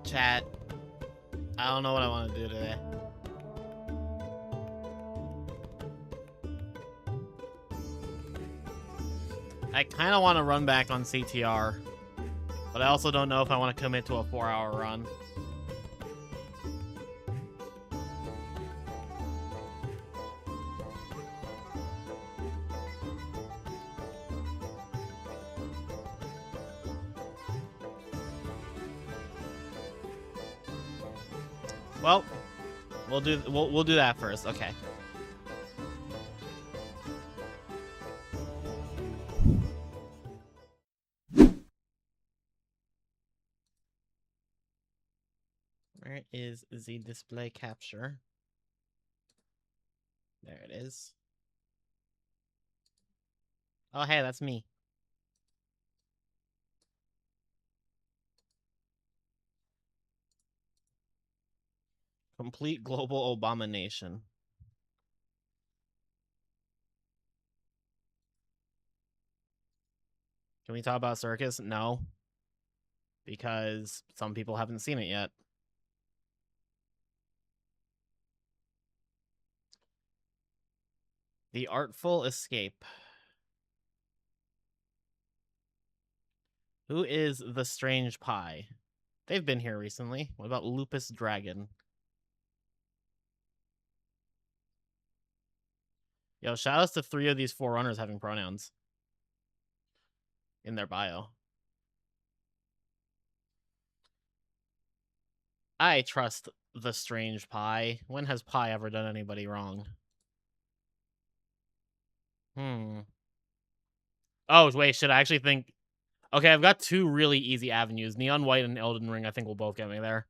Chat. I don't know what I want to do today. I kind of want to run back on CTR, but I also don't know if I want to commit to a 4-hour run. Well, we'll do that first. Okay. Where is the display capture? There it is. Oh, hey, that's me. Complete global abomination. Can we talk about Circus? No. Because some people haven't seen it yet. The Artful Escape. Who is the Strange Pie? They've been here recently. What about Lupus Dragon? Yo, shoutouts to 3 of these 4 runners having pronouns in their bio. I trust the Strange Pie. When has Pie ever done anybody wrong? Oh, wait, should I actually think... Okay, I've got 2 really easy avenues. Neon White and Elden Ring, I think will both get me there.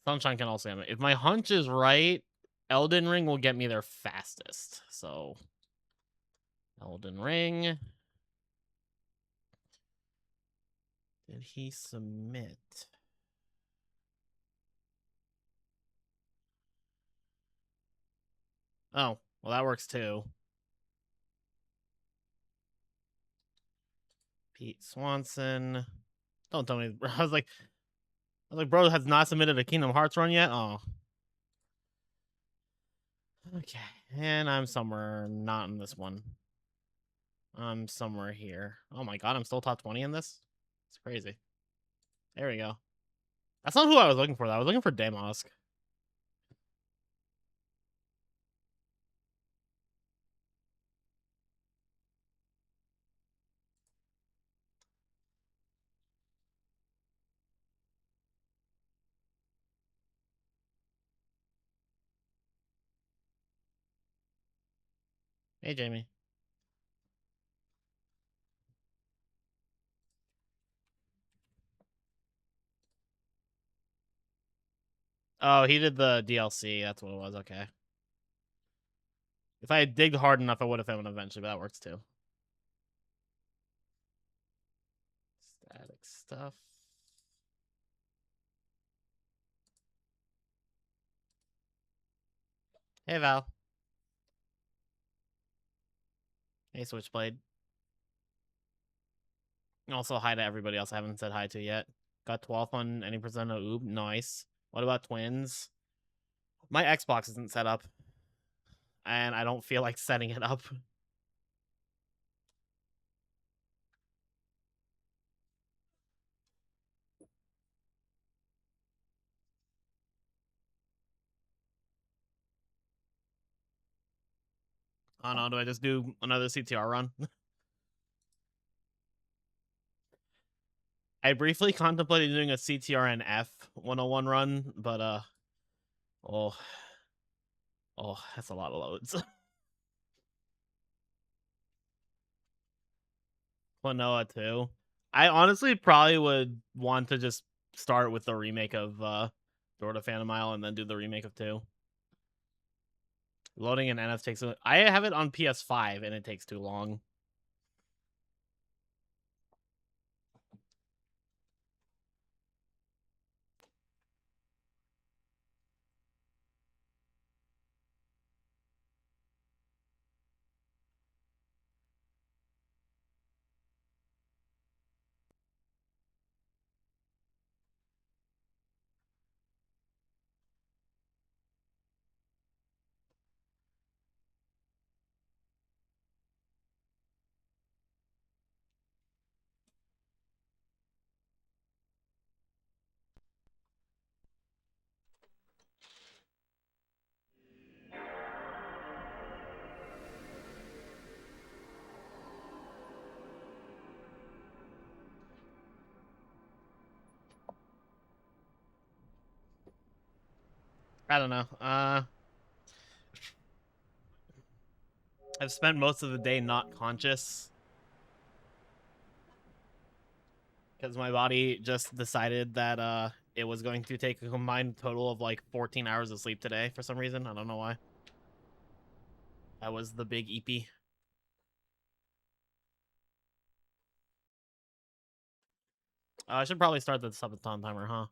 Sunshine can also get me. If my hunch is right, Elden Ring will get me there fastest. So, Elden Ring. Did he submit? Oh, well, that works too. Pete Swanson. Don't tell me. I was like, bro, has not submitted a Kingdom Hearts run yet? Oh. Okay. And I'm somewhere not in this one. I'm somewhere here. Oh my god, I'm still top 20 in this? It's crazy. There we go. That's not who I was looking for, though. I was looking for Damask. Hey, Jamie. Oh, he did the DLC. That's what it was. Okay. If I had digged hard enough, I would have found it eventually, but that works too. Static stuff. Hey, Val. Hey, Switchblade. Also, hi to everybody else I haven't said hi to yet. Got 12th on any percent of Oob. Nice. What about Twins? My Xbox isn't set up. And I don't feel like setting it up. Oh no, do I just do another CTR run? I briefly contemplated doing a CTRNF 101 run, but oh, that's a lot of loads. Klonoa too. I honestly probably would want to just start with the remake of Door to Phantom Isle and then do the remake of 2. Loading an NF takes... I have it on PS5 and it takes too long. I don't know. I've spent most of the day not conscious because my body just decided that it was going to take a combined total of like 14 hours of sleep today for some reason. I don't know why. That was the big EP. I should probably start the subathon timer, huh?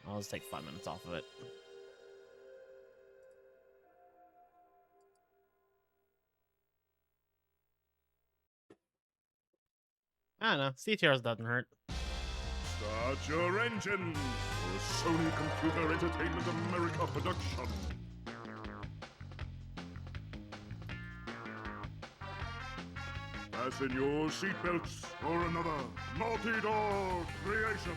I'll just take 5 minutes off of it. I don't know. CTRs doesn't hurt. Start your engines for a Sony Computer Entertainment America production. Fasten your seatbelts for another Naughty Dog creation.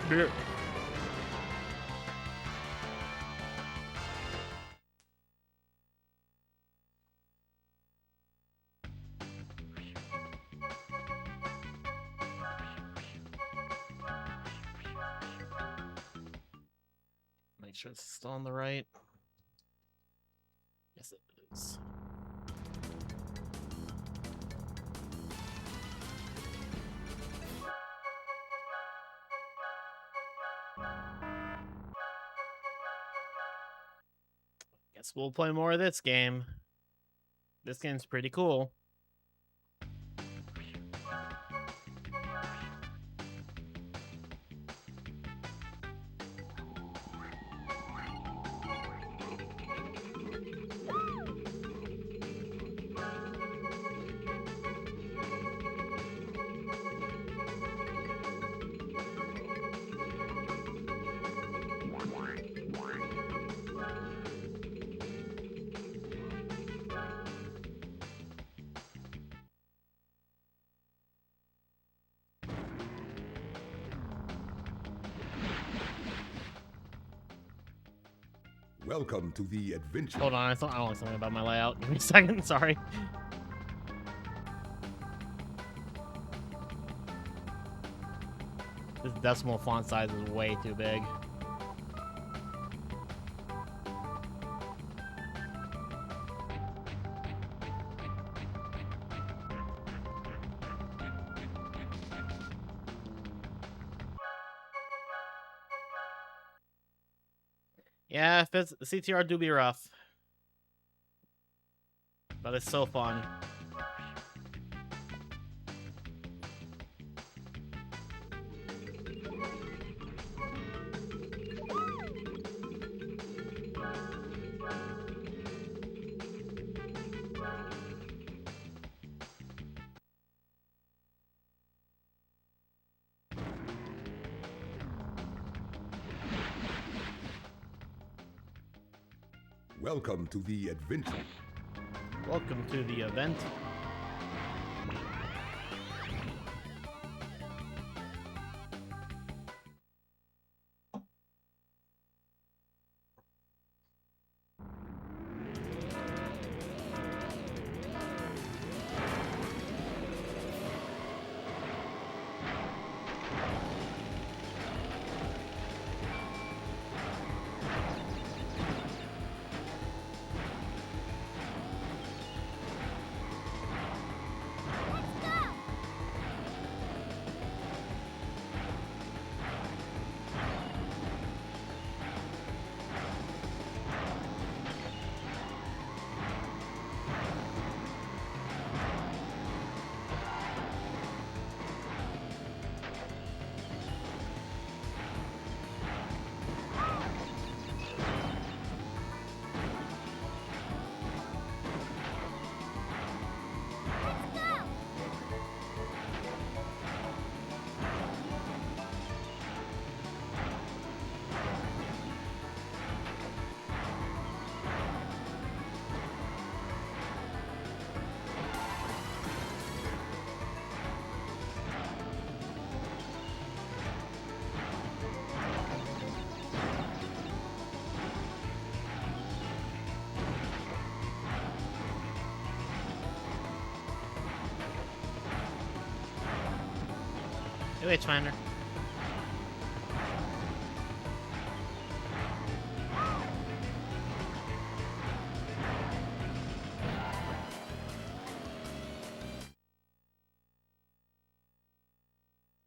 Here. Make sure it's still on the right. Yes, it is. Guess we'll play more of this game. This game's pretty cool. Welcome to the adventure. Hold on, I don't like something about my layout. Give me a second, sorry. This decimal font size is way too big. Yeah, if it's CTR do be rough. But it's so fun. Welcome to the adventure. Welcome to the event. Hey, Witchfinder.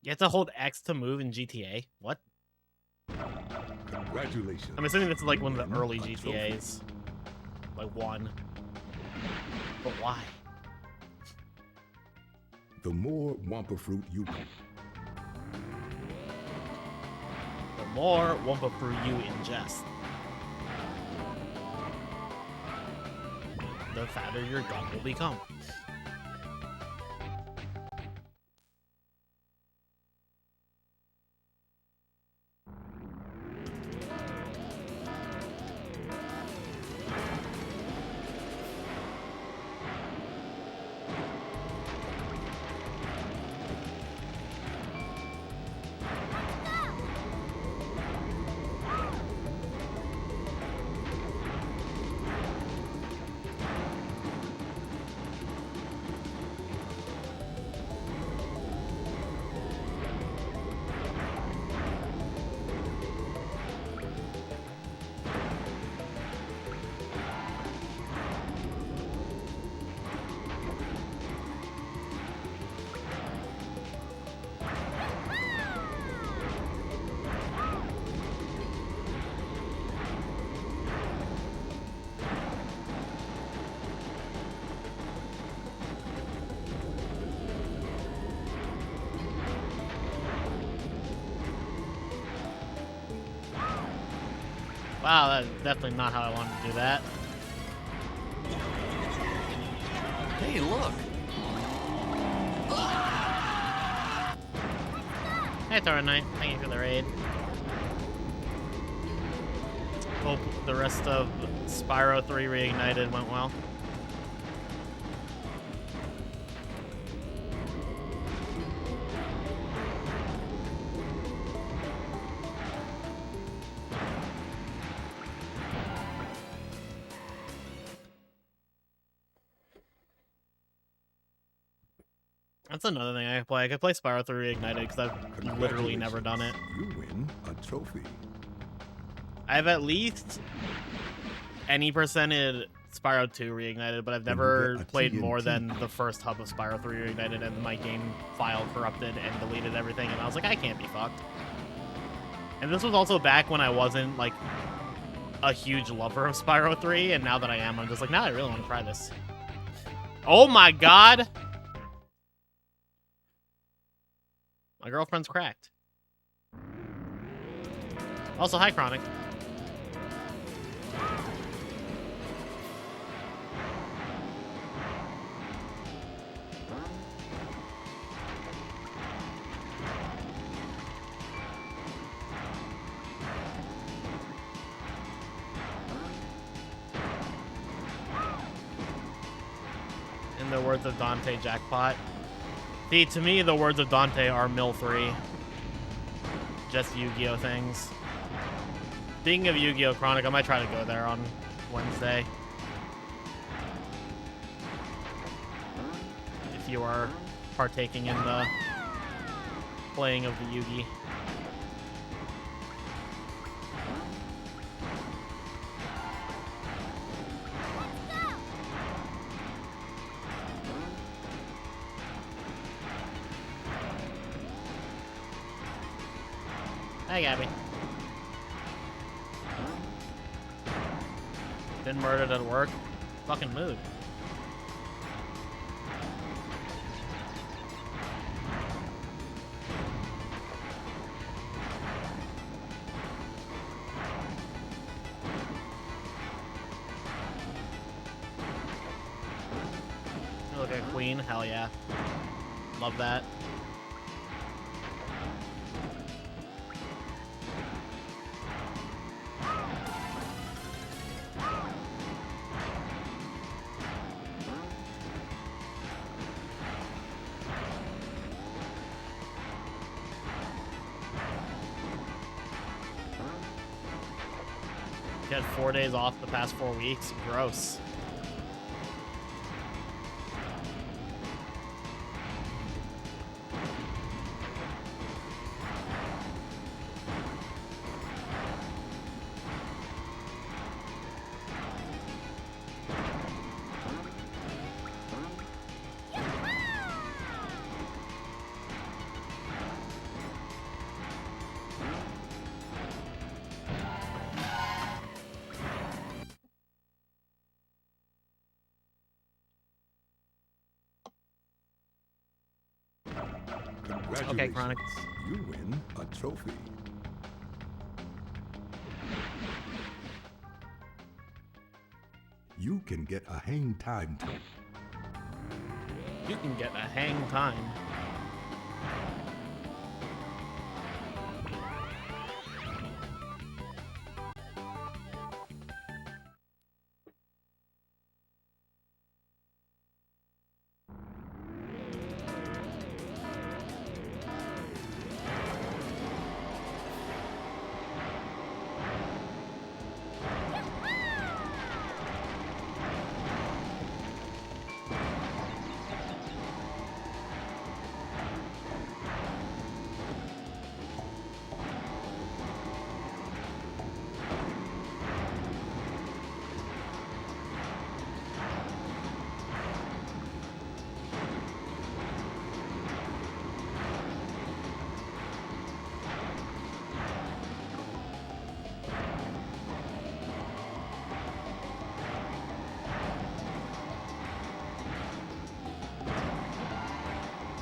You have to hold X to move in GTA? What? Congratulations. I'm assuming this is like You one of the win early a trophy. GTAs. Like one. But why? The more Wampa fruit you The more Wumpa Fruit you ingest, the fatter your gut will become. Wow, that's definitely not how I wanted to do that. Hey, look! Hey, Thor Knight. Thank you for the raid. Hope the rest of Spyro 3 Reignited went well. That's another thing I could play. I could play Spyro 3 Reignited because I've literally never done it. You win a trophy. I've at least any percented Spyro 2 Reignited, but I've never get a played more TNT. than the first hub of Spyro 3 Reignited, and my game file corrupted and deleted everything, and I was like, I can't be fucked. And this was also back when I wasn't, like, a huge lover of Spyro 3, and now that I am, I'm just like, now I really want to try this. Oh my god! My girlfriend's cracked. Also, hi, Chronic. In the words of Dante, jackpot. See, to me, the words of Dante are Mill 3. Just Yu-Gi-Oh things. Speaking of Yu-Gi-Oh Chronic, I might try to go there on Wednesday. If you are partaking in the playing of the Yu-Gi. Hi, Gabby. Been murdered at work. Fucking mood. You look like a queen? Hell yeah. Love that. Had 4 days off the past 4 weeks. Gross. Congratulations. Chronic. You win a trophy. You can get a hang time. You can get a hang time.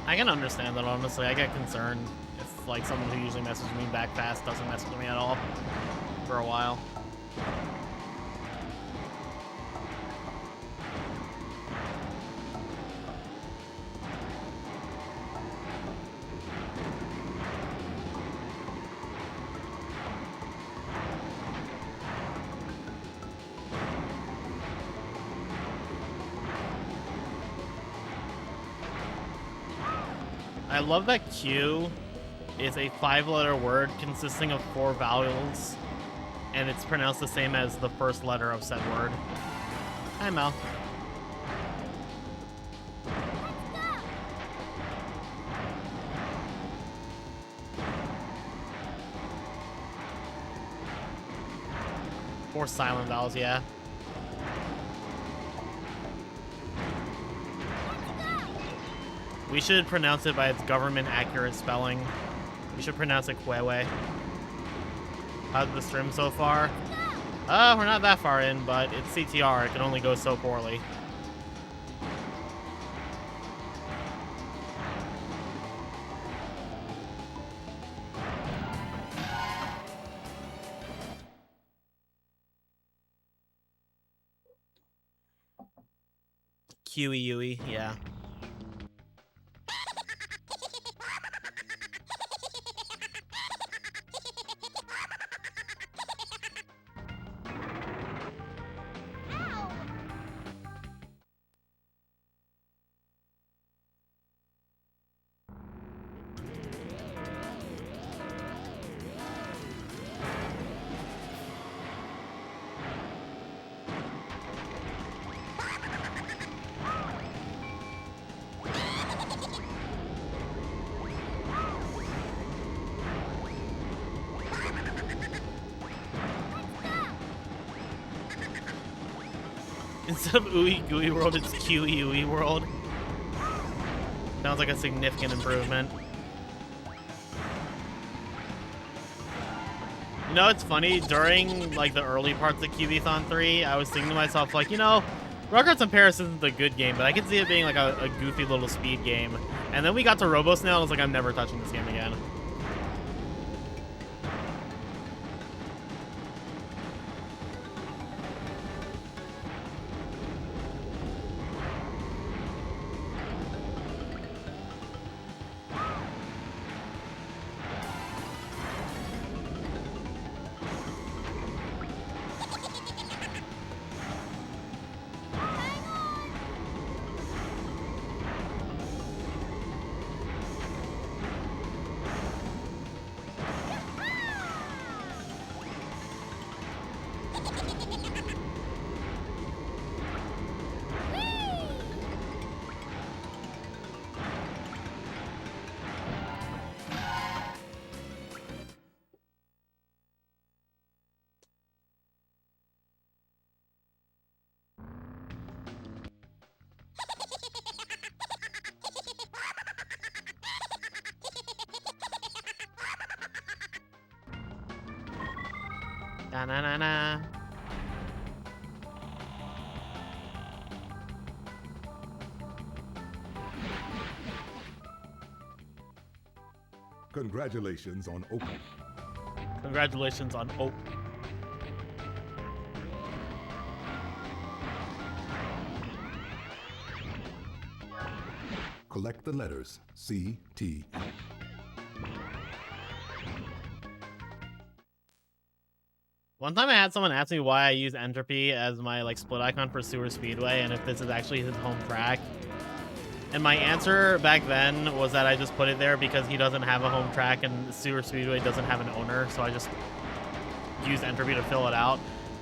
I can understand that, honestly. I get concerned if, like, someone who usually messages me back fast doesn't mess with me at all for a while. I love that Q is a 5-letter word consisting of 4 vowels, and it's pronounced the same as the first letter of said word. Hi, Mel. Four silent vowels, yeah. We should pronounce it by its government-accurate spelling. We should pronounce it Kwewe. How's the stream so far? We're not that far in, but it's CTR. It can only go so poorly. QEUE, yeah. Instead of Ooey Gooey World, it's QEUE World. Sounds like a significant improvement. You know, it's funny, during, like, the early parts of Kyubithon 3, I was thinking to myself, like, you know, Rugrats in Paris isn't a good game, but I could see it being, like, a goofy little speed game. And then we got to RoboSnail, and I was like, I'm never touching this game again. Da-na-na-na. Congratulations on opening. Congratulations on Collect the letters C, T. One time I had someone ask me why I use entropy as my like split icon for Sewer Speedway and if this is actually his home track. And my answer back then was that I just put it there because he doesn't have a home track and Sewer Speedway doesn't have an owner, so I just used entropy to fill it out.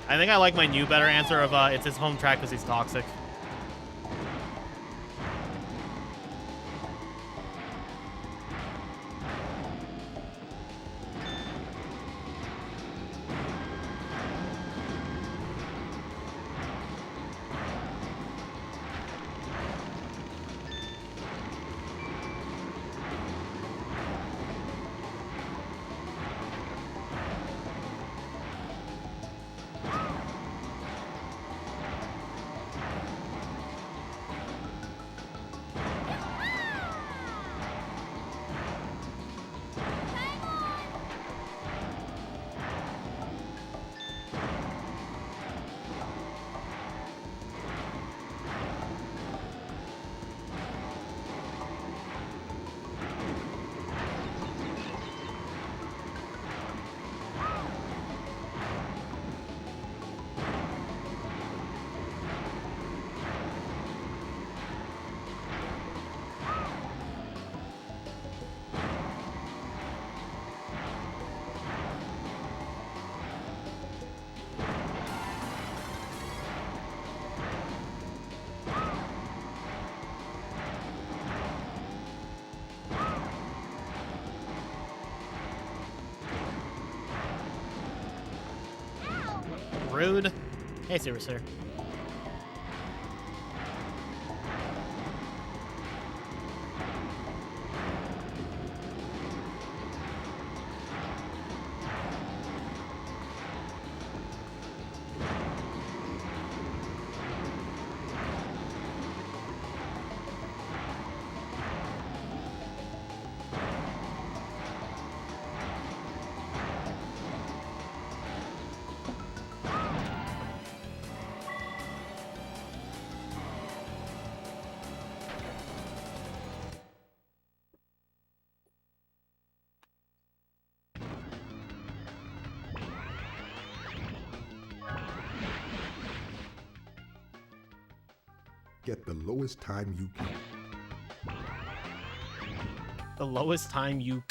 I think I like my new better answer of it's his home track because he's toxic. Rude. Hey, Super Sir. Get the lowest time you can. The lowest time you...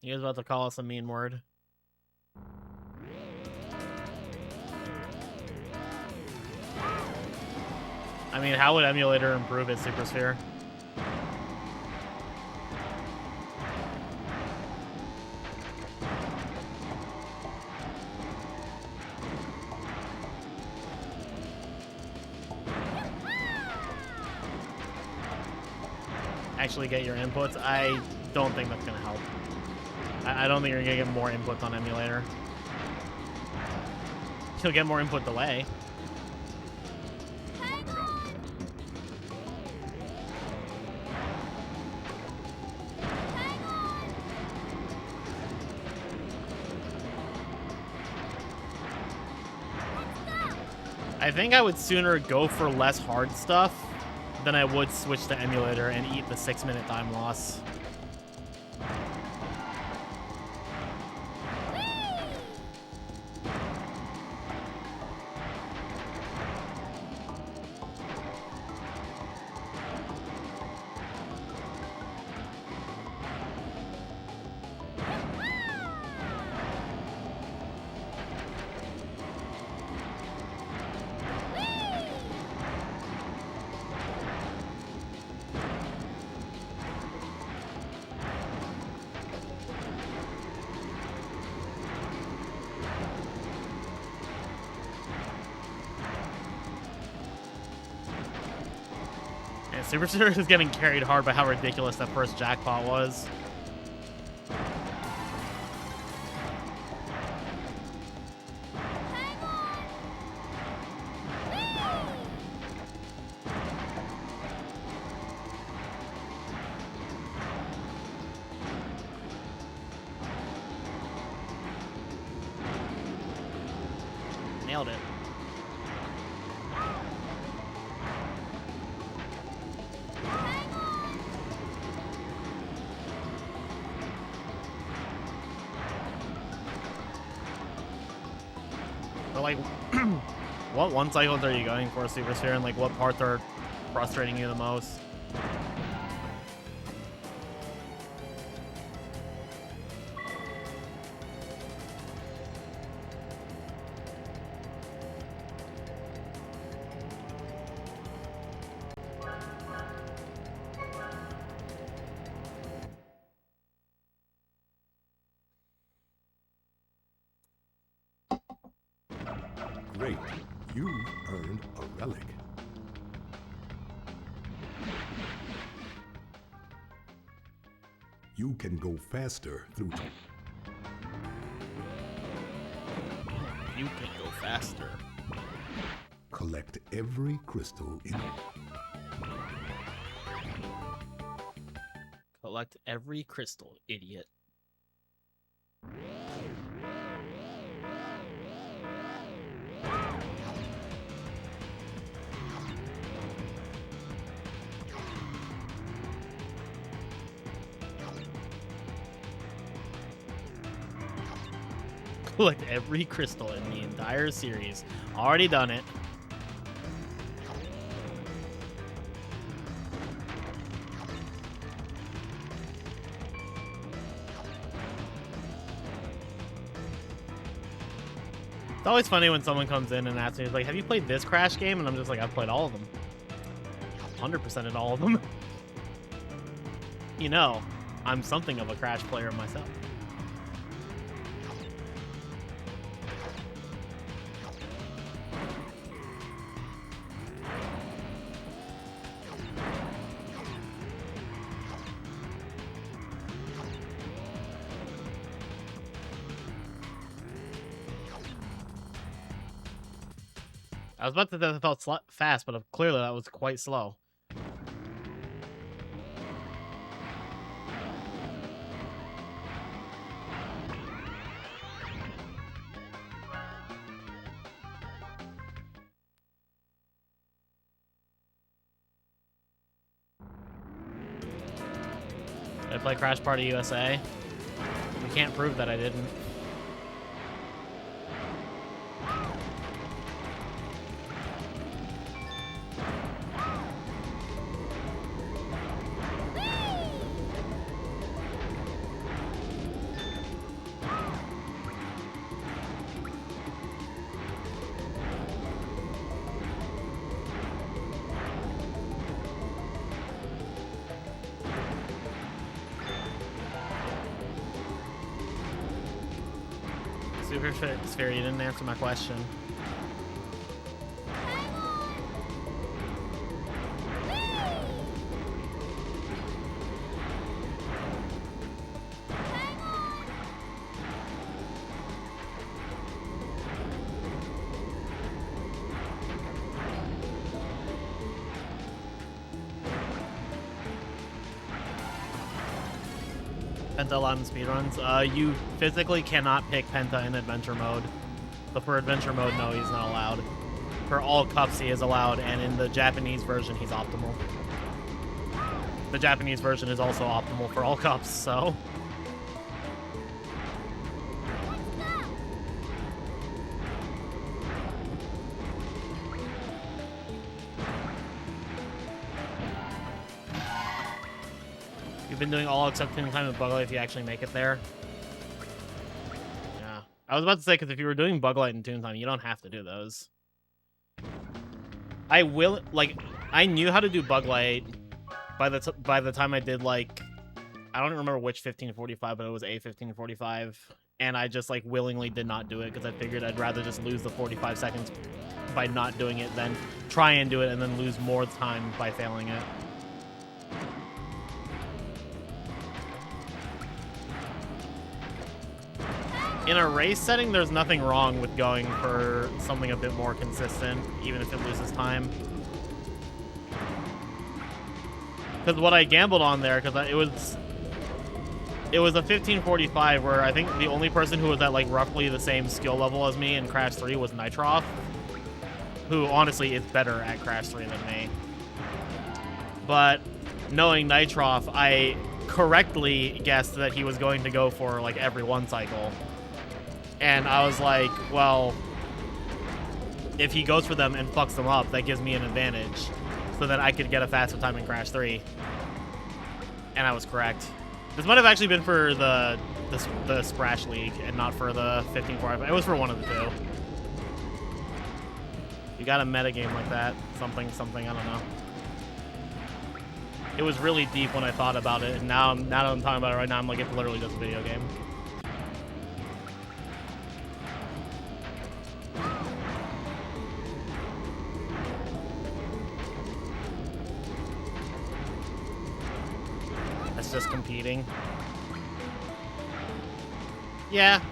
You guys about to call us a mean word? I mean, how would emulator improve its Super Sphere? Actually get your inputs? I don't think that's gonna help. I don't think you're gonna get more inputs on emulator. You'll get more input delay. I think I would sooner go for less hard stuff than I would switch to emulator and eat the 6-minute time loss. Super Series is getting carried hard by how ridiculous that first jackpot was. Nailed it. But like, what one cycles are you going for, Super Sphere, and like what parts are frustrating you the most? Great. You've earned a relic. You can go faster through. You can go faster. Collect every crystal in. Collect every crystal, idiot. Collect every crystal in the entire series. Already done it. It's always funny when someone comes in and asks me, like, have you played this Crash game? And I'm just like, I've played all of them. 100%ed all of them. You know, I'm something of a Crash player myself. I was about to say that felt fast, but clearly that was quite slow. Did I play Crash Party USA? We can't prove that I didn't. Super Sphere, you didn't answer my question. Penta allowed in speedruns. You physically cannot pick Penta in adventure mode. But for adventure mode, no, he's not allowed. For all cups, he is allowed, and in the Japanese version, he's optimal. The Japanese version is also optimal for all cups, so... Been doing all except Toon Time and Bug Light if you actually make it there. Yeah. I was about to say, because if you were doing Bug Light and Toon Time, you don't have to do those. I will, like, I knew how to do Bug Light by the time I did, like, I don't remember which 1545, but it was a 1545, and I just, like, willingly did not do it, because I figured I'd rather just lose the 45 seconds by not doing it than try and do it and then lose more time by failing it. In a race setting, there's nothing wrong with going for something a bit more consistent, even if it loses time. Because what I gambled on there, because it was... it was a 1545 where I think the only person who was at like roughly the same skill level as me in Crash 3 was Nitroff, who honestly is better at Crash 3 than me. But knowing Nitroff, I correctly guessed that he was going to go for like every one cycle. And I was like, well, if he goes for them and fucks them up, that gives me an advantage. So that I could get a faster time in Crash 3. And I was correct. This might have actually been for the Sprash League and not for the 1545. It was for one of the two. You got a metagame like that. Something, I don't know. It was really deep when I thought about it, and now that I'm talking about it right now, I'm like, it's literally just a video game. That's just competing. Yeah.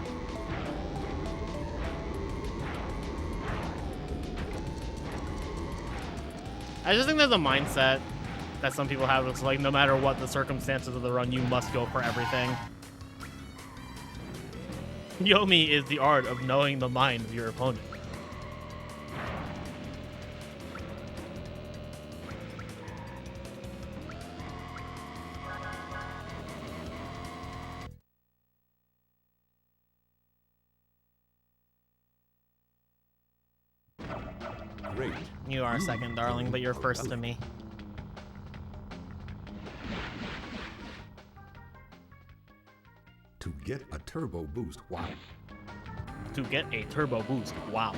I just think there's a mindset that some people have. It's like, no matter what the circumstances of the run, you must go for everything. Yomi is the art of knowing the mind of your opponent. Great. You are second, darling, but you're first to me. To get a turbo boost, wow. To get a turbo boost, wow.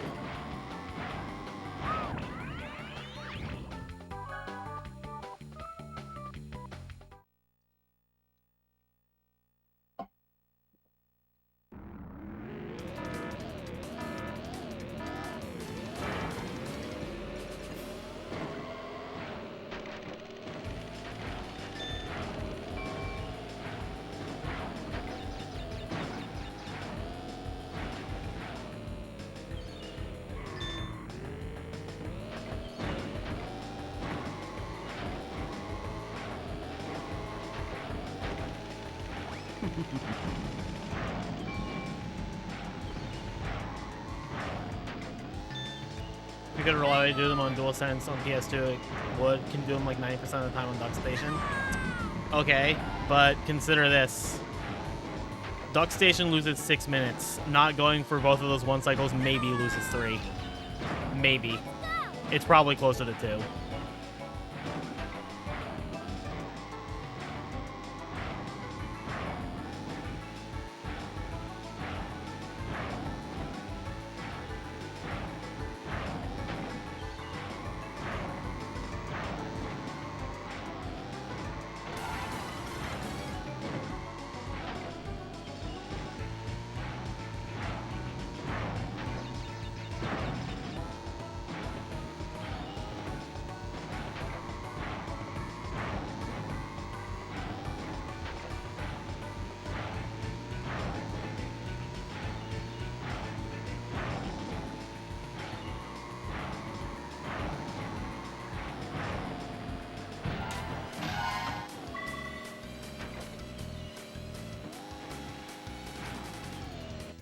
If you could reliably do them on DualSense on PS2, it can do them like 90% of the time on Duck Station. Okay, but consider this. Duck Station loses 6 minutes. Not going for both of those one cycles maybe loses 3. Maybe. It's probably closer to 2.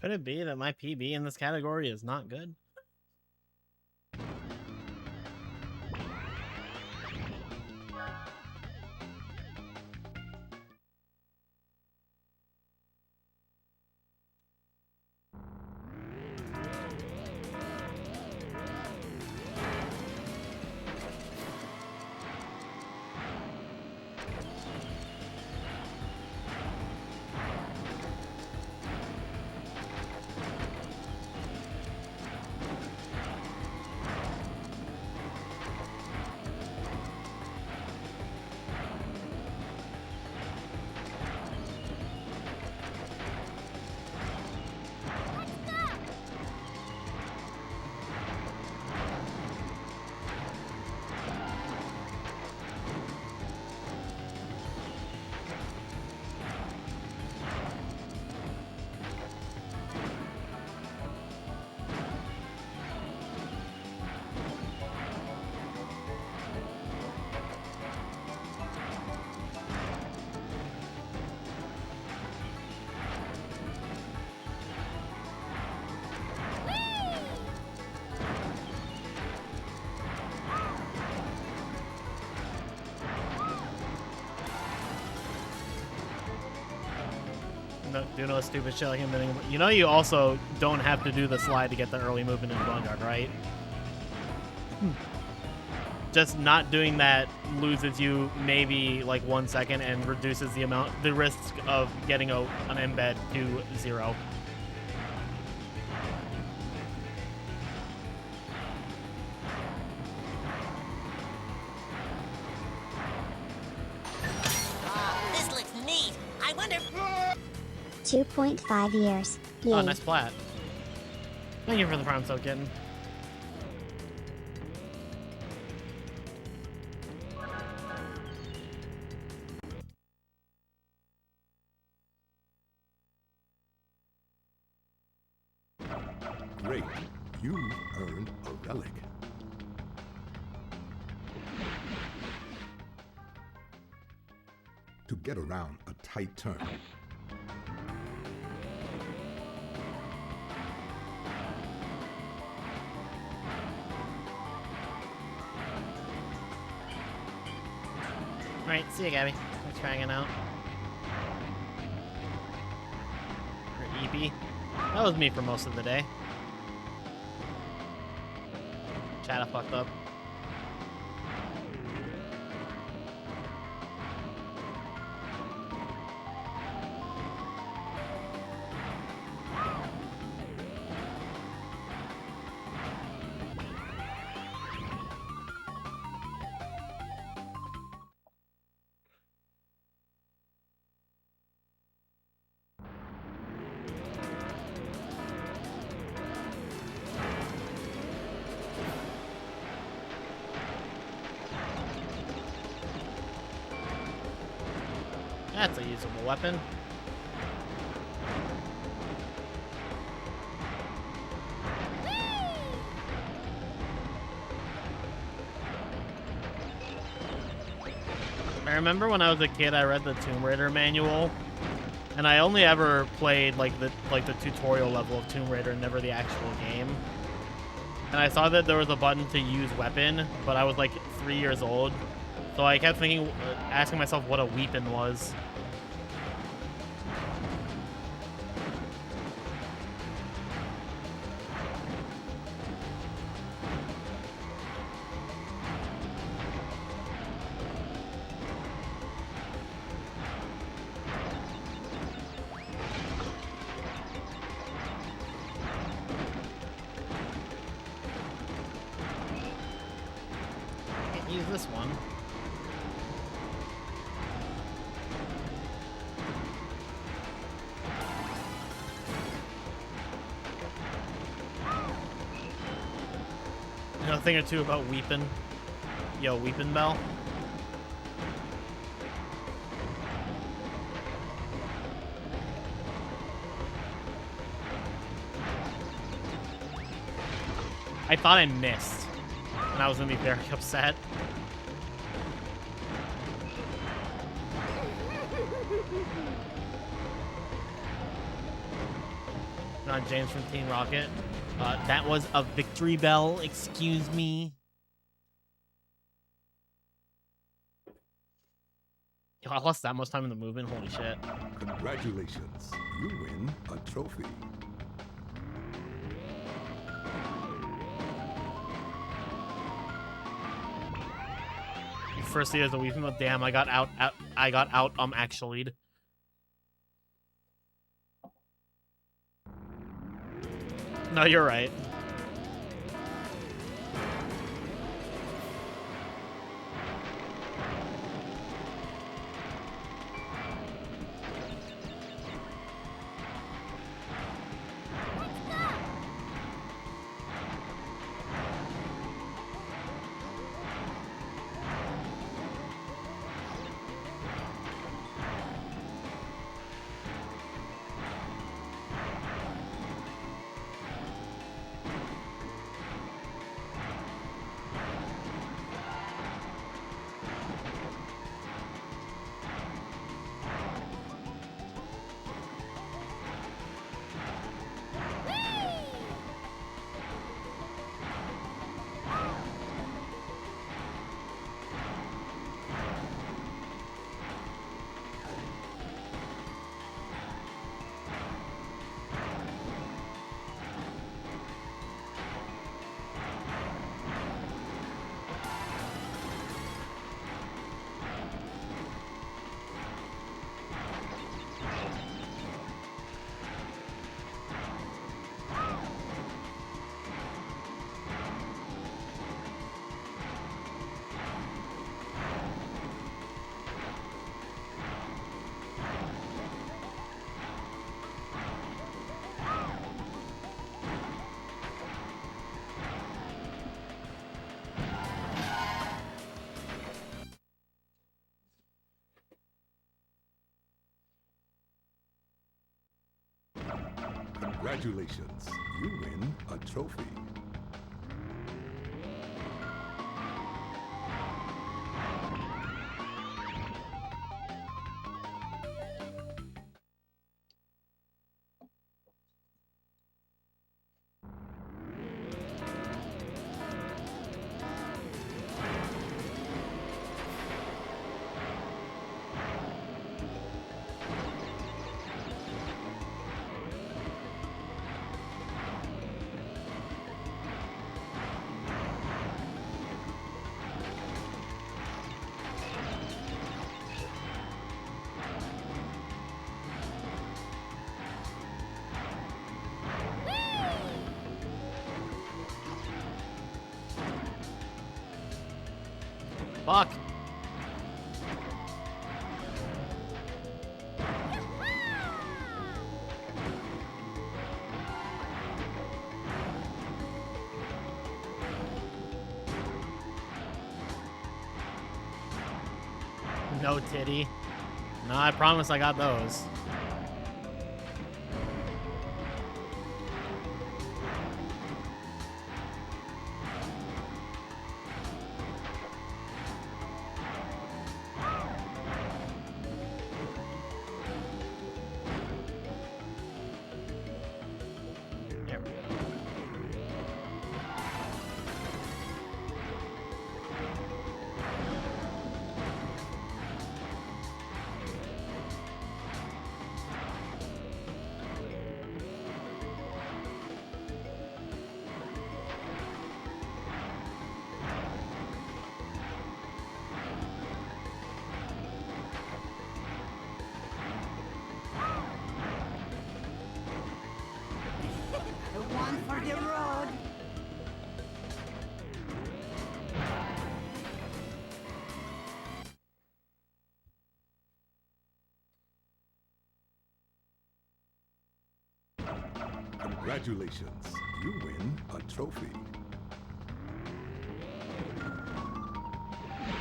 Could it be that my PB in this category is not good? No, do no stupid shit like him. You know, you also don't have to do the slide to get the early movement in Bone Guard, right? Just not doing that loses you maybe like 1 second and reduces the risk of getting an embed to 0. This looks neat. I wonder. 2.5 years. Yay. Oh, nice plat. Thank you for the prime sub, kitten. Great. You earned a relic. To get around a tight turn, Alright, see ya, Gabby. Thanks for hanging out. Or EP. That was me for most of the day. Chat, I fucked up. That's a usable weapon. I remember when I was a kid, I read the Tomb Raider manual, and I only ever played like the tutorial level of Tomb Raider, never the actual game. And I saw that there was a button to use weapon, but I was like 3 years old, so I kept thinking, asking myself what a weapon was. Use this one. You know a thing or two about weeping? Yo, weeping bell? I thought I missed, and I was gonna be very upset. Not James from Team Rocket. That was a victory bell, excuse me. Yo, I lost that much time in the movement, holy shit. congratulations. You win a trophy. First year as a weeping bell, damn, I got out, actually'd. No, you're right. Congratulations, you win a trophy. Fuck. No titty. No, I promise I got those. There we go. One for the road. Congratulations, you win a trophy.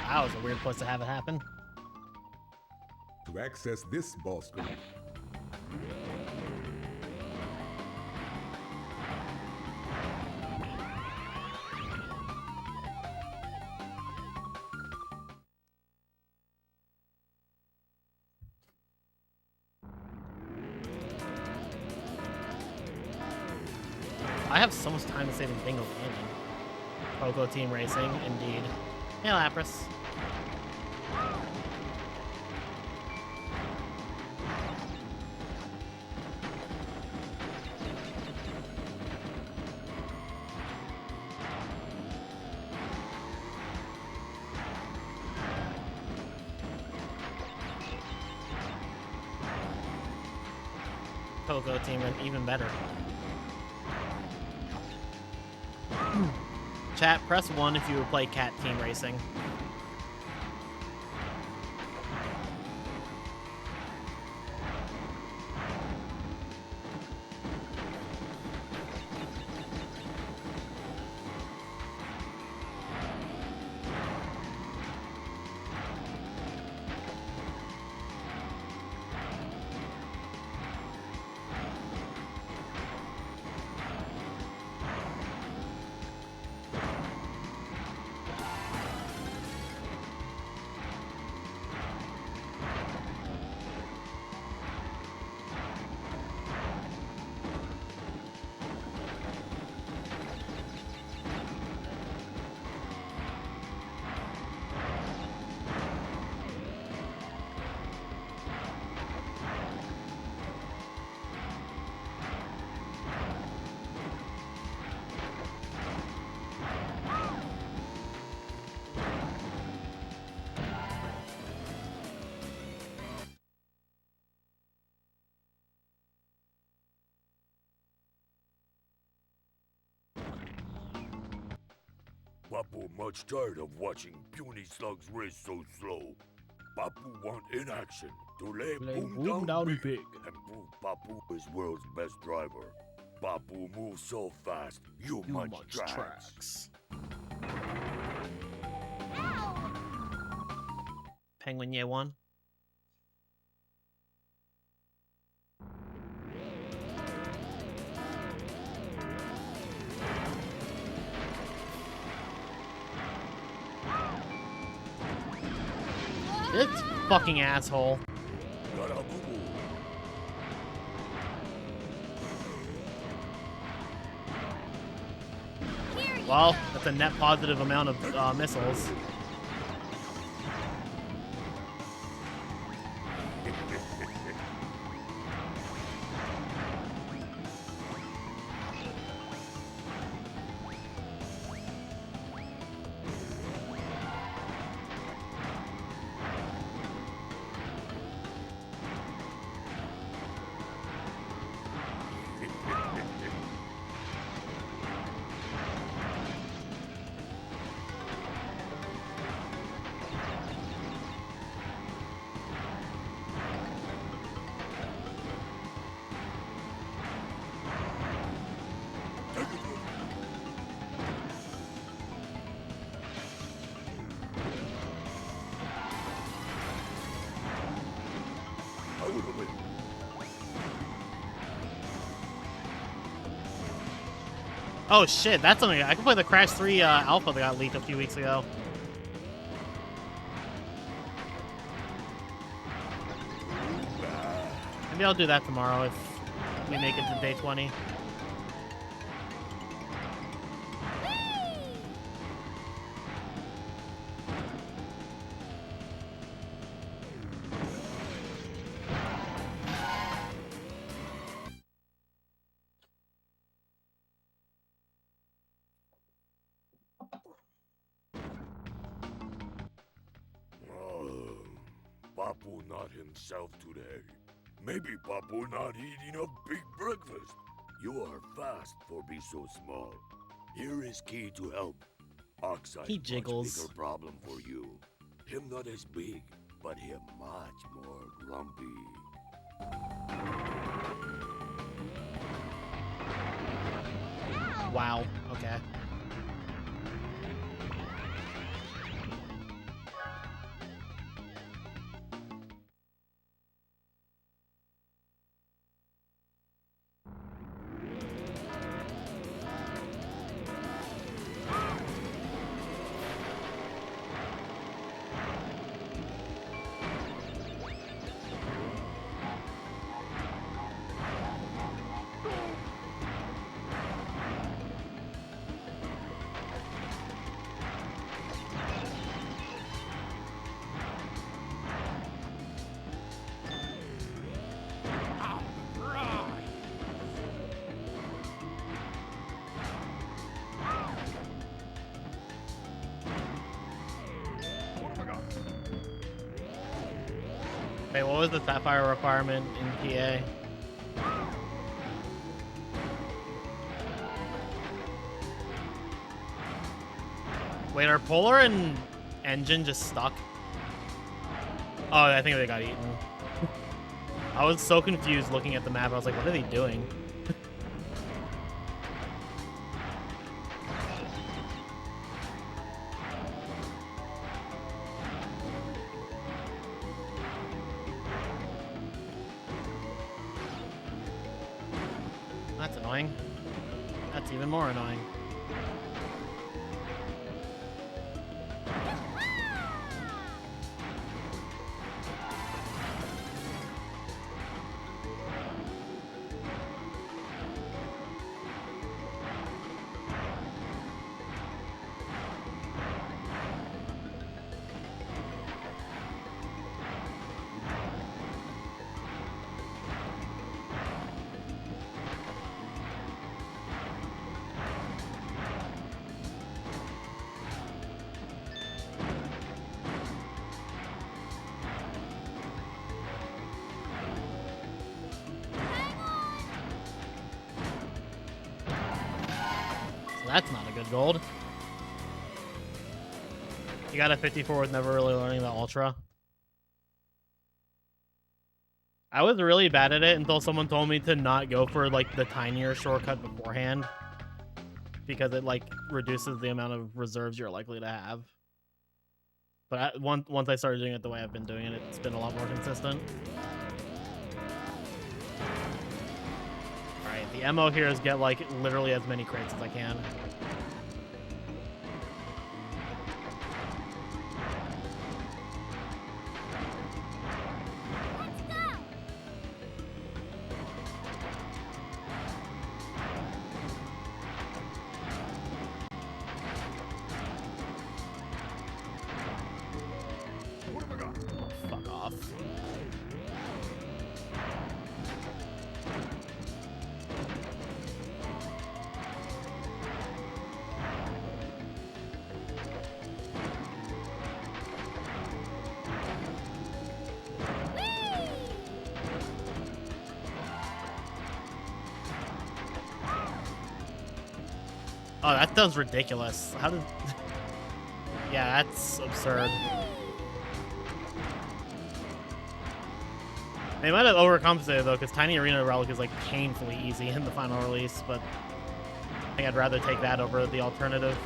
That was a weird place to have it happen. To access this ball screen, I have so much time to save in Bingo Canyon. Pogo Team Racing, indeed. Hey, Lapras. Pogo Team, even better. Chat, press 1 if you would play Cat Team Racing. Papu much tired of watching puny slugs race so slow. Papu want in action to lay boom down big and prove Papu is world's best driver. Papu moves so fast, you munch tracks. Penguin Ye 1. This fucking asshole. Well, that's a net positive amount of missiles. Oh shit, that's something. I can play the Crash 3 alpha that got leaked a few weeks ago. Maybe I'll do that tomorrow if we make it to day 20. Papu not himself today. Maybe Papu not eating a big breakfast. You are fast for be so small. Here is key to help. Oxide He jiggles. much bigger problem for you. Him not as big, but him much more grumpy. Wow, okay. Wait, what was the Sapphire requirement in PA? Wait, are Polar and Engine just stuck? Oh, I think they got eaten. I was so confused looking at the map. I was like, what are they doing? That's annoying. That's even more annoying. That's not a good gold. You got a 54 with never really learning the Ultra. I was really bad at it until someone told me to not go for like the tinier shortcut beforehand, because it like reduces the amount of reserves you're likely to have. But once I started doing it the way I've been doing it, it's been a lot more consistent. Alright, the MO here is get like literally as many crates as I can. Oh, that does ridiculous. How did... Yeah, that's absurd. They might have overcompensated, though, because Tiny Arena Relic is, like, painfully easy in the final release, but I think I'd rather take that over the alternative.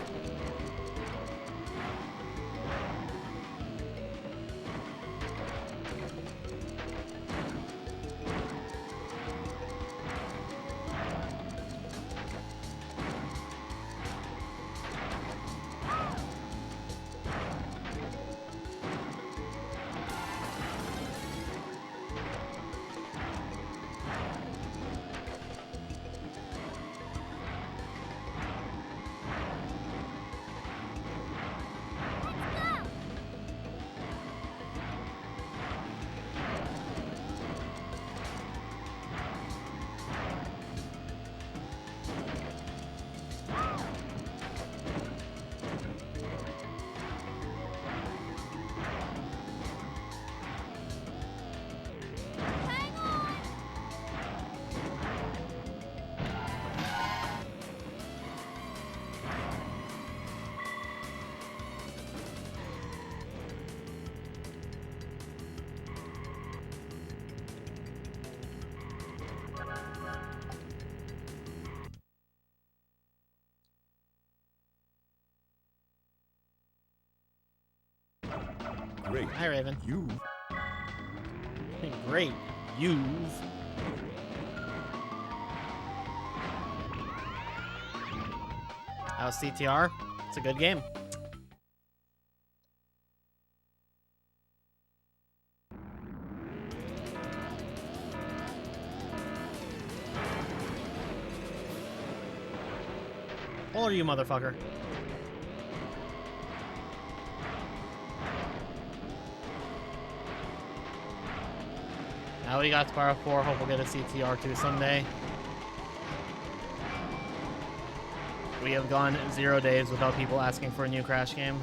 Great. Hi, Raven. You Great. You've... How's CTR? It's a good game. How old are you, motherfucker? Now we got Spyro 4. Hope we'll get a CTR 2 someday. We have gone 0 days without people asking for a new Crash game.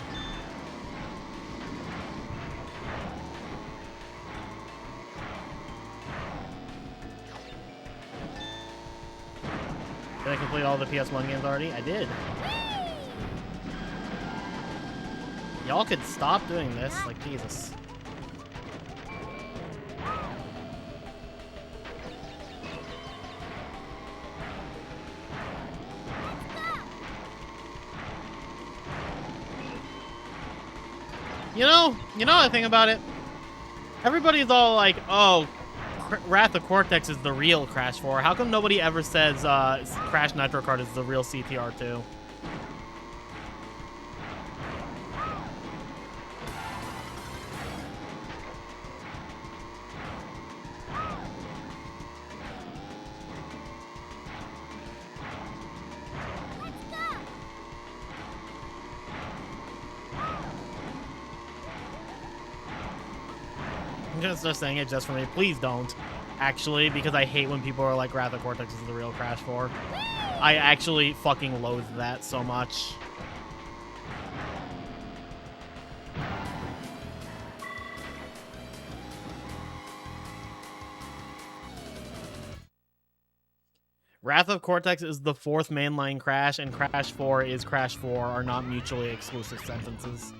Did I complete all the PS1 games already? I did. Y'all could stop doing this. Like, Jesus. You know the thing about it? Everybody's all like, oh, Wrath of Cortex is the real Crash 4. How come nobody ever says Crash Nitro Kart is the real CTR 2? I'm gonna start saying it just for me. Please don't. Actually, because I hate when people are like, Wrath of Cortex is the real Crash 4. I actually fucking loathe that so much. Wrath of Cortex is the fourth mainline Crash, and Crash 4 is Crash 4 are not mutually exclusive sentences.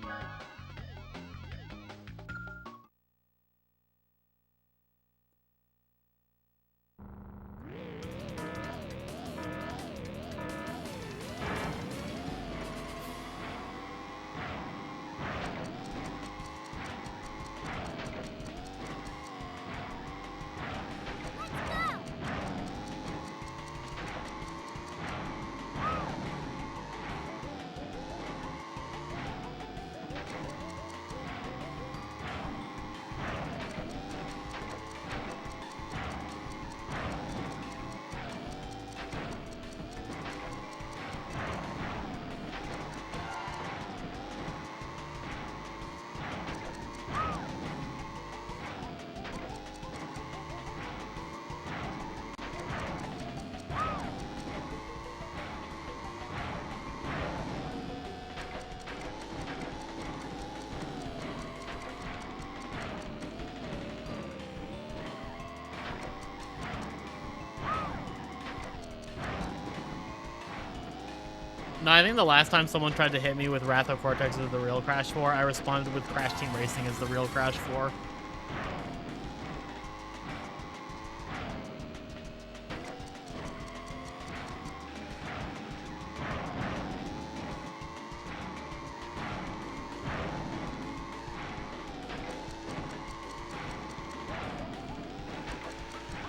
No, I think the last time someone tried to hit me with Wrath of Cortex as the real Crash 4, I responded with Crash Team Racing as the real Crash 4.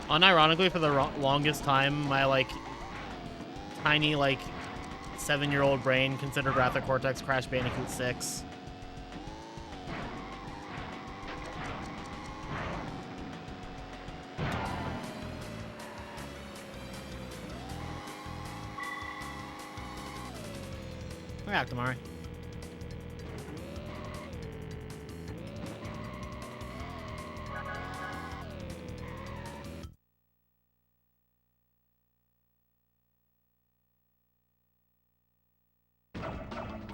Unironically, for the longest time, my, like, tiny, like, 7-year-old brain considered Wrath of Cortex Crash Bandicoot 6. We're back tomorrow.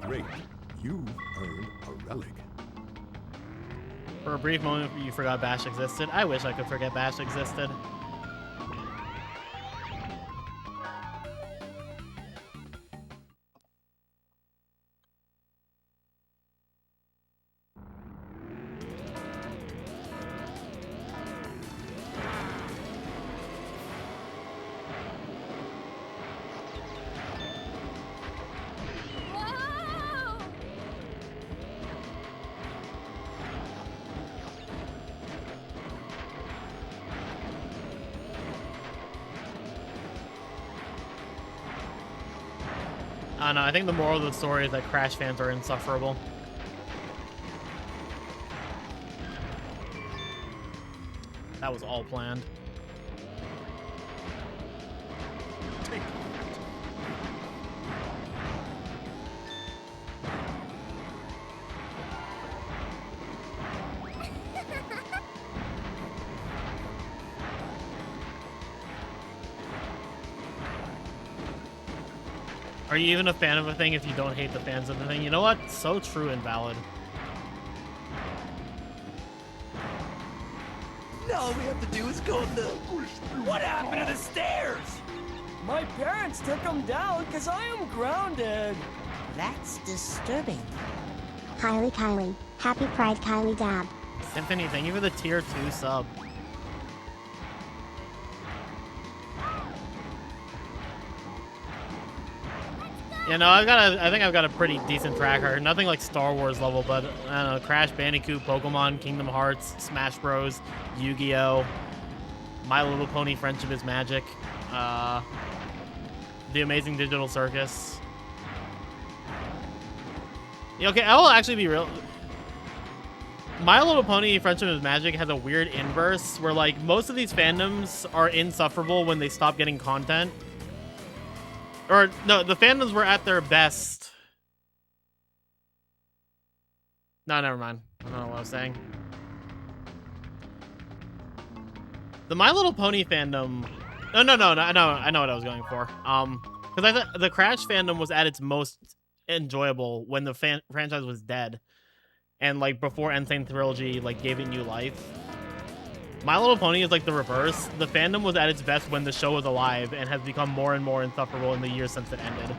Great. You've earned a relic. For a brief moment, you forgot Bash existed. I wish I could forget Bash existed. I don't know, I think the moral of the story is that Crash fans are insufferable. That was all planned. Are you even a fan of a thing if you don't hate the fans of the thing? You know what? So true and valid. Now all we have to do is go up the... What happened to the stairs? My parents took them down because I am grounded. That's disturbing. Kylie. Happy Pride, Kylie Dab. Symphony, thank you for the tier 2 sub. You know, I think I've got a pretty decent track record. Nothing like Star Wars level, but I don't know, Crash Bandicoot, Pokemon, Kingdom Hearts, Smash Bros, Yu-Gi-Oh, My Little Pony Friendship is Magic, The Amazing Digital Circus. Yeah, okay, I will actually be real. My Little Pony Friendship is Magic has a weird inverse where, like, most of these fandoms are insufferable when they stop getting content. Or, no, the fandoms were at their best. No, never mind. I don't know what I was saying. The My Little Pony fandom... No, I know what I was going for. Because I thought the Crash fandom was at its most enjoyable when the franchise was dead. And, like, before Insane Trilogy, like, gave it new life. My Little Pony is like the reverse. The fandom was at its best when the show was alive and has become more and more insufferable in the years since it ended.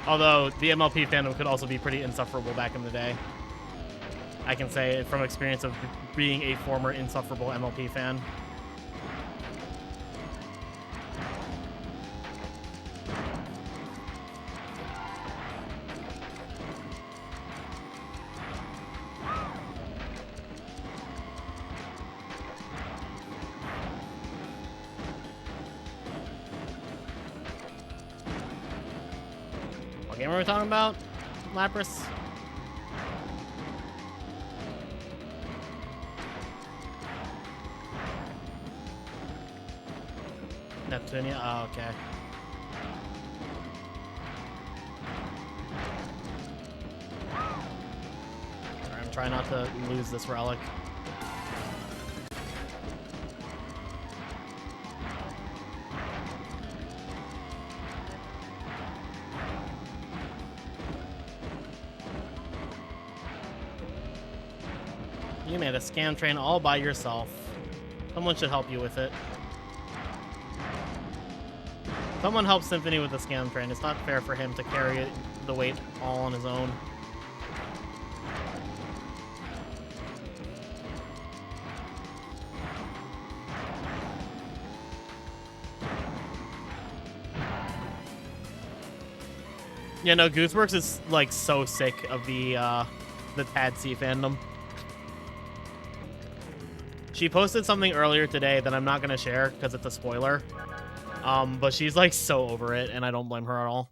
Although the MLP fandom could also be pretty insufferable back in the day. I can say from experience of being a former insufferable MLP fan. What game are we talking about, Lapras? Neptunia? Oh, okay. Sorry, I'm trying not to lose this relic. You made a scam train all by yourself. Someone should help you with it. Someone help Symphony with the scam train. It's not fair for him to carry the weight all on his own. Yeah, no, Gooseworks is like so sick of the Tadsy fandom. She posted something earlier today that I'm not gonna share because it's a spoiler. But she's like so over it, and I don't blame her at all.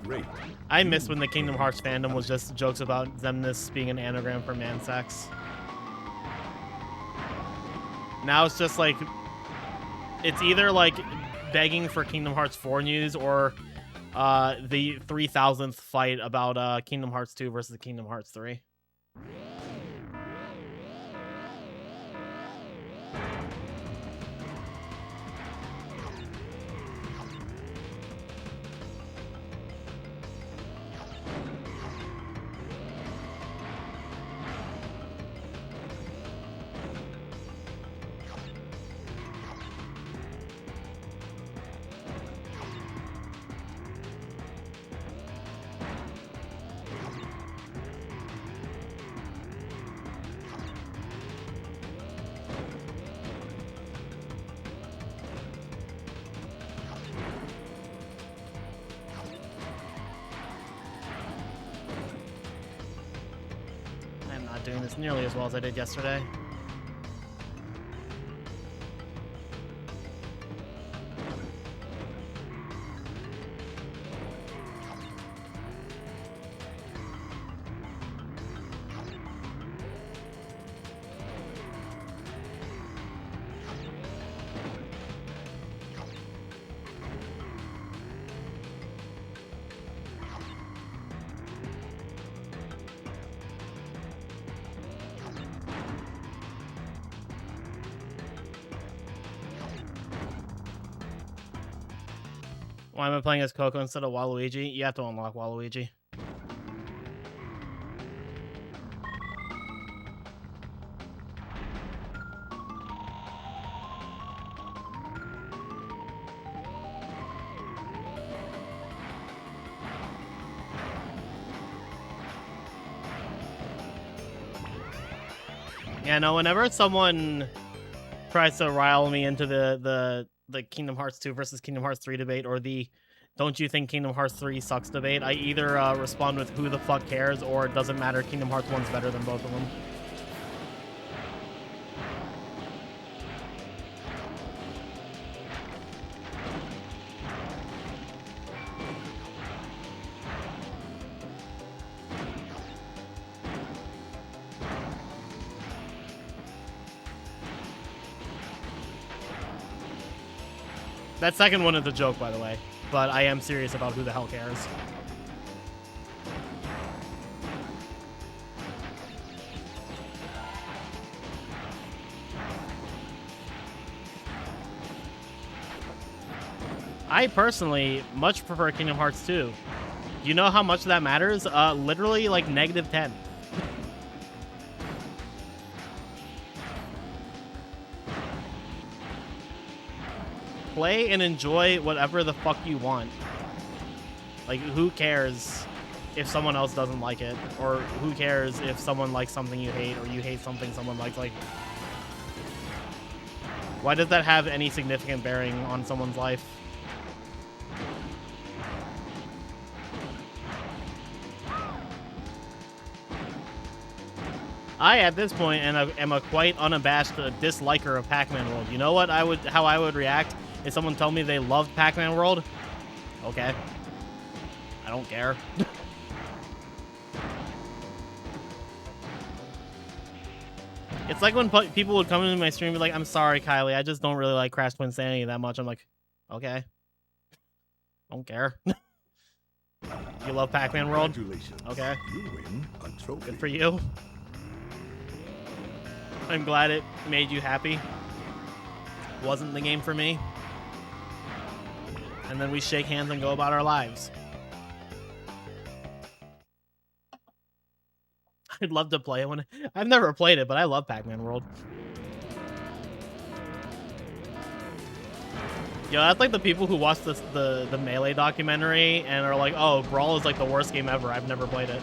Great. I miss when the Kingdom Hearts fandom was just jokes about Xemnas being an anagram for man sex. Now it's just like, it's either like begging for Kingdom Hearts 4 news or the 3000th fight about Kingdom Hearts 2 versus Kingdom Hearts 3. Doing this nearly as well as I did yesterday. Why am I playing as Coco instead of Waluigi? You have to unlock Waluigi. Yeah, no, whenever someone tries to rile me into the Kingdom Hearts 2 versus Kingdom Hearts 3 debate or the don't you think Kingdom Hearts 3 sucks debate, I either respond with who the fuck cares or it doesn't matter, Kingdom Hearts 1's better than both of them. That second one is a joke, by the way, but I am serious about who the hell cares. I personally much prefer Kingdom Hearts 2. You know how much that matters? Literally like -10. Play and enjoy whatever the fuck you want. Like, who cares if someone else doesn't like it? Or who cares if someone likes something you hate or you hate something someone likes? Like, why does that have any significant bearing on someone's life? I, at this point, am a quite unabashed disliker of Pac-Man World. You know what how I would react if someone told me they loved Pac-Man World? Okay. I don't care. It's like when people would come into my stream and be like, I'm sorry, Kylie, I just don't really like Crash Twin Sanity that much. I'm like, okay. Don't care. You love Pac-Man World? Okay. You win a trophy. Good for you. I'm glad it made you happy. Wasn't the game for me. And then we shake hands and go about our lives. I'd love to play it when I've never played it, but I love Pac-Man World. Yo, that's like the people who watch the Melee documentary and are like, oh, Brawl is like the worst game ever. I've never played it.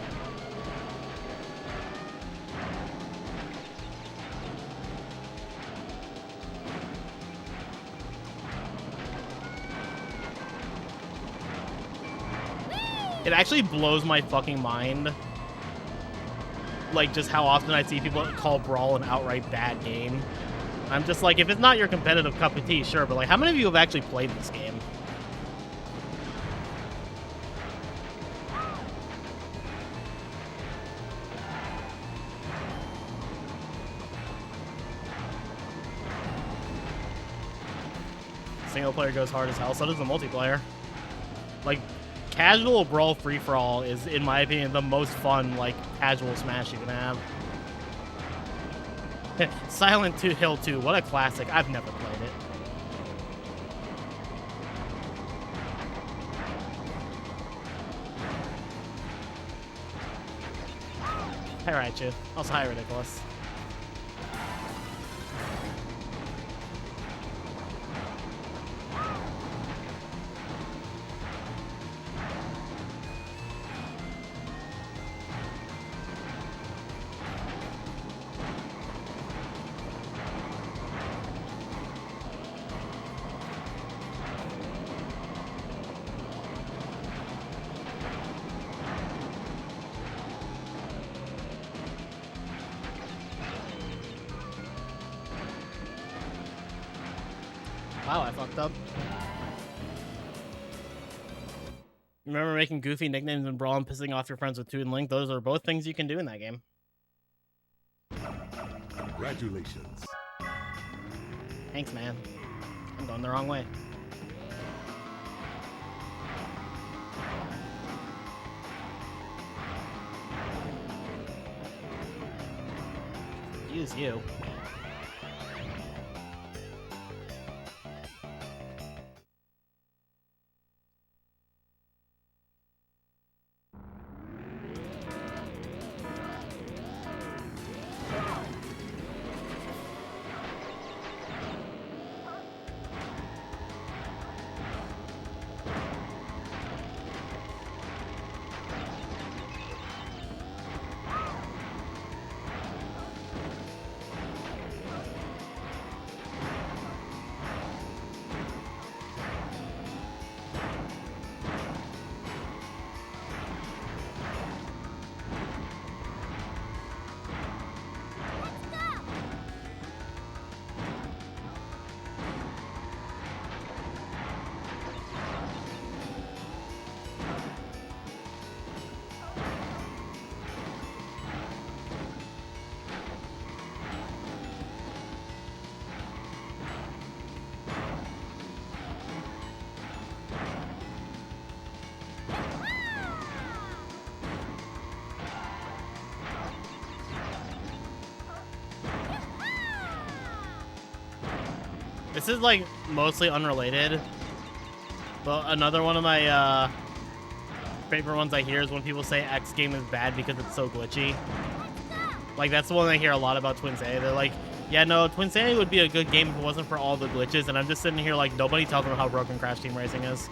It actually blows my fucking mind, like, just how often I see people call Brawl an outright bad game. I'm just like, if it's not your competitive cup of tea, sure, but like, how many of you have actually played this game? Single player goes hard as hell, so does the multiplayer. Like, casual Brawl free-for-all is, in my opinion, the most fun, like, casual Smash you can have. Silent Hill 2, what a classic. I've never played it. Hi, Raichu. Also, hi, Ridiculous. Wow, I fucked up. Remember making goofy nicknames in Brawl and pissing off your friends with Toon Link? Those are both things you can do in that game. Congratulations. Thanks, man. I'm going the wrong way. Use you. This is like mostly unrelated, but another one of my favorite ones I hear is when people say X game is bad because it's so glitchy. Like, that's the one I hear a lot about Twin Sanity. They're like, yeah, no, Twin Sanity would be a good game if it wasn't for all the glitches, and I'm just sitting here like, nobody tells them how broken Crash Team Racing is.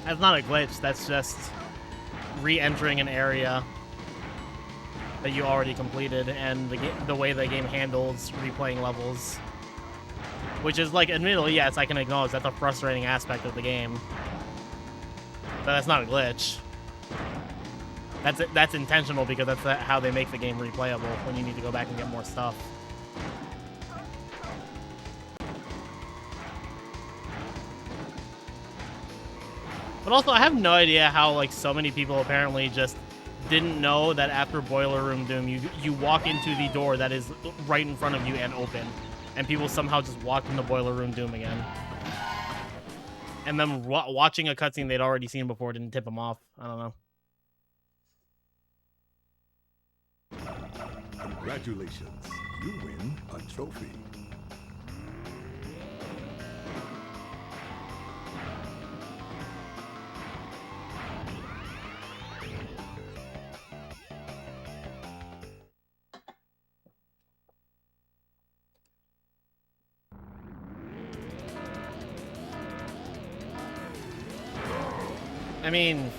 That's not a glitch, that's just re-entering an area that you already completed, and the way the game handles replaying levels. Which is, like, admittedly, yes, I can acknowledge that's a frustrating aspect of the game. But that's not a glitch. That's intentional because that's how they make the game replayable, when you need to go back and get more stuff. But also, I have no idea how like so many people apparently just didn't know that after Boiler Room Doom, you walk into the door that is right in front of you and open, and people somehow just walked into Boiler Room Doom again. And then watching a cutscene they'd already seen before didn't tip them off. I don't know. Congratulations. You win a trophy. I mean,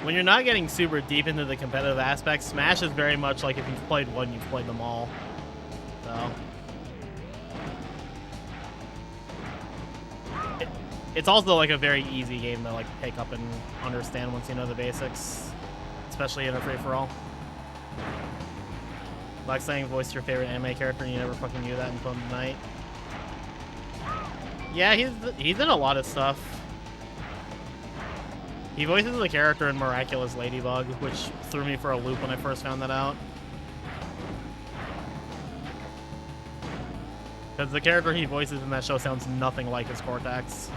when you're not getting super deep into the competitive aspects, Smash is very much like if you've played one, you've played them all. So it's also like a very easy game to like pick up and understand once you know the basics, especially in a free-for-all. Like saying voice your favorite anime character and you never fucking knew that until tonight. Yeah, he's in a lot of stuff. He voices the character in Miraculous Ladybug, which threw me for a loop when I first found that out. Because the character he voices in that show sounds nothing like his Cortex.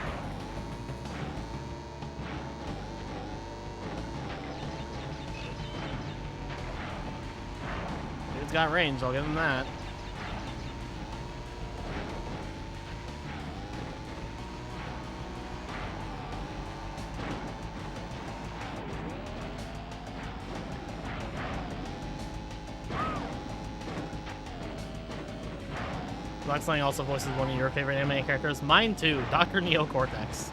Dude's got range, I'll give him that. Blackslang also voices one of your favorite anime characters. Mine too, Dr. Neo Cortex.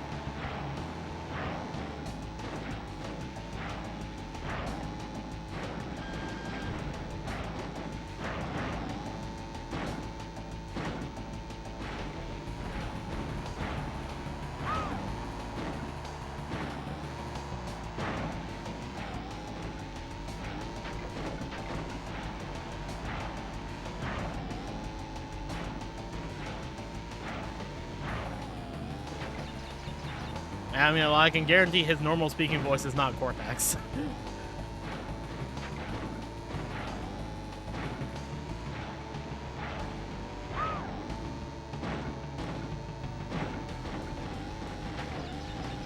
I mean, I can guarantee his normal speaking voice is not Cortex.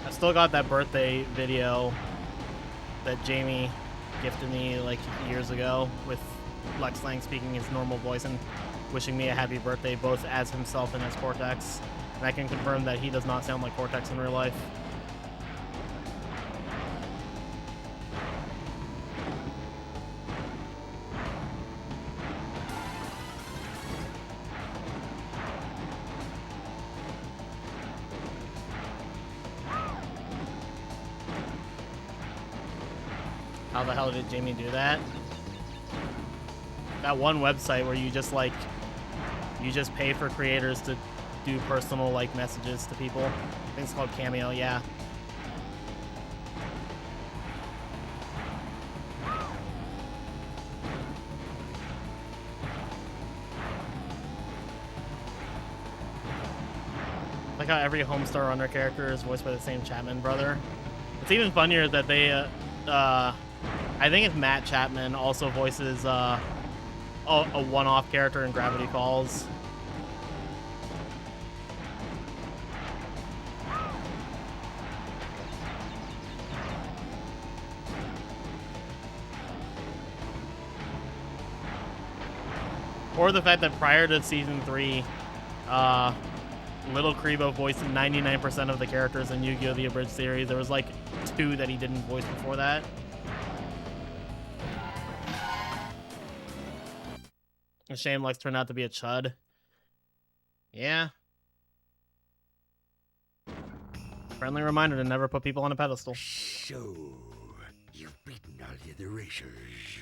I still got that birthday video that Jamie gifted me like years ago with Lex Lang speaking his normal voice and wishing me a happy birthday both as himself and as Cortex. And I can confirm that he does not sound like Cortex in real life. How the hell did Jamie do that? That one website where you just like, you just pay for creators to do personal like messages to people. I think it's called Cameo, yeah. Like how every Homestar Runner character is voiced by the same Chapman brother. It's even funnier that they, I think it's Matt Chapman also voices a one-off character in Gravity Falls. Or the fact that prior to Season 3, Little Kribo voiced 99% of the characters in Yu-Gi-Oh! The Abridged series. There was like 2 that he didn't voice before that. A shame Lex turned out to be a chud. Yeah. Friendly reminder to never put people on a pedestal. So, you've beaten all the other racers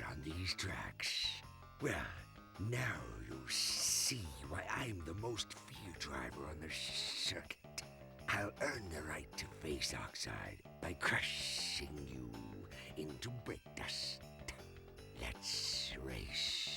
on these tracks. Well, now you'll see why I'm the most feared driver on the circuit. I'll earn the right to face Oxide by crushing you into break dust. Let's race.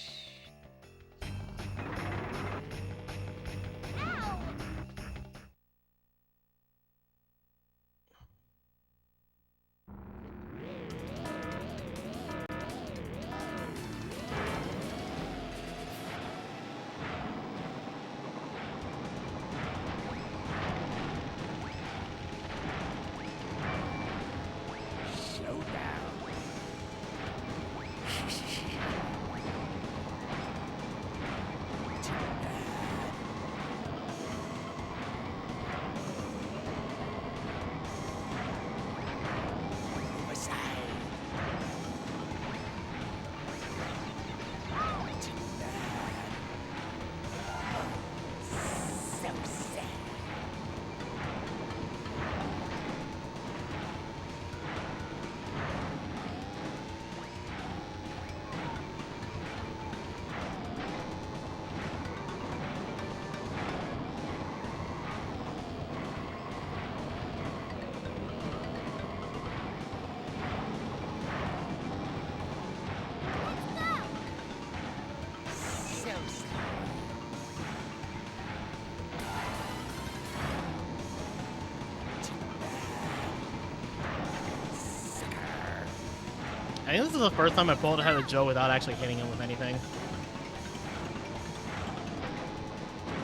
I think this is the first time I pulled ahead of Joe without actually hitting him with anything.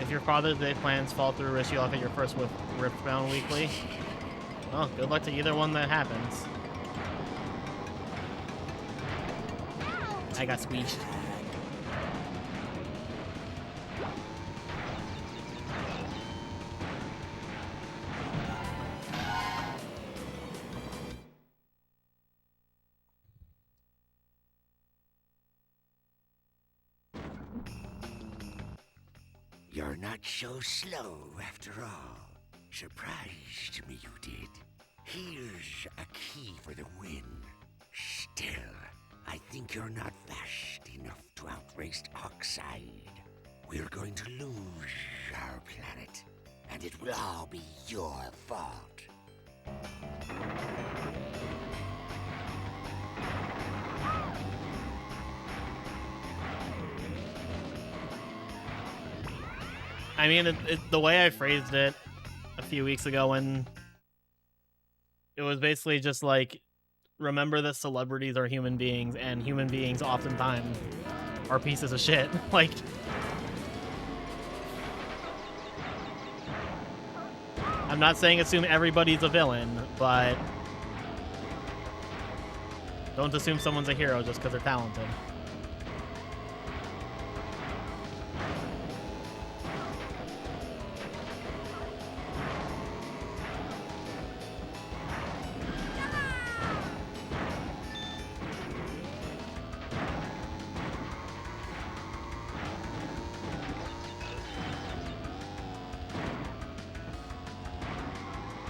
If your Father's Day plans fall through, risk you off at your first with Riftbound Weekly. Well, good luck to either one that happens. I got squeezed. You're not so slow after all. Surprised me you did. Here's a key for the win. Still, I think you're not fast enough to outrace Oxide. We're going to lose our planet, and it will all be your fault. I mean, the way I phrased it a few weeks ago when it was basically just like, remember that celebrities are human beings, and human beings oftentimes are pieces of shit. Like, I'm not saying assume everybody's a villain, but don't assume someone's a hero just because they're talented.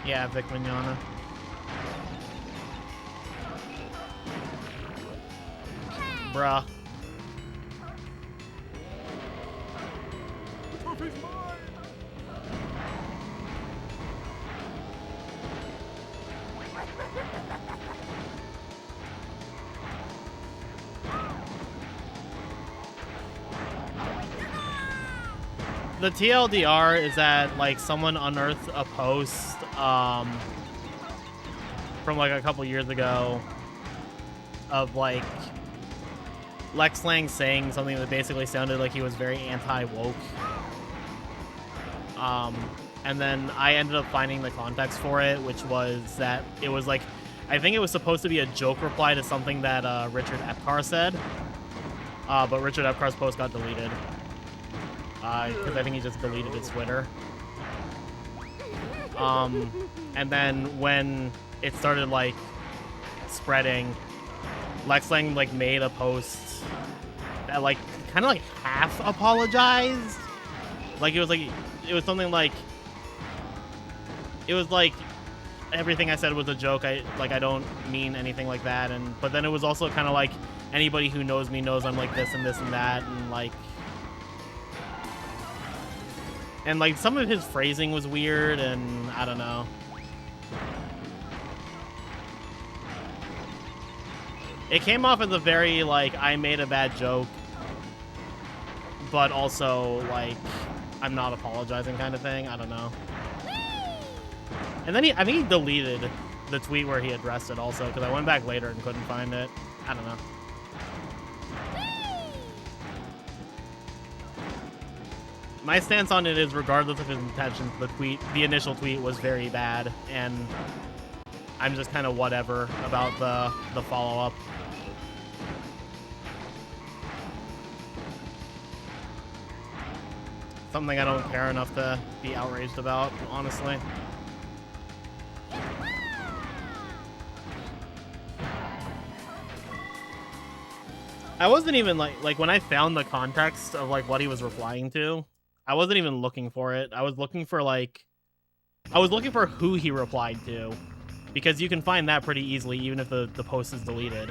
Yeah, Vic Mignogna. Bruh. The TLDR is that, like, someone unearthed a post from like a couple years ago of like Lex Lang saying something that basically sounded like he was very anti-woke. And then I ended up finding the context for it, which was that it was like, I think it was supposed to be a joke reply to something that Richard Epcar said, but Richard Epcar's post got deleted because I think he just deleted his Twitter. And then when it started like spreading, Lex Lang like made a post that like kind of like half apologized. Like it was something like, it was like everything I said was a joke. I don't mean anything like that. But then it was also kind of like, anybody who knows me knows I'm like this and this and that, and like some of his phrasing was weird, and I don't know. It came off as a very like, I made a bad joke, but also like, I'm not apologizing kind of thing. I don't know. And then I think he deleted the tweet where he addressed it also, because I went back later and couldn't find it. I don't know. My stance on it is, regardless of his intentions, the initial tweet was very bad, and I'm just kind of whatever about the follow-up. Something I don't care enough to be outraged about, honestly. I wasn't even like when I found the context of like what he was replying to, I wasn't even looking for it. I was looking for who he replied to, because you can find that pretty easily even if the post is deleted.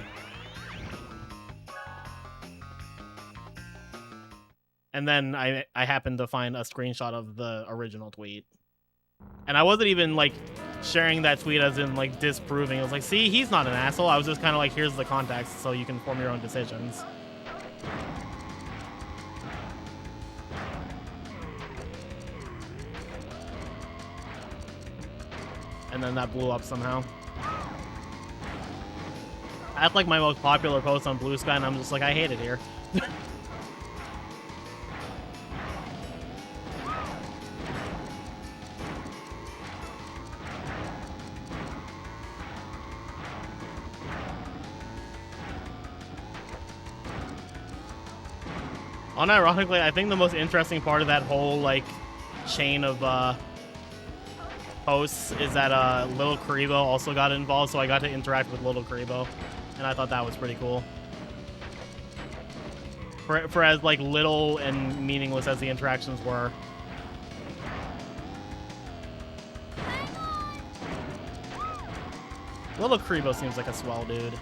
And then I happened to find a screenshot of the original tweet. And I wasn't even like sharing that tweet as in like disproving. It was like, see, he's not an asshole. I was just kind of like, here's the context so you can form your own decisions. And then that blew up somehow. That's like my most popular post on Blue Sky, and I'm just like, I hate it here. Unironically, I think the most interesting part of that whole, like, chain of, posts is that, Little Karibo also got involved, so I got to interact with Little Karibo, and I thought that was pretty cool. For as, like, little and meaningless as the interactions were. Little Karibo seems like a swell dude.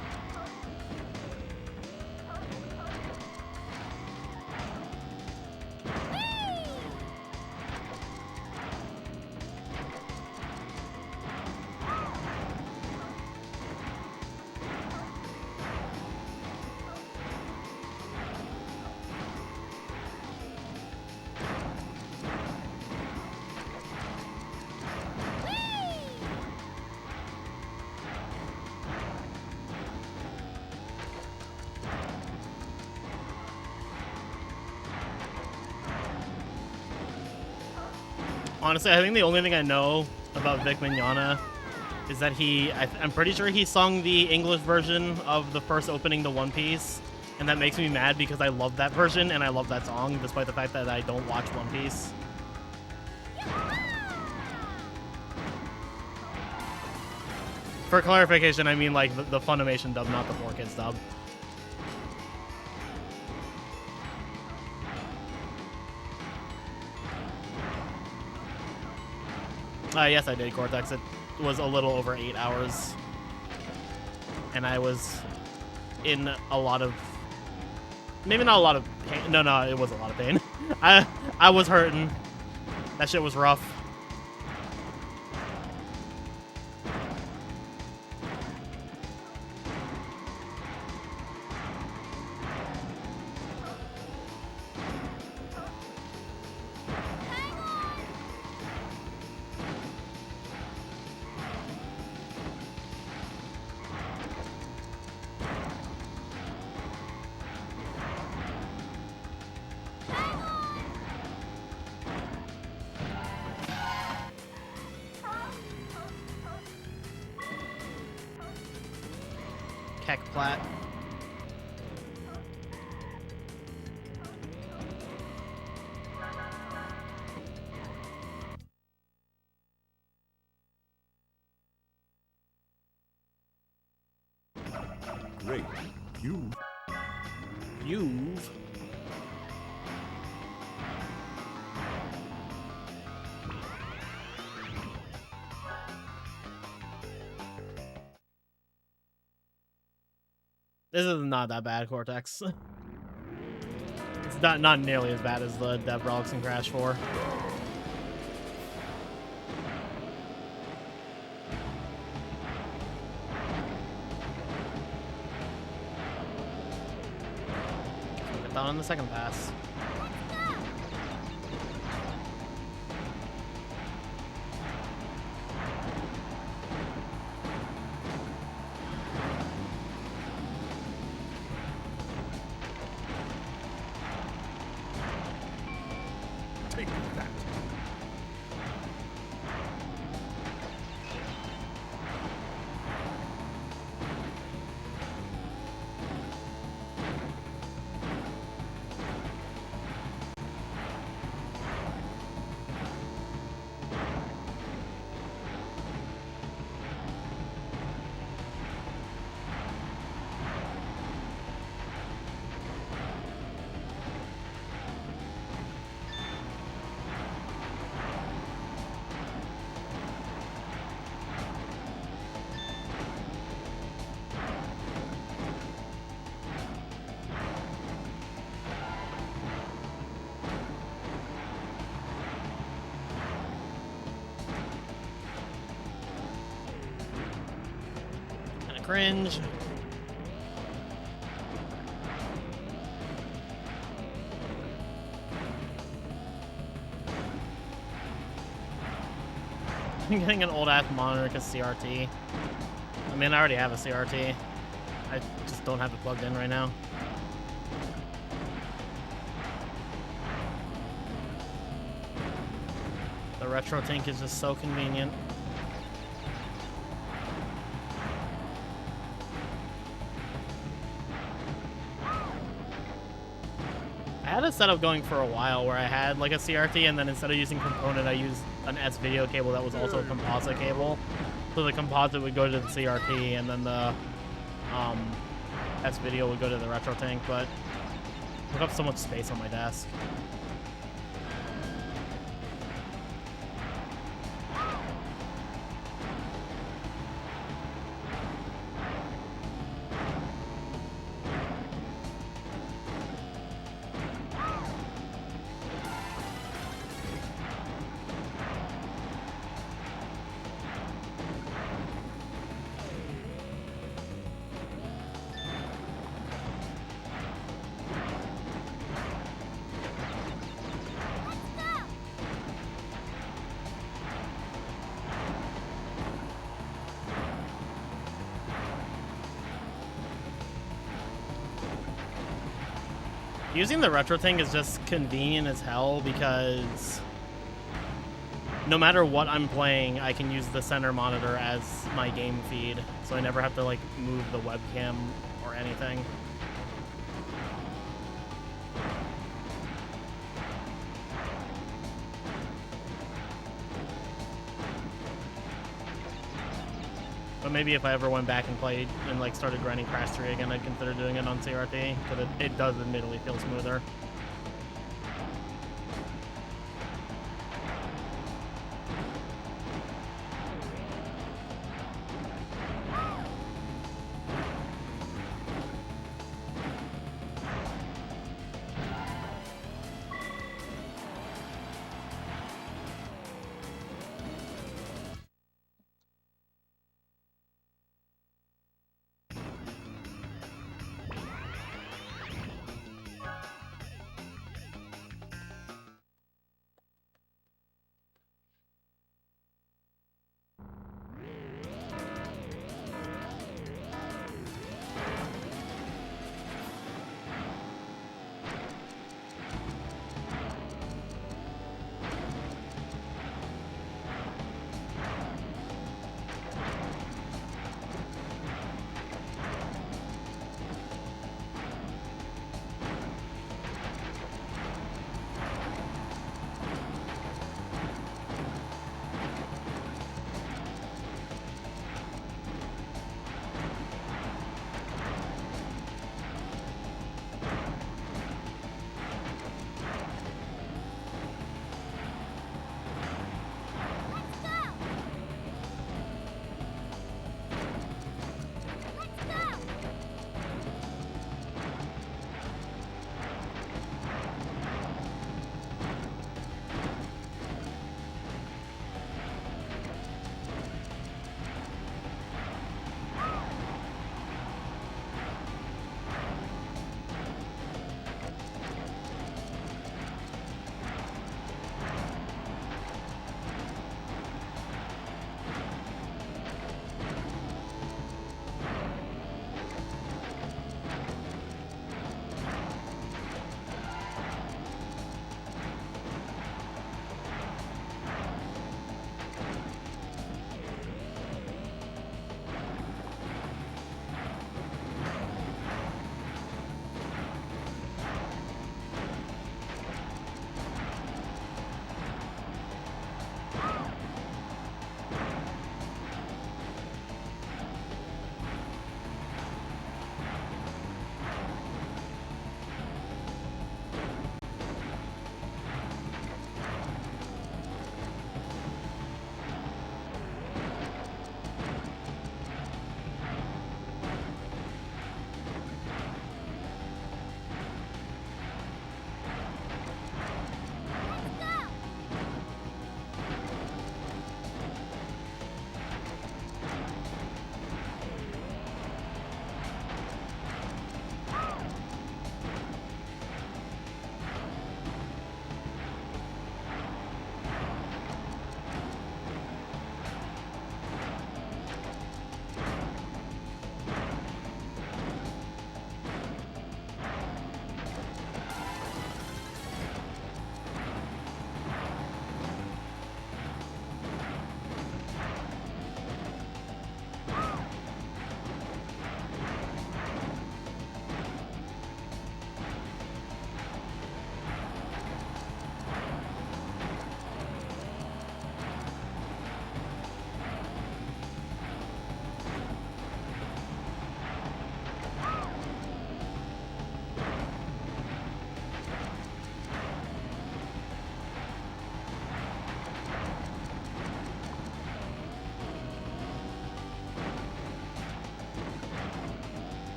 Honestly, I think the only thing I know about Vic Mignogna is that I'm pretty sure he sung the English version of the first opening to One Piece, and that makes me mad because I love that version and I love that song, despite the fact that I don't watch One Piece. For clarification, I mean like the Funimation dub, not the 4Kids dub. Yes, I did, Cortex. It was a little over 8 hours. And I was in a lot of... Maybe not a lot of pain. No, it was a lot of pain. I was hurting. That shit was rough. Plat. Great. You've This is not that bad, Cortex. It's not nearly as bad as the Dev Relics and Crash 4. Get that on the second pass. Cringe. I'm getting an old ass monitor because CRT. I mean, I already have a CRT. I just don't have it plugged in right now. The retro tank is just so convenient. I had a setup going for a while where I had like a CRT, and then instead of using component, I used an S video cable that was also a composite cable. So the composite would go to the CRT, and then the S video would go to the retro tank, but it took up so much space on my desk. Using the retro tank is just convenient as hell because no matter what I'm playing, I can use the center monitor as my game feed, so I never have to like move the webcam or anything. But maybe if I ever went back and played and like started grinding Crash 3 again, I'd consider doing it on CRT, because it does admittedly feel smoother.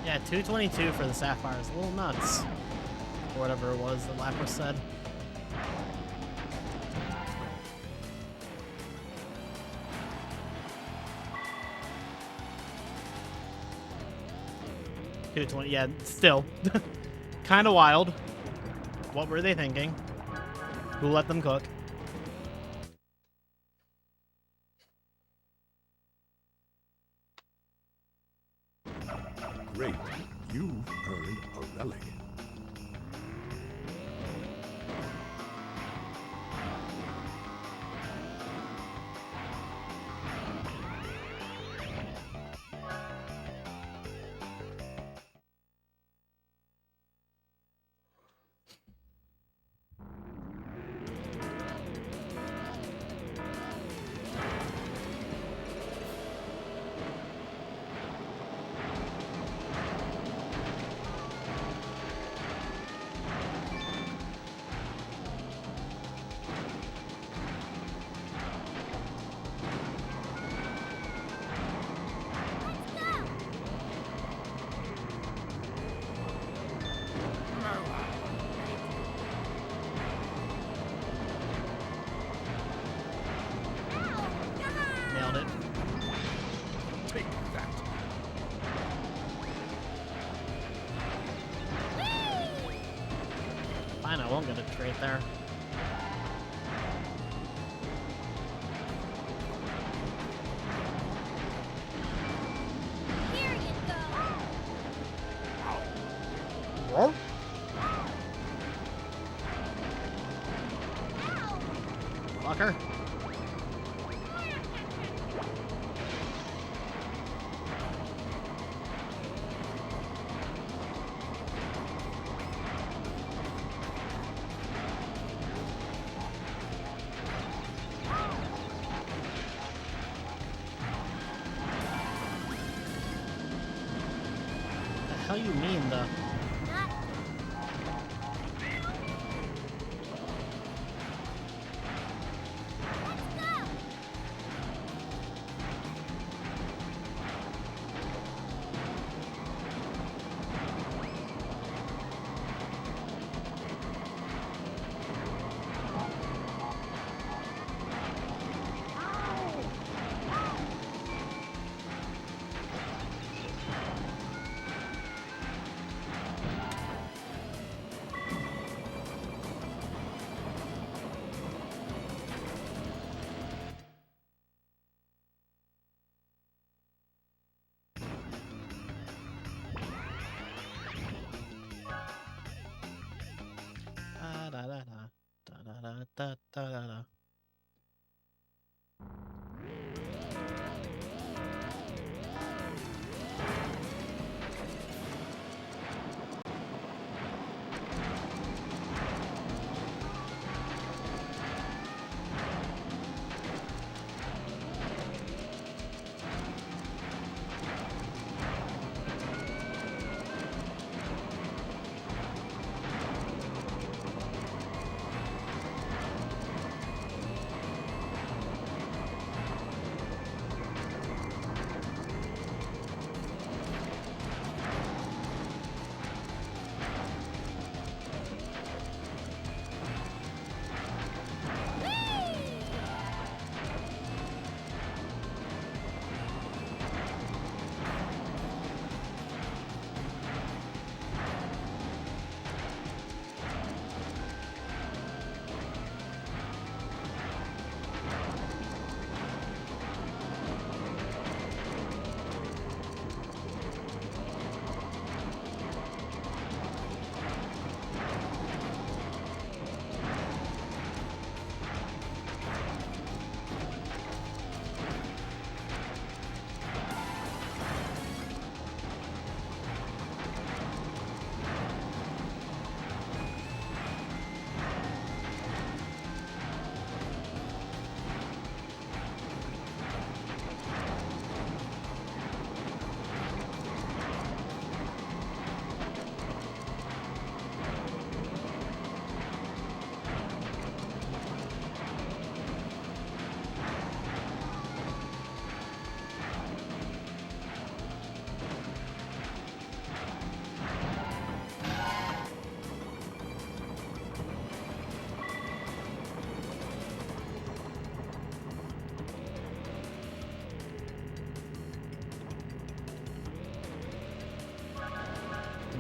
Yeah, 222 for the Sapphire is a little nuts. Or whatever it was that Lapras said. $220, yeah, still. Kind of wild. What were they thinking? Who let them cook? Great. You've earned a relic. Nailed it. Take that. Fine, I won't get a trait there. Here you go. What? Fucker. The hell you mean, the... Da da da da da da da da da.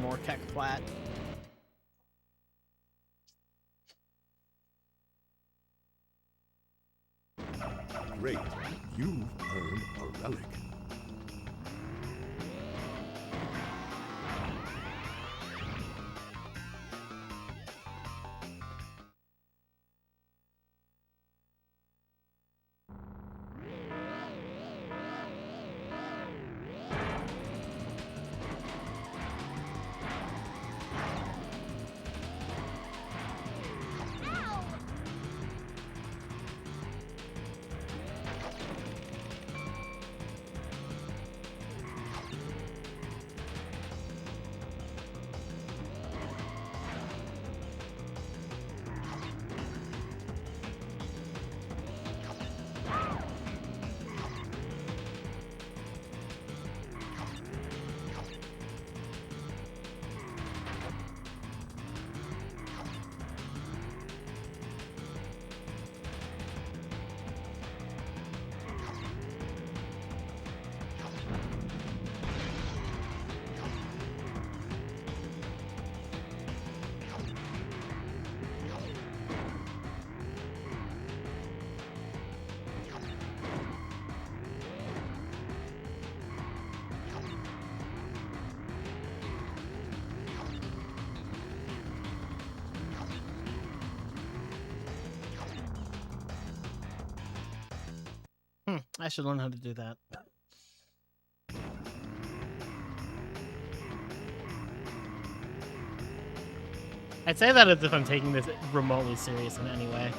more Keck flat. Great. You've earned a relic. I should learn how to do that. I'd say that as if I'm taking this remotely serious in any way.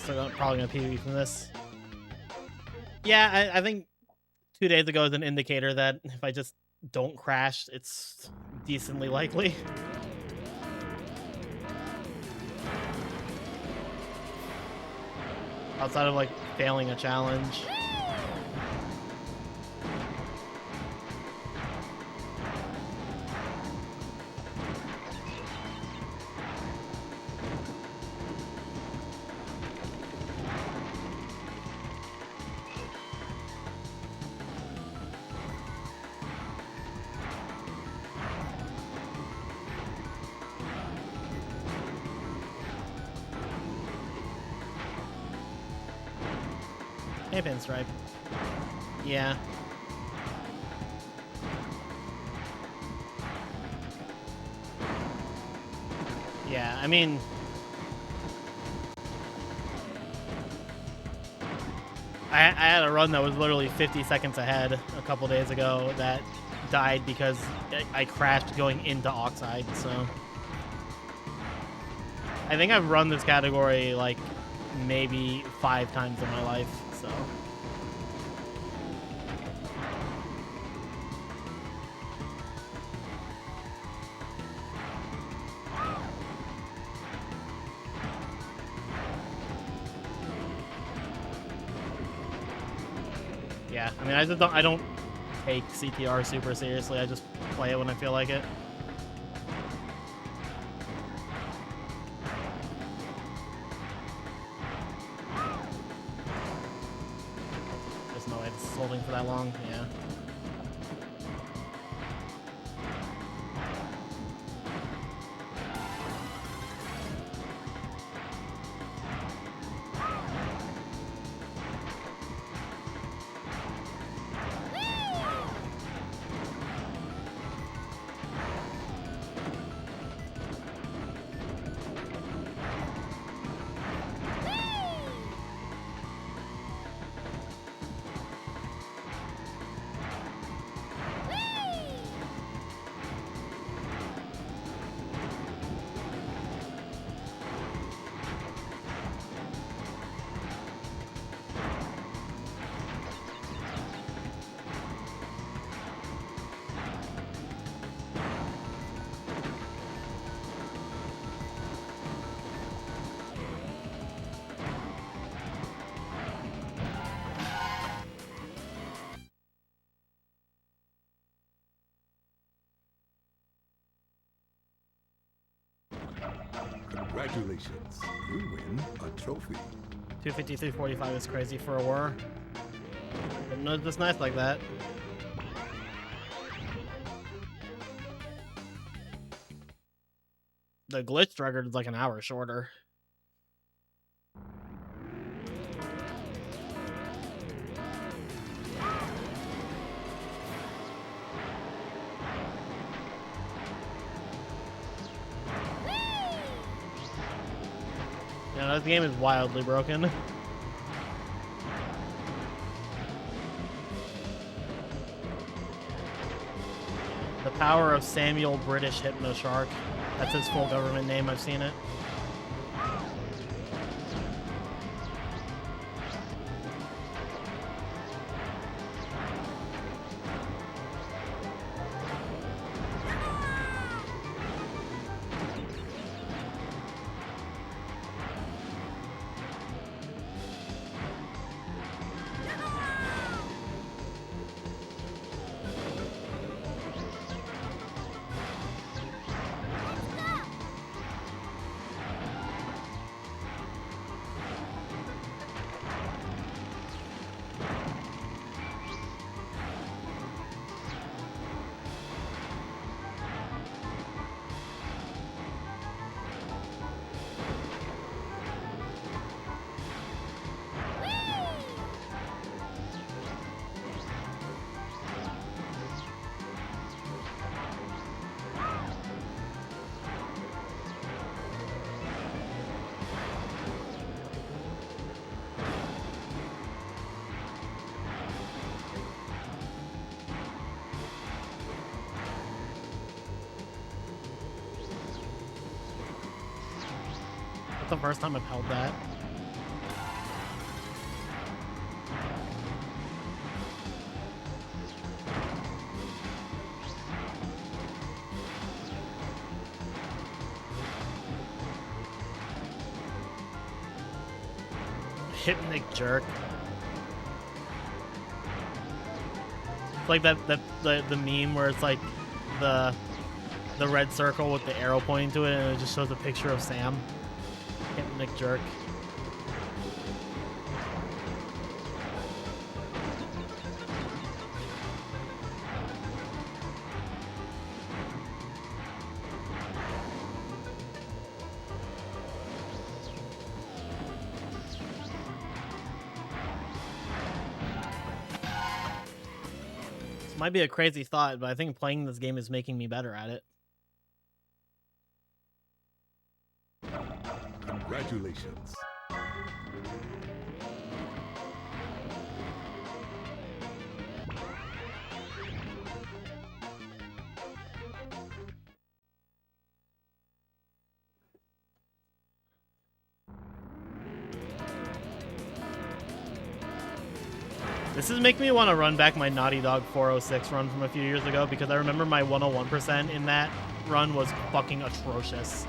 So probably gonna PvP from this. Yeah, I think 2 days ago is an indicator that if I just don't crash, it's decently likely. Outside of like failing a challenge. Hey, Pinstripe. Yeah. Yeah, I mean... I had a run that was literally 50 seconds ahead a couple days ago that died because I crashed going into Oxide, so... I think I've run this category, like, maybe 5 times in my life, so... Yeah, I mean, I don't take CTR super seriously. I just play it when I feel like it. There's no way this is holding for that long. Yeah. Congratulations. You win a trophy. 253.45 is crazy for a whir. But no, it's nice like that. The glitched record is like an hour shorter. Yeah, this game is wildly broken. The power of Samuel British Hypno Shark. That's his full government name, I've seen it. The first time I've held that. Hypnic jerk. It's like the meme where it's like the red circle with the arrow pointing to it and it just shows a picture of Sam. Hypnic jerk. This might be a crazy thought, but I think playing this game is making me better at it. Congratulations. This is making me want to run back my Naughty Dog 406 run from a few years ago because I remember my 101% in that run was fucking atrocious.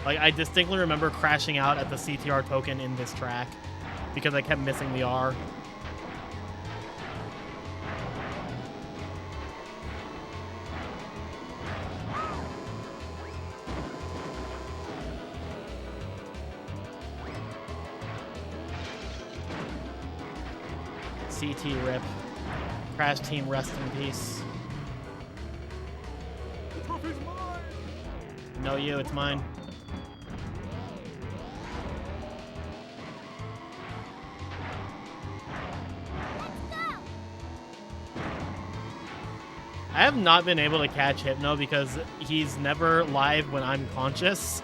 Like, I distinctly remember crashing out at the CTR token in this track because I kept missing the R. CT rip. Crash team rest in peace. The trophy's mine! No, you, it's mine. I have not been able to catch Hypno because he's never live when I'm conscious.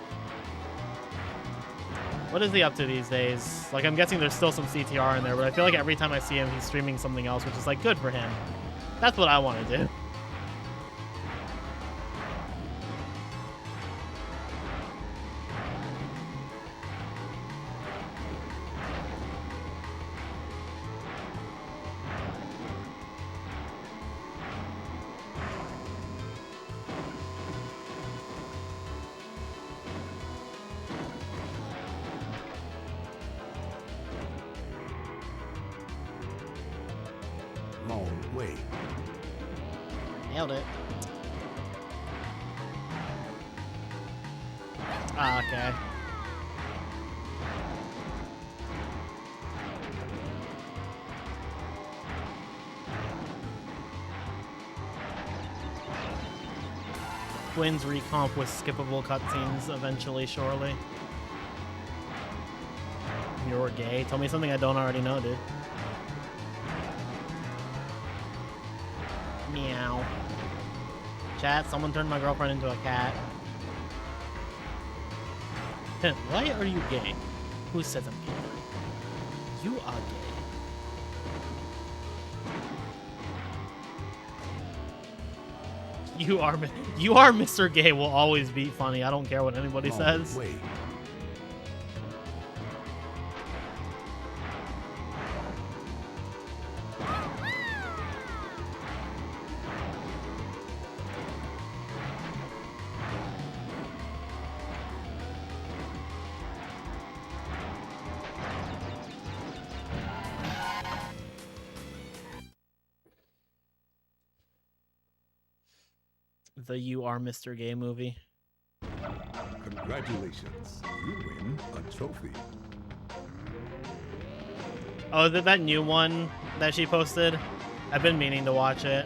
What is he up to these days? Like, I'm guessing there's still some CTR in there, but I feel like every time I see him, he's streaming something else, which is, like, good for him. That's what I want to do. Long way. Nailed it. Ah, okay. Twins recomp with skippable cutscenes eventually, surely. You're gay? Tell me something I don't already know, dude. Meow. Chat, someone turned my girlfriend into a cat. Why are you gay? Who says I'm gay? You are gay. You are Mr. Gay will always be funny. I don't care what anybody says. Wait. The You Are Mr. Gay movie. Congratulations. You win a trophy. Oh, is it that new one that she posted? I've been meaning to watch it.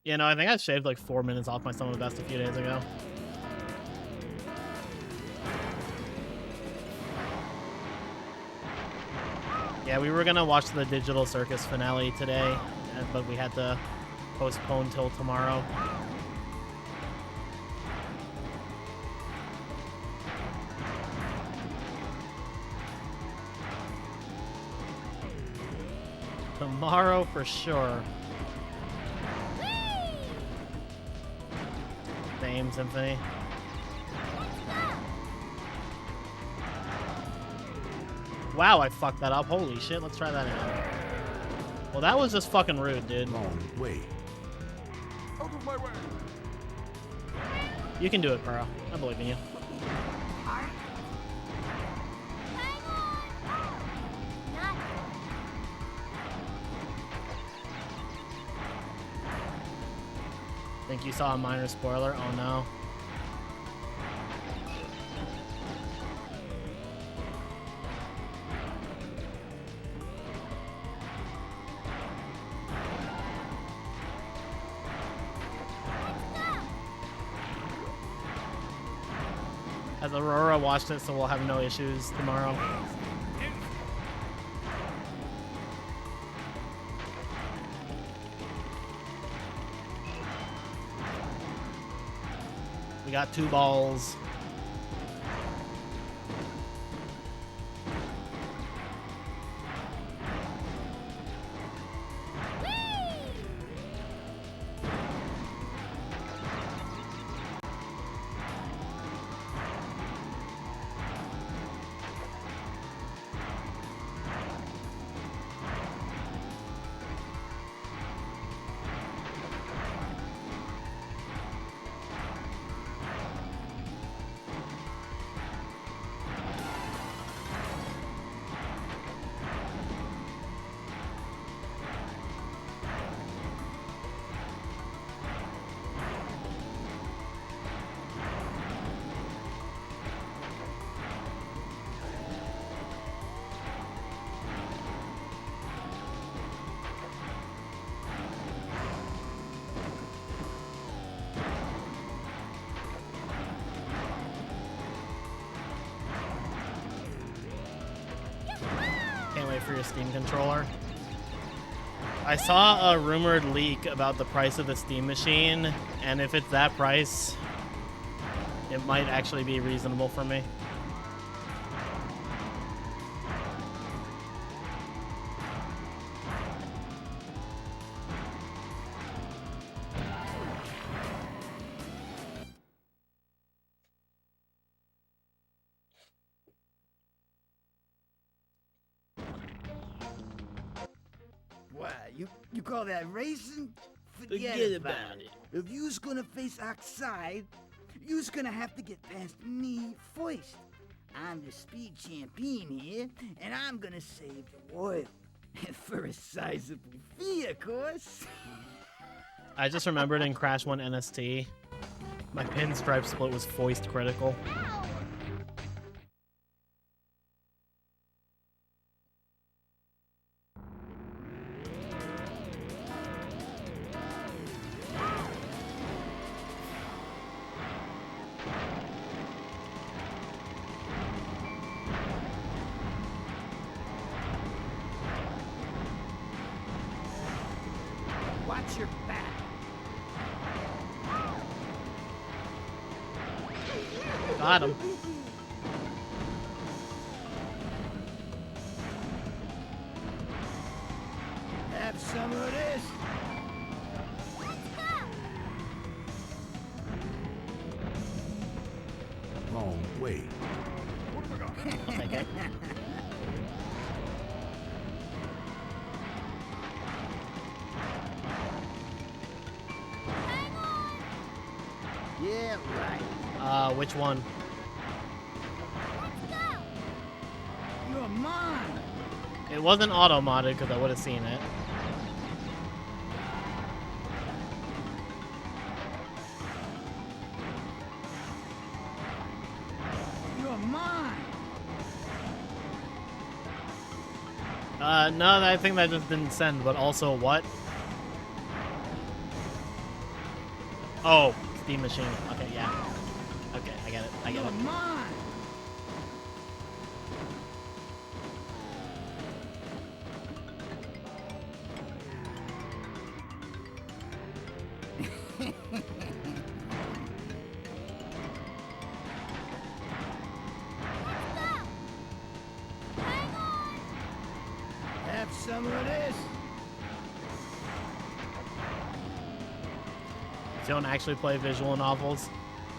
You know, I think I shaved like 4 minutes off my Summer Best a few days ago. Yeah, we were gonna watch the Digital Circus finale today, but we had to postpone till tomorrow. Tomorrow for sure. The AIM Symphony. Wow, I fucked that up. Holy shit, let's try that again. Well, that was just fucking rude, dude. Long way. Out of my way! You can do it, Pearl. I believe in you. Think you saw a minor spoiler? Oh no. As Aurora watched it, so we'll have no issues tomorrow. We got 2 balls. For your Steam controller. I saw a rumored leak about the price of the Steam machine, and if it's that price, it might actually be reasonable for me. You call that racing? Forget about it. If you's gonna face Oxide, you's gonna have to get past me first. I'm the speed champion here, and I'm gonna save the world. For a sizable fee, of course. I just remembered in Crash 1 NST, my pinstripe split was foist critical. Got him. Have some of this. Long way. I'll take it. Yeah, right. Which one? You're mine. It wasn't auto-modded because I would have seen it. You're mine. No, I think that just didn't send, but also what? Oh, Steam Machine. Okay, yeah. Okay, I get it. I get You're it. mine. Have some of this. If you don't actually play visual novels,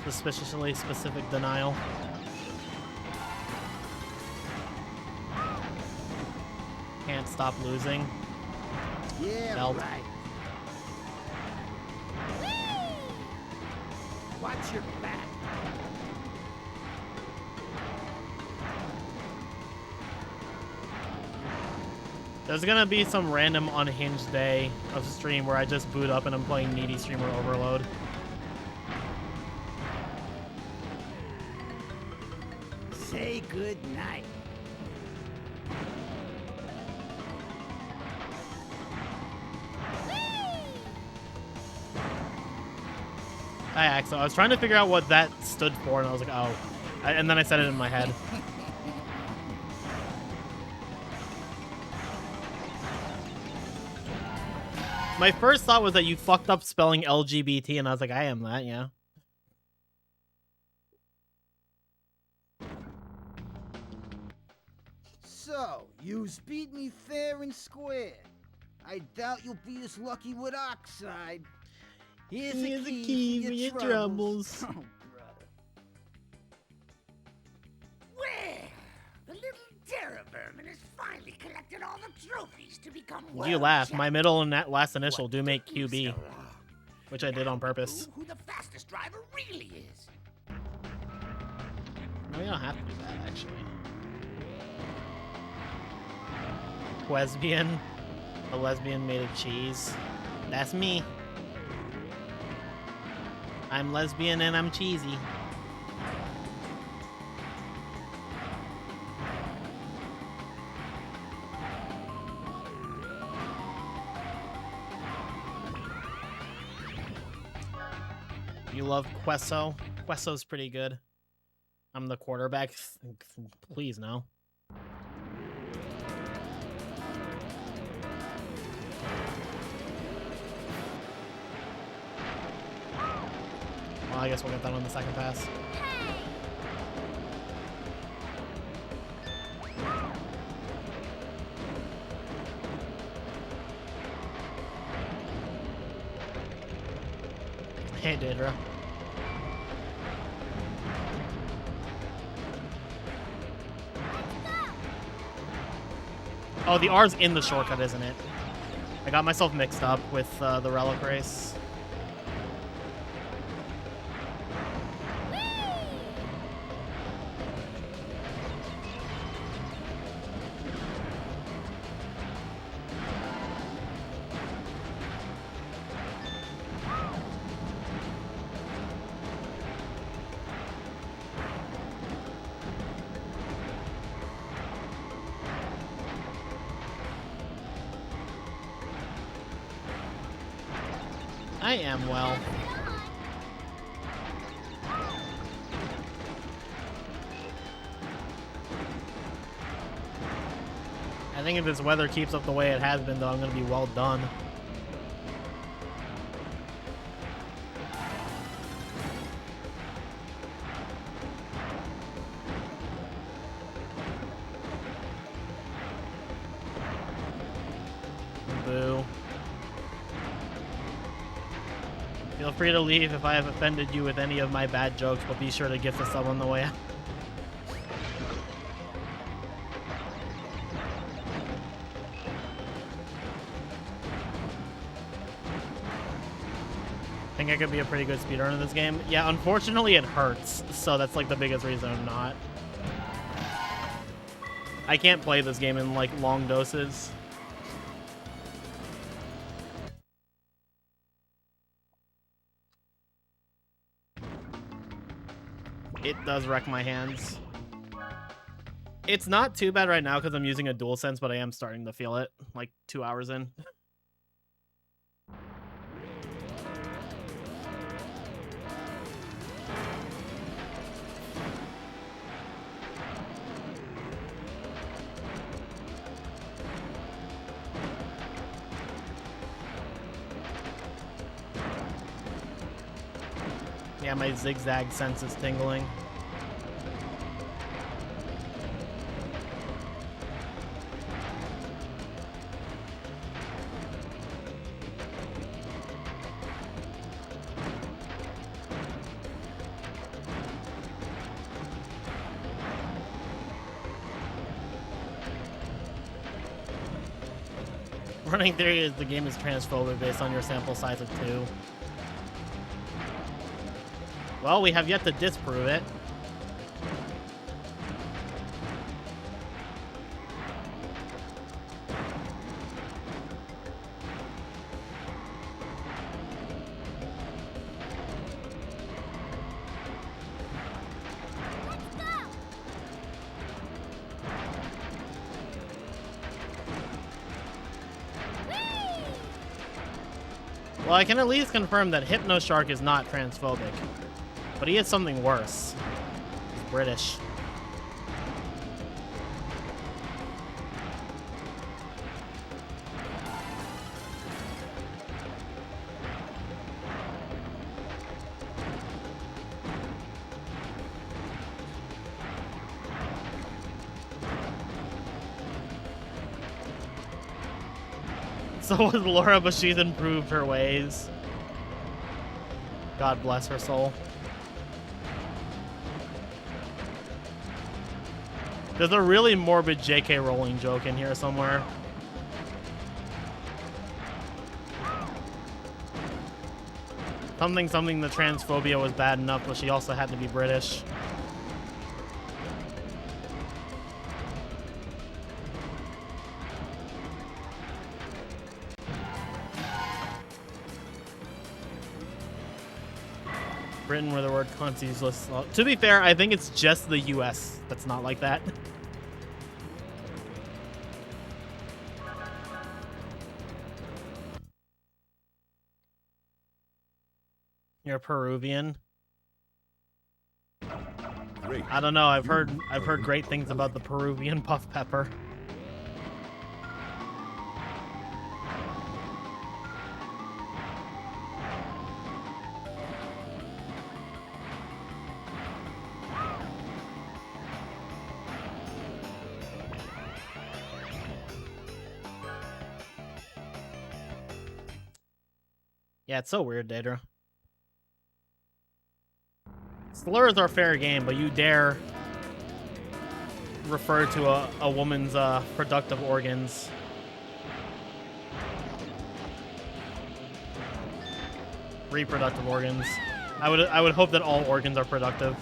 suspiciously specific denial. Can't stop losing. Yeah, Belt. right. Watch your back. There's gonna be some random unhinged day of stream where I just boot up and I'm playing Needy Streamer Overload. Say good night. Hi, Axel. I was trying to figure out what that stood for, and I was like, oh. And then I said it in my head. My first thought was that you fucked up spelling LGBT, and I was like, I am that, yeah. So, you's beat me fair and square. I doubt you'll be as lucky with Oxide. Here's a key for your troubles. Oh, brother. Well, the little terror vermin has finally collected all the trophies to become You laugh. My middle and last initial do make QB, which I did on purpose. Who the fastest driver really is. No, we don't have to do that, actually. Lesbian. A lesbian made of cheese. That's me. I'm lesbian and I'm cheesy. You love Queso? Queso's pretty good. I'm the quarterback. Please, no. Well, I guess we'll get that on the second pass. Hey, Daedra. Oh, the R's in the shortcut, isn't it? I got myself mixed up with the Relic Race. I am well. I think if this weather keeps up the way it has been, though, I'm going to be well done. Feel free to leave if I have offended you with any of my bad jokes, but be sure to gift a sub on the way out. I think I could be a pretty good speedrunner in this game. Yeah, unfortunately it hurts, so that's like the biggest reason I'm not. I can't play this game in like long doses. It does wreck my hands. It's not too bad right now because I'm using a DualSense, but I am starting to feel it like 2 hours in. Yeah, my zigzag sense is tingling. Running theory is the game is transphobic based on your sample size of 2. Well, we have yet to disprove it. Well, I can at least confirm that Hypnoshark is not transphobic. But he is something worse. He's British. So was Laura, but she's improved her ways. God bless her soul. There's a really morbid J.K. Rowling joke in here somewhere. Something the transphobia was bad enough, but she also had to be British. Britain where the word cunt's useless. Well, to be fair, I think it's just the US that's not like that. You're Peruvian. Great. I don't know. I've heard great things about the Peruvian puff pepper. Yeah, it's so weird, Daedra. Slurs are fair game, but you dare refer to a woman's productive organs. Reproductive organs. I would hope that all organs are productive.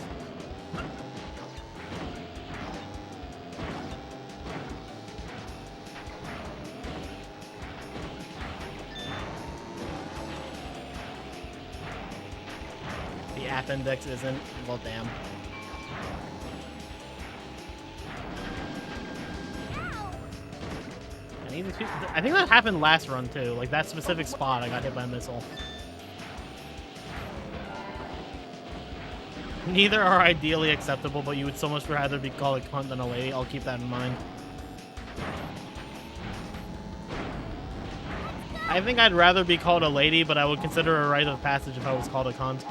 Appendix isn't. Well, damn. I think that happened last run too. Like that specific spot, I got hit by a missile. Neither are ideally acceptable, but you would so much rather be called a cunt than a lady. I'll keep that in mind. I think I'd rather be called a lady, but I would consider a rite of passage if I was called a cunt.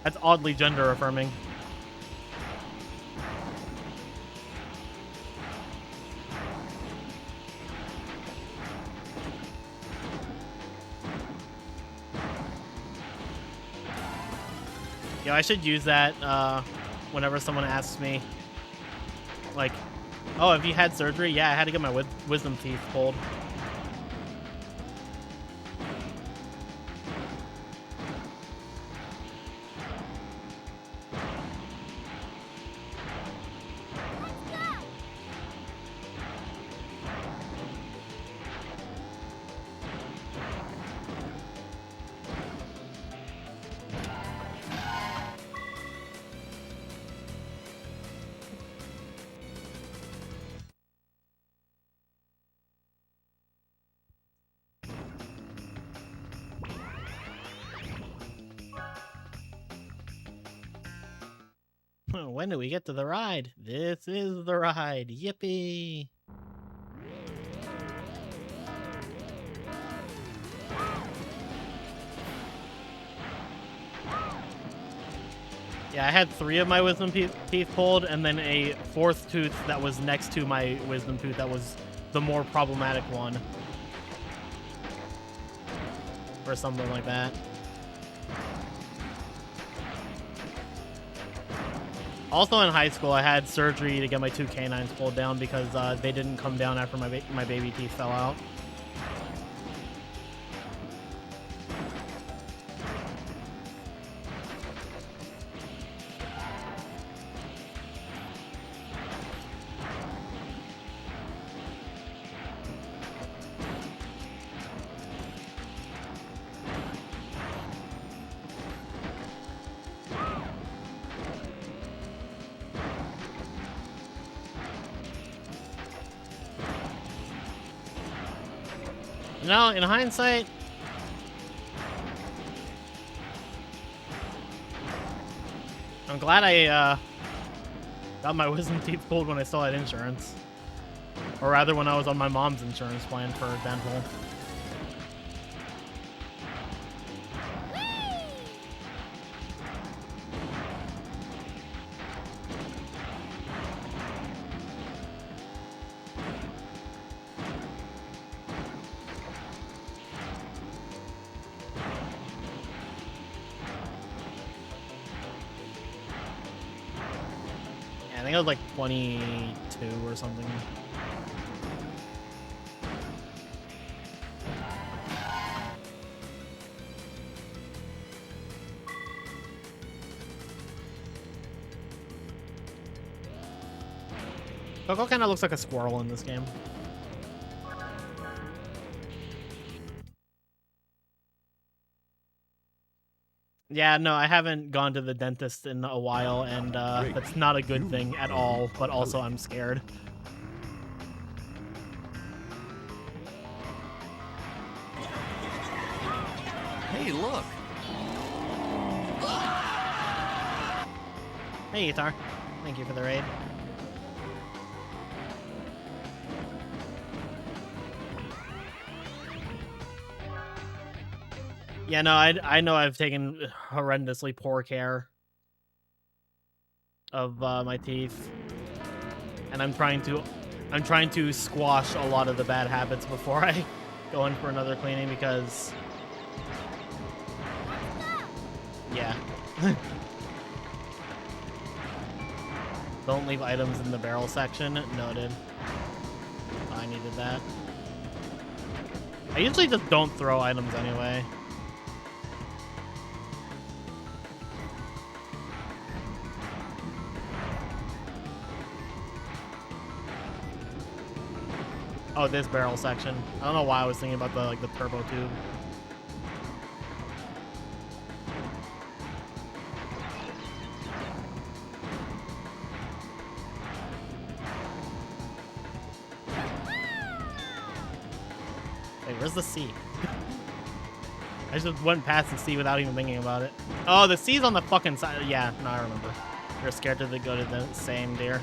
That's oddly gender affirming. Yeah, I should use that whenever someone asks me, like, oh, have you had surgery? Yeah, I had to get my wisdom teeth pulled. When do we get to the ride? This is the ride. Yippee! Yeah, I had 3 of my wisdom teeth pulled, and then a 4th tooth that was next to my wisdom tooth that was the more problematic one. Or something like that. Also in high school, I had surgery to get my 2 canines pulled down because they didn't come down after my baby teeth fell out. No, in hindsight, I'm glad I got my wisdom teeth pulled when I still had insurance. Or rather, when I was on my mom's insurance plan for dental. I think I was like 22 or something. Coco kind of looks like a squirrel in this game. Yeah, no, I haven't gone to the dentist in a while, and that's not a good thing at all, but also I'm scared. Hey, look. Hey, Guitar. Thank you for the raid. Yeah, no, I know I've taken horrendously poor care of my teeth, and I'm trying to squash a lot of the bad habits before I go in for another cleaning because, yeah. Don't leave items in the barrel section. Noted. I needed that. I usually just don't throw items anyway. Oh, this barrel section. I don't know why I was thinking about the turbo tube. Wait, where's the C? I just went past the C without even thinking about it. Oh, the C's on the fucking side. Yeah, no, I remember. You're scared to go to the same, dear.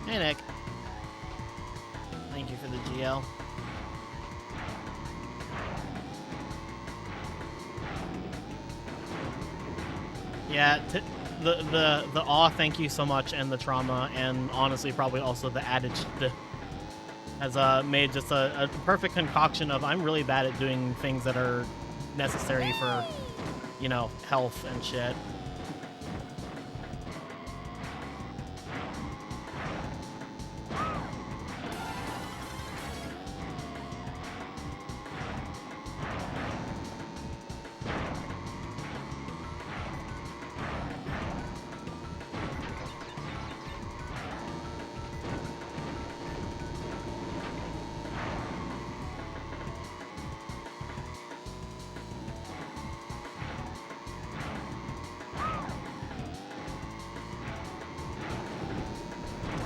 Hey, Nick. Thank you for the GL. Yeah, the awe, thank you so much, and the trauma, and honestly probably also the adage has made just a perfect concoction of I'm really bad at doing things that are necessary for, you know, health and shit.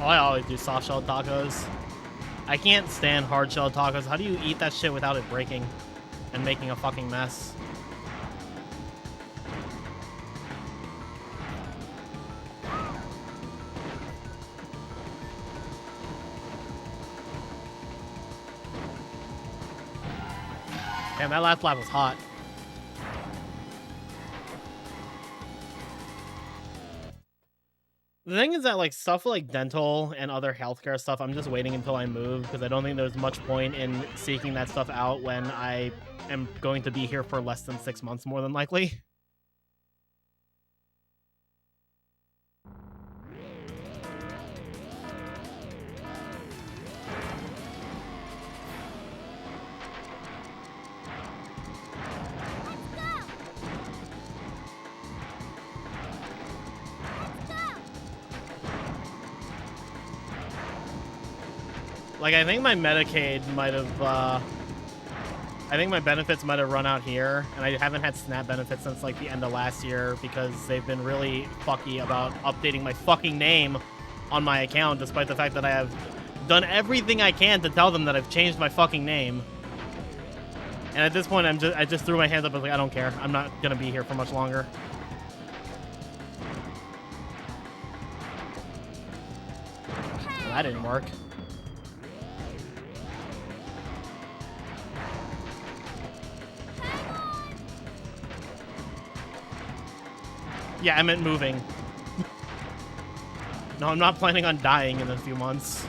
Oh, I always do soft shell tacos. I can't stand hard shell tacos. How do you eat that shit without it breaking and making a fucking mess? Damn, that last lap was hot. The thing is that, like, stuff like dental and other healthcare stuff, I'm just waiting until I move, because I don't think there's much point in seeking that stuff out when I am going to be here for less than 6 months, more than likely. Like, I think my Medicaid might have, I think my benefits might have run out here, and I haven't had SNAP benefits since, like, the end of last year because they've been really fucky about updating my fucking name on my account, despite the fact that I have done everything I can to tell them that I've changed my fucking name. And at this point, I just threw my hands up and was like, I don't care. I'm not gonna be here for much longer. Well, that didn't work. Yeah, I meant moving. No, I'm not planning on dying in a few months.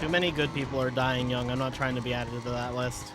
Too many good people are dying young. I'm not trying to be added to that list.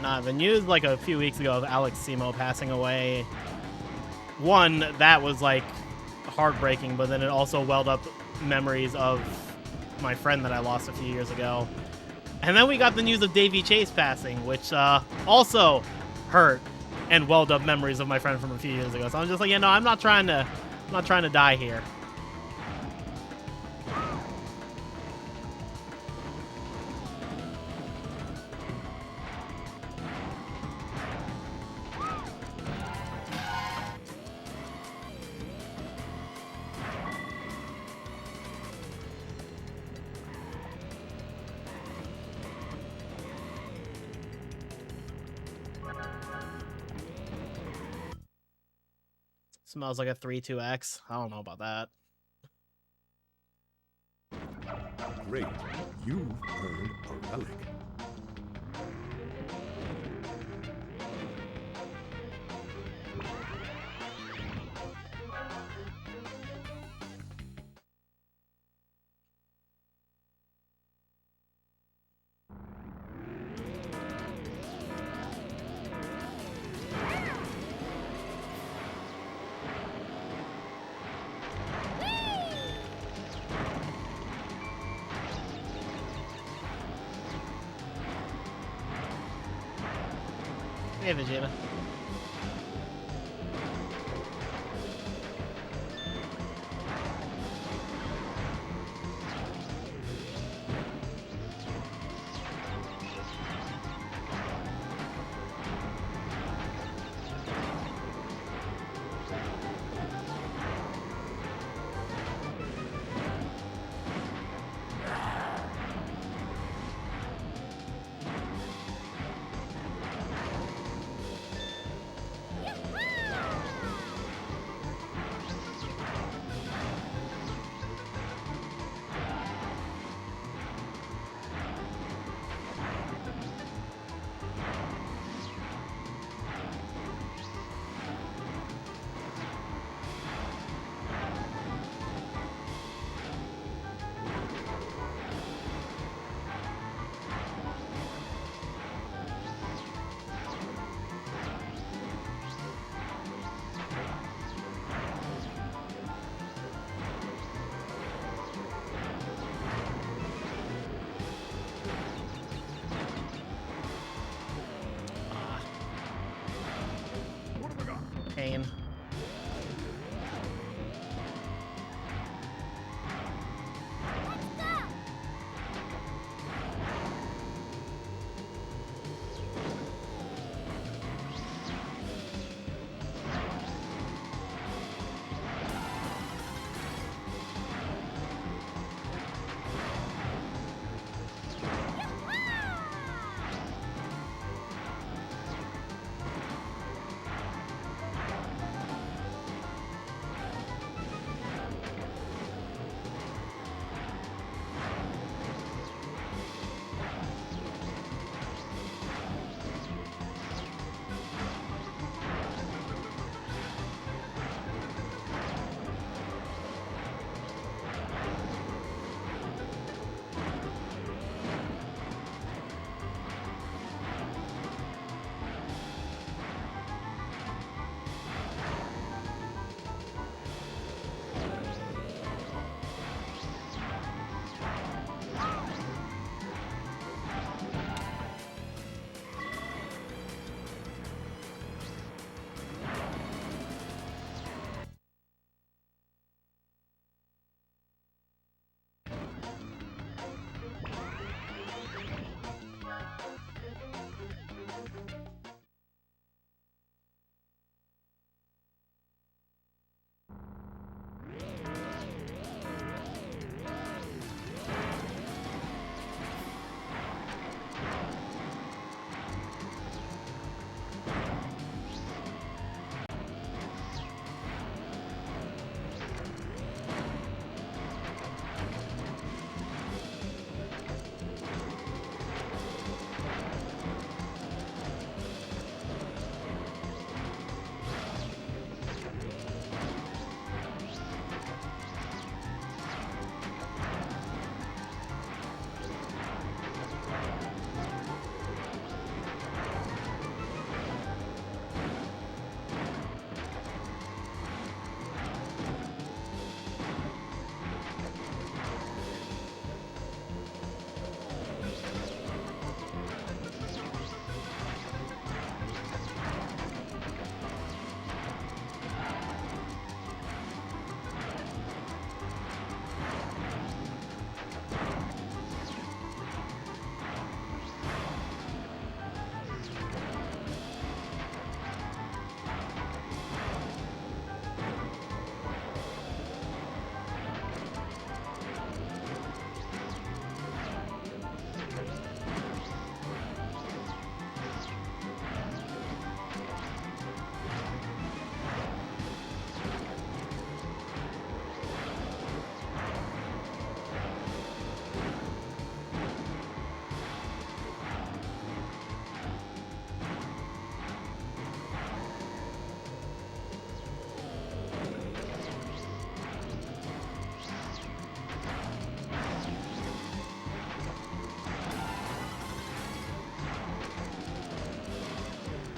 Nah, the news like a few weeks ago of Alex Simo passing away. One, that was like heartbreaking, but then it also welled up memories of my friend that I lost a few years ago. And then we got the news of Davy Chase passing, which also hurt and welled up memories of my friend from a few years ago. So I'm just like, yeah, no, I'm not trying to die here. Smells like a 3-2X. I don't know about that. Great. You've earned a relic. Hey, Vegeta. Pain.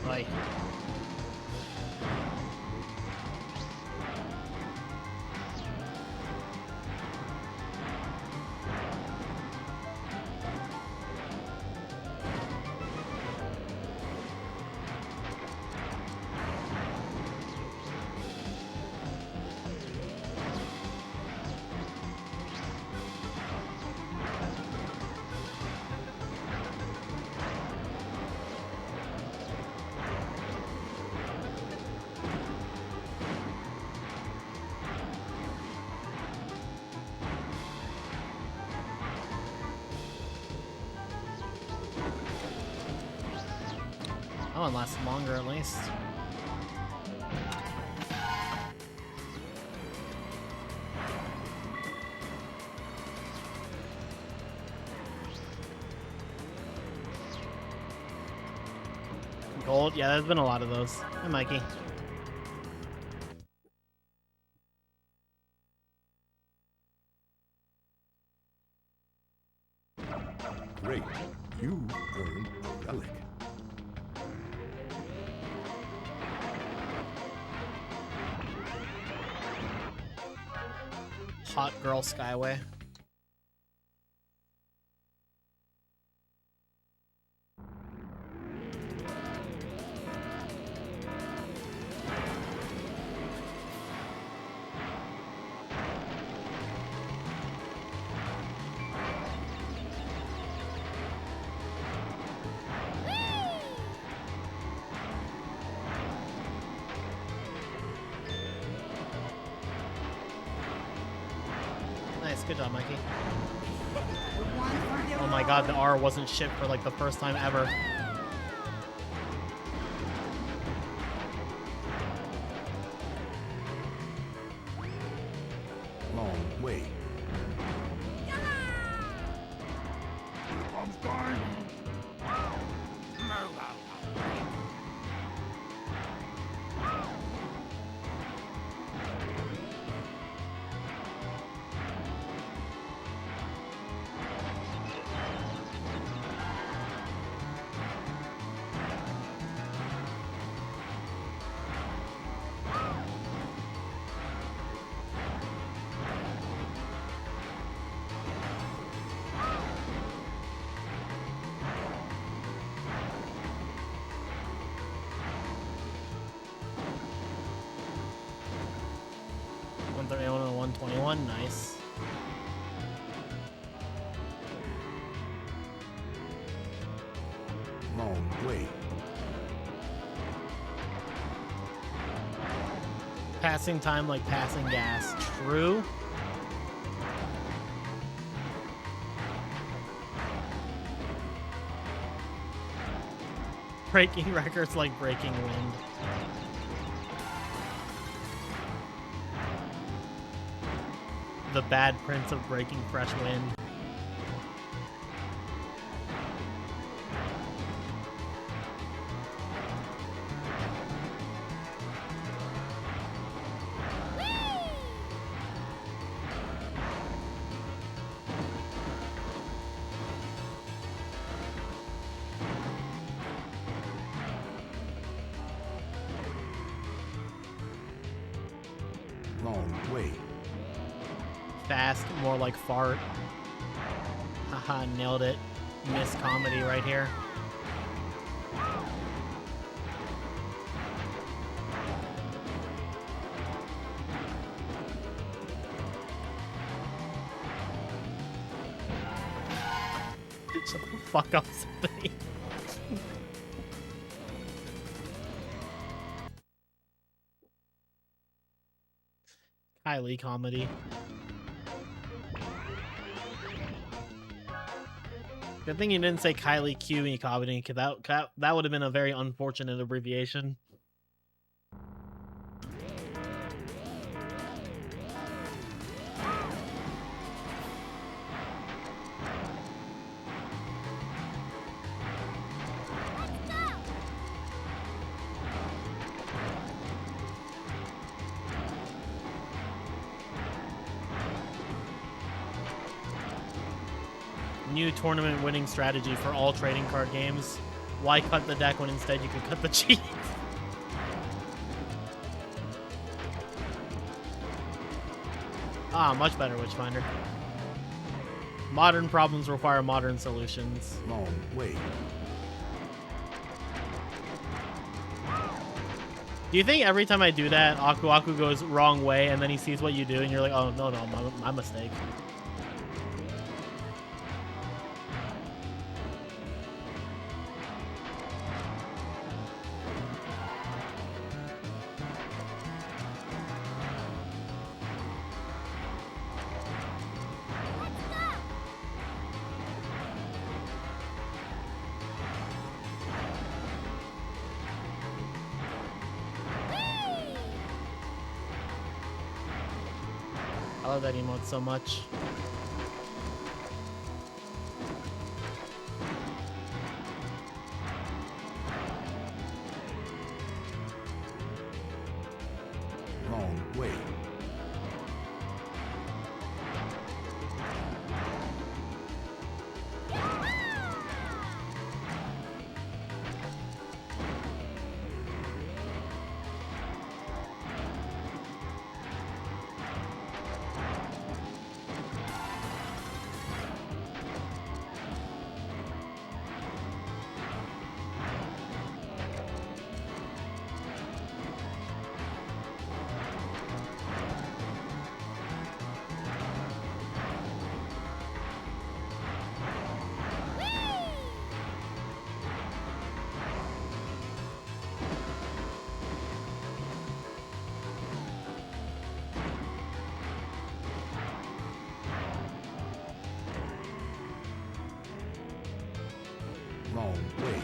Bye. That one lasts longer at least. Gold? Yeah, there's been a lot of those. Hi, Mikey. Great. You earned a relic. Hot Girl Skyway. Nice, good job, Mikey. Oh my god, the R wasn't shipped for like the first time ever. Long way. And 121, nice. Long way. Passing time like passing gas. True. Breaking records like breaking wind. The bad prince of breaking fresh wind. Long way. Fast, more like fart. Haha, nailed it. Miss comedy right here. Shut the fuck up, somebody. Kylie comedy. Good thing you didn't say Kylie Q comedy, because that would have been a very unfortunate abbreviation. New tournament winning strategy for all trading card games. Why cut the deck when instead you could cut the cheese? Ah, much better, Witchfinder. Modern problems require modern solutions. Long way. Do you think every time I do that, Aku Aku goes wrong way and then he sees what you do and you're like, oh, no, my mistake. love that emote so much. Wrong way. Wrong way.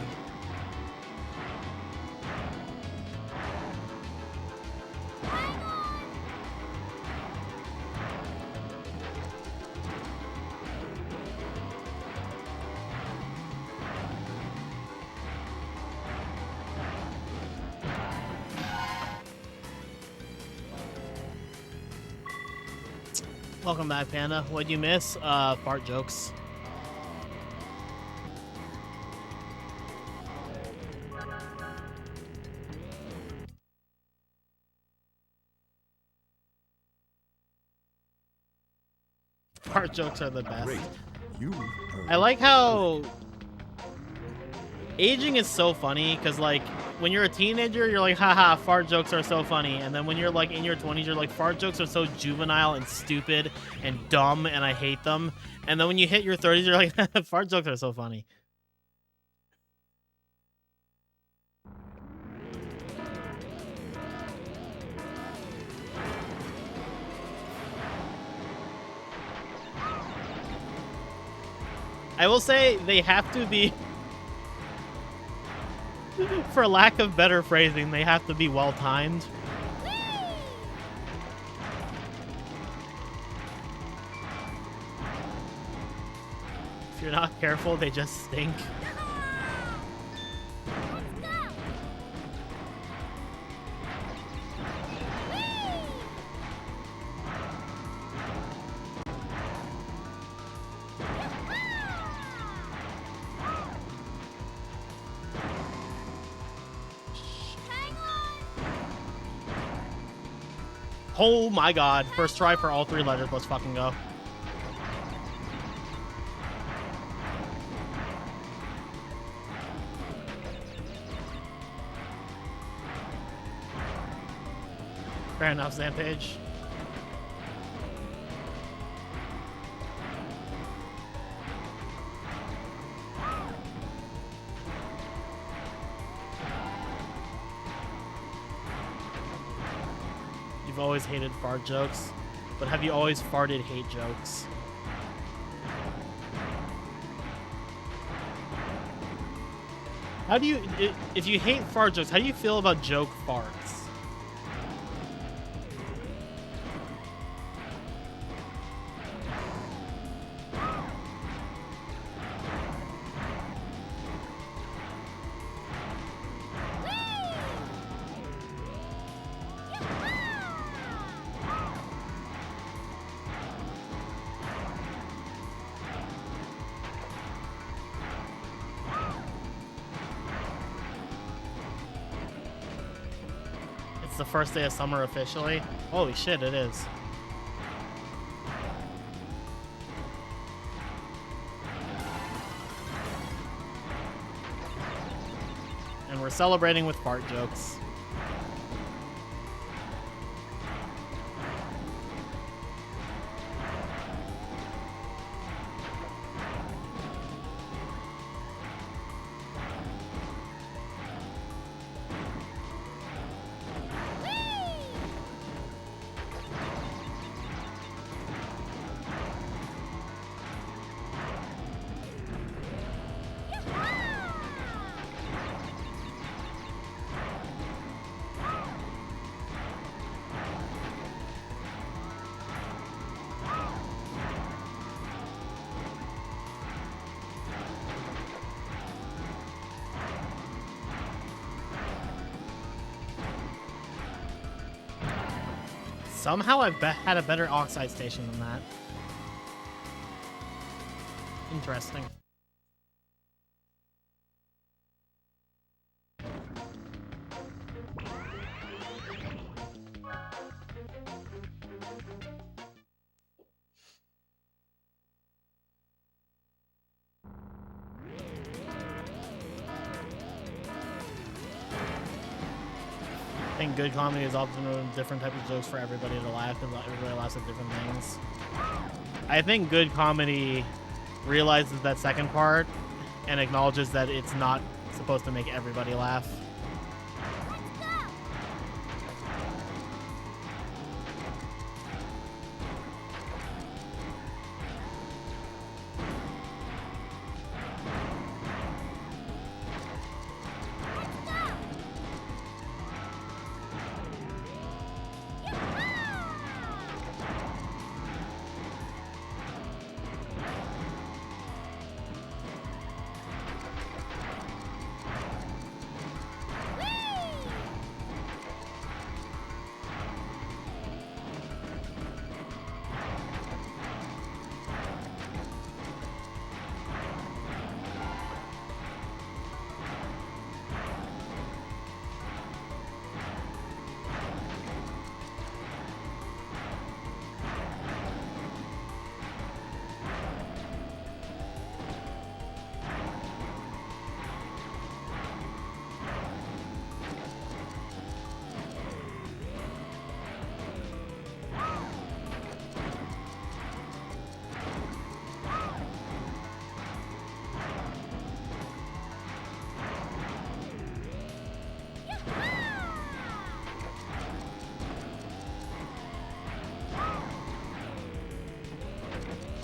Welcome back, Panda. What'd you miss? Fart jokes. Fart jokes are the best. Great. You I like how aging is so funny because, like, when you're a teenager, you're like, haha, fart jokes are so funny. And then when you're, like, in your 20s, you're like, fart jokes are so juvenile and stupid and dumb and I hate them. And then when you hit your 30s, you're like, fart jokes are so funny. I will say they have to be, for lack of better phrasing, they have to be well timed. If you're not careful, they just stink. Oh my god. First try for all 3 letters. Let's fucking go. Fair enough, Zampage. You've always hated fart jokes, but have you always farted hate jokes? How do you, if you hate fart jokes, how do you feel about joke farts? It's the first day of summer officially. Holy shit, it is. And we're celebrating with fart jokes. Somehow I've had a better oxide station than that. Interesting. I think good comedy is often a different type of jokes for everybody to laugh, because everybody laughs at different things. I think good comedy realizes that second part and acknowledges that it's not supposed to make everybody laugh.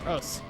Gross.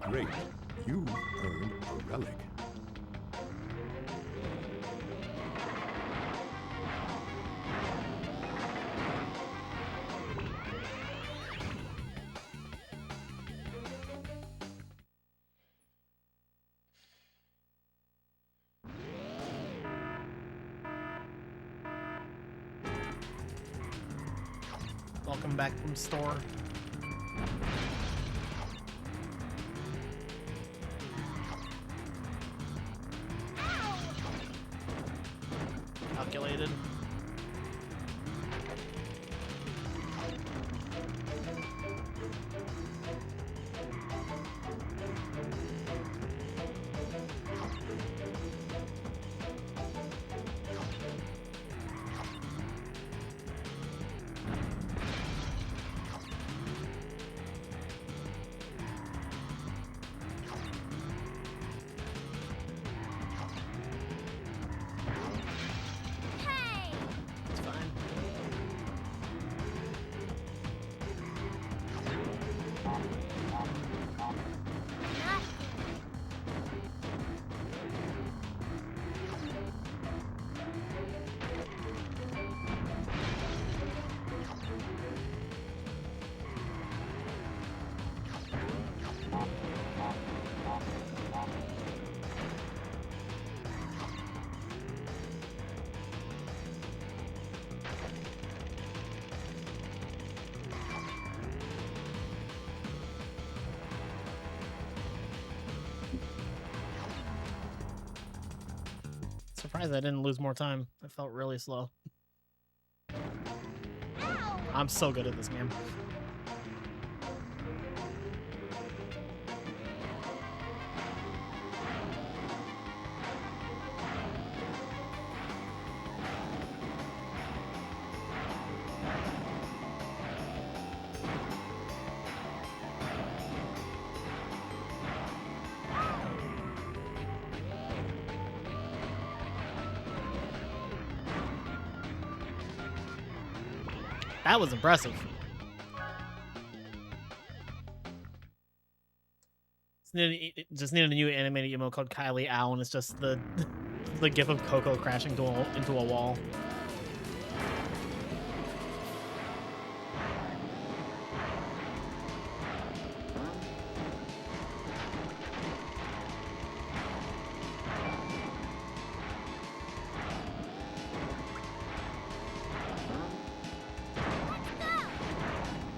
Great. You earned a relic. Welcome back from store. Calculated. It's fine. Surprised I didn't lose more time. I felt really slow. I'm so good at this game. That was impressive. Just needed a new animated emote called Kylie Ow, and it's just the gif of Coco crashing into a wall.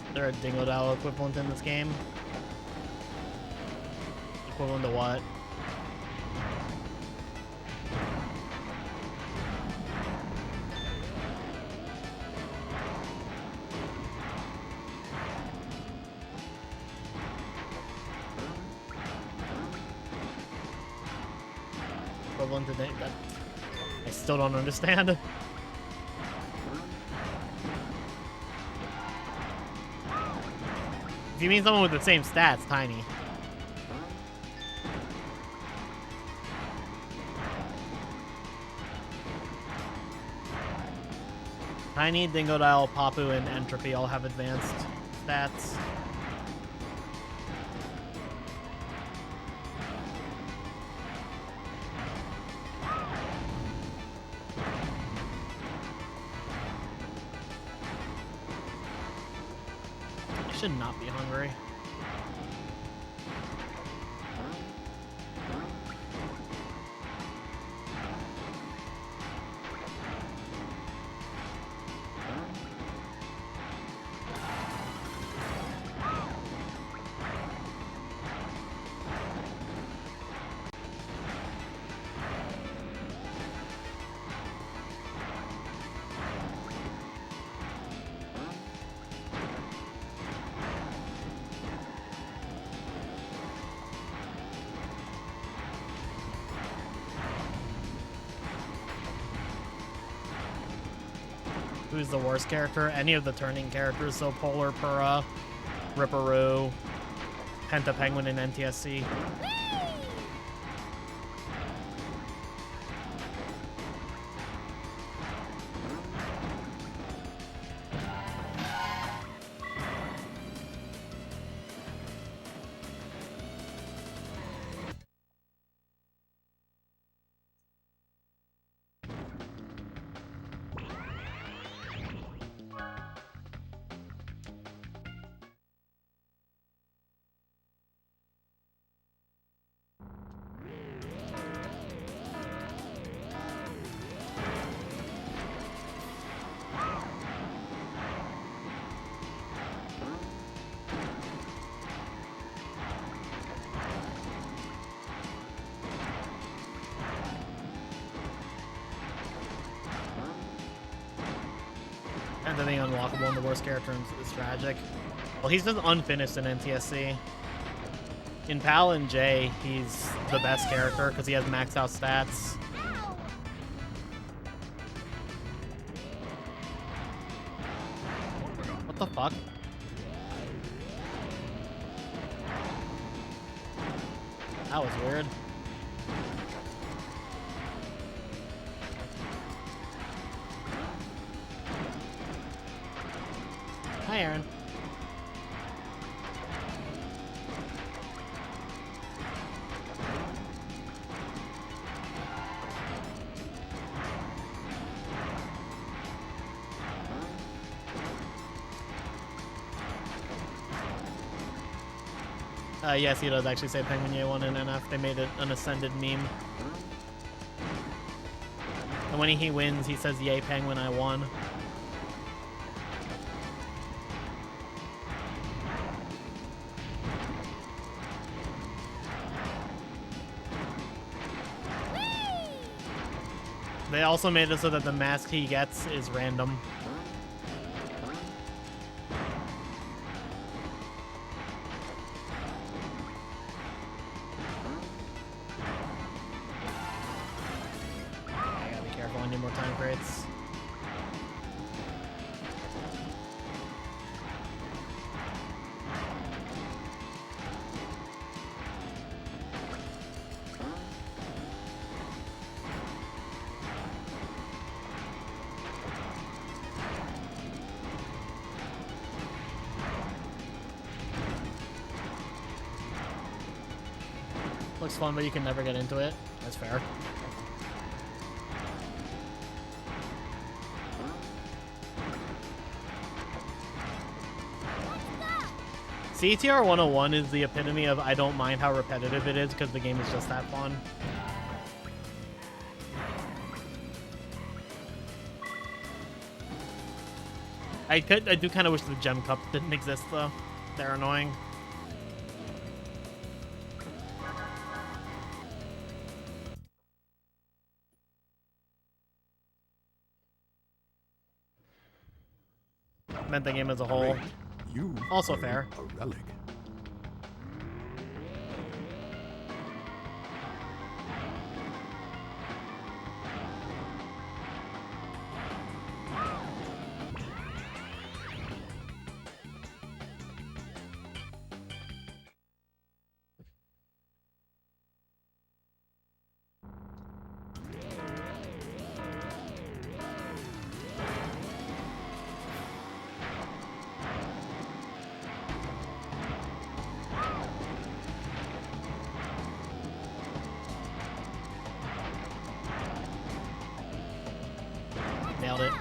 Is there a Dingodile equivalent in this game? Equivalent to what? Equivalent to that? I still don't understand. If you mean someone with the same stats, Tiny. Tiny, Dingodile, Papu, and Entropy all have advanced stats. I should not be hungry. Who's the worst character? Any of the turning characters, so Polar, Purra, Ripperoo, Penta Penguin, and NTSC. And then the unlockable and the worst character is tragic. Well, he's just unfinished in NTSC. In Pal and J, he's the best character because he has maxed out stats. What the fuck? That was weird. Hi, Aaron. Yes, he does actually say Penguin Ye won in NF. They made it an Ascended meme. And when he wins, he says, "Yay, Penguin, I won." They also made it so that the mask he gets is random. I gotta be careful, I need more time crates. Looks fun, but you can never get into it. That's fair. CTR 101 is the epitome of I don't mind how repetitive it is because the game is just that fun. I do kind of wish the gem cups didn't exist though. They're annoying. Meant the game as a whole. You Also earned fair. A relic. Nailed it.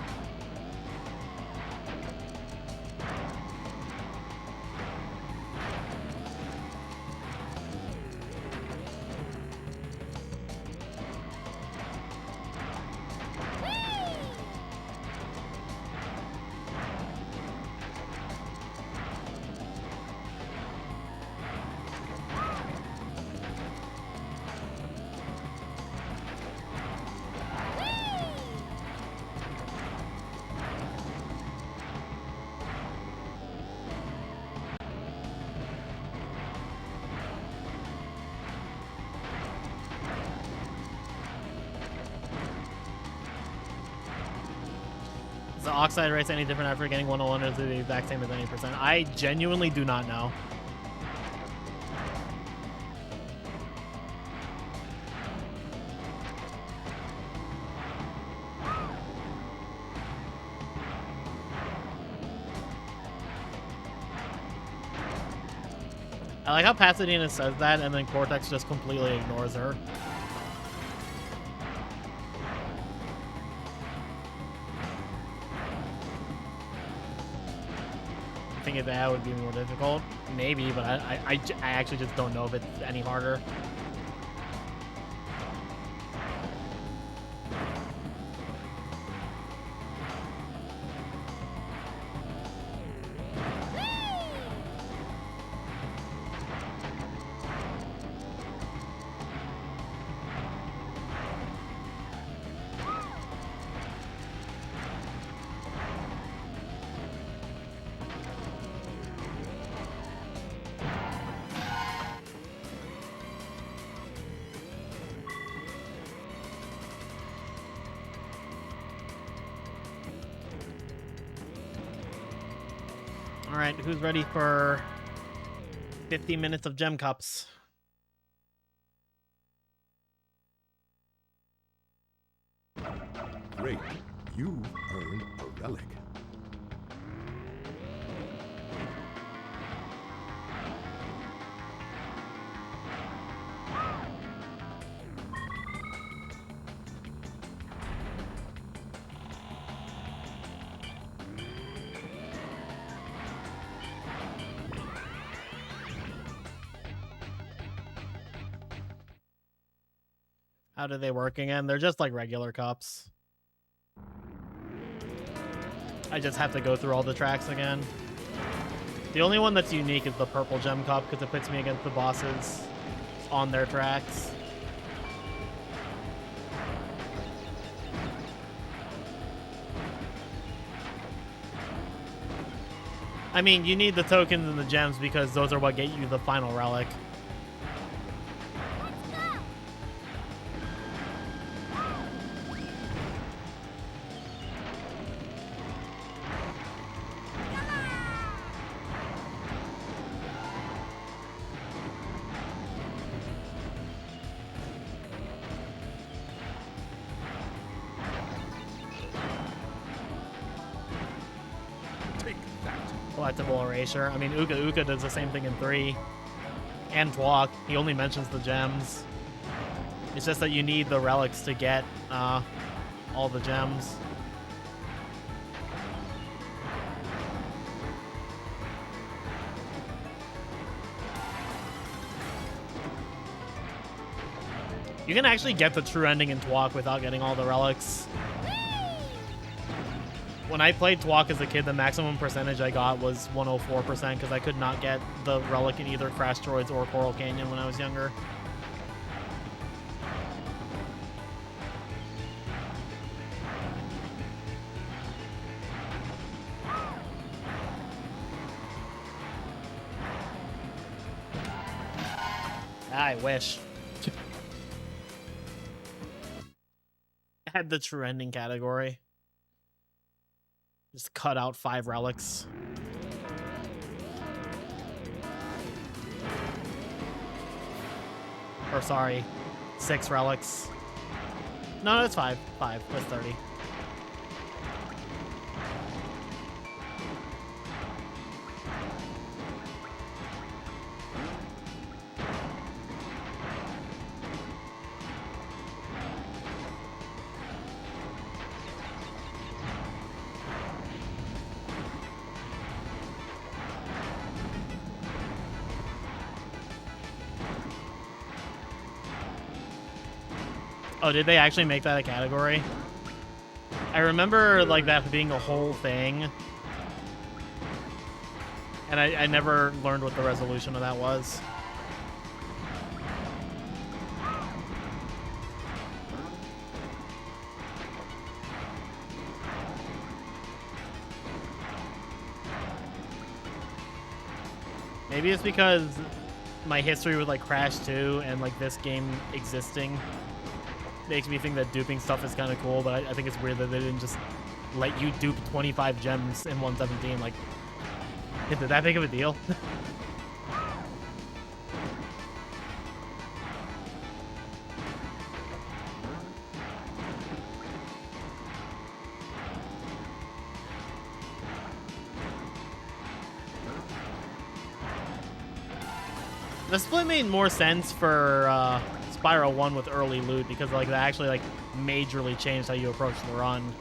Is the oxide rates any different after getting 101 or is it the exact same as any percent? I genuinely do not know. I like how Pasadena says that and then Cortex just completely ignores her. I think that would be more difficult. Maybe, but I actually just don't know if it's any harder. All right, who's ready for 50 minutes of gem cups? Great. You earned a relic. How do they work again? They're just like regular cups. I just have to go through all the tracks again. The only one that's unique is the purple gem cup because it puts me against the bosses on their tracks. I mean, you need the tokens and the gems because those are what get you the final relic. Collectible erasure. I mean, Uka does the same thing in 3. And Twalk. He only mentions the gems. It's just that you need the relics to get all the gems. You can actually get the true ending in Twalk without getting all the relics. When I played Twalk as a kid, the maximum percentage I got was 104% because I could not get the relic in either Crash Droids or Coral Canyon when I was younger. I wish. I had the true ending category. Just cut out 5 relics. Or sorry, 6 relics. No, it's 5. 5. That's 30. Oh, did they actually make that a category? I remember like that being a whole thing. And I never learned what the resolution of that was. Maybe it's because my history with like Crash 2 and like this game existing makes me think that duping stuff is kind of cool, but I think it's weird that they didn't just let you dupe 25 gems in 117. Like, is it that big of a deal? The split made more sense for Spyro 1 with early loot because like that actually like majorly changed how you approach the run.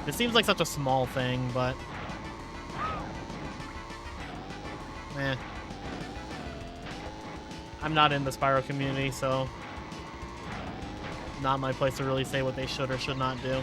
It seems like such a small thing, but I'm not in the Spyro community, so not my place to really say what they should or should not do.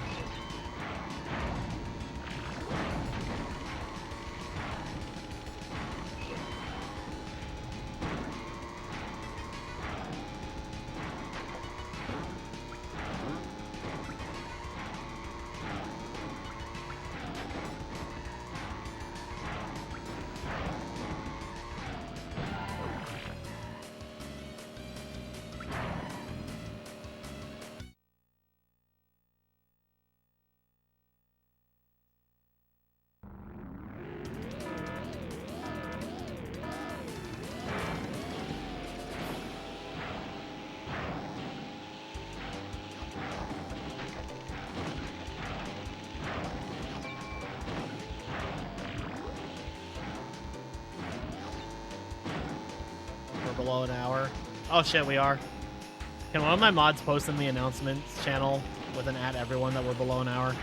Below an hour. Oh shit, we are. Can one of my mods post in the announcements channel with an @everyone that we're below an hour?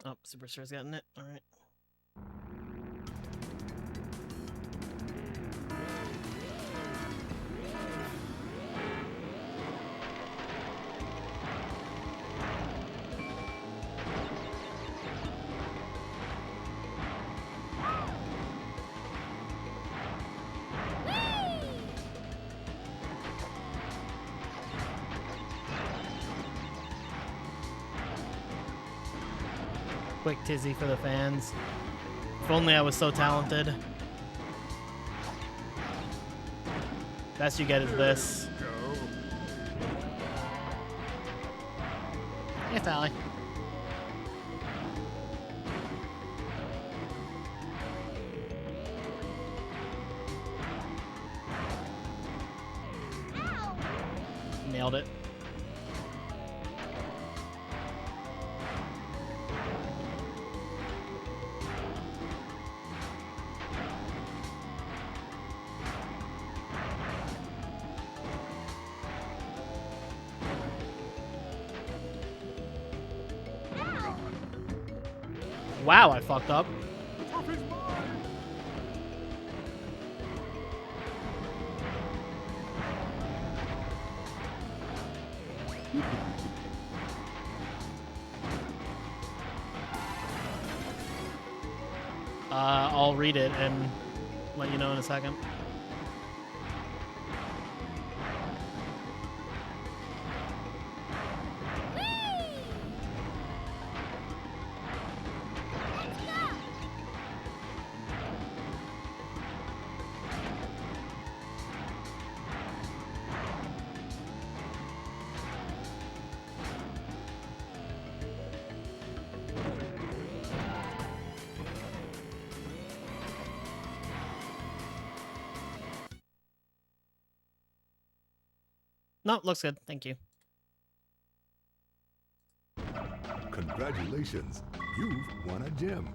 Oh, Superstar's getting it. All right. Quick tizzy for the fans. If only I was so talented. Best you get is this. Hey, Sally. Nailed it. Wow, I fucked up. I'll read it and let you know in a second. No, looks good. Thank you. Congratulations, you've won a gem.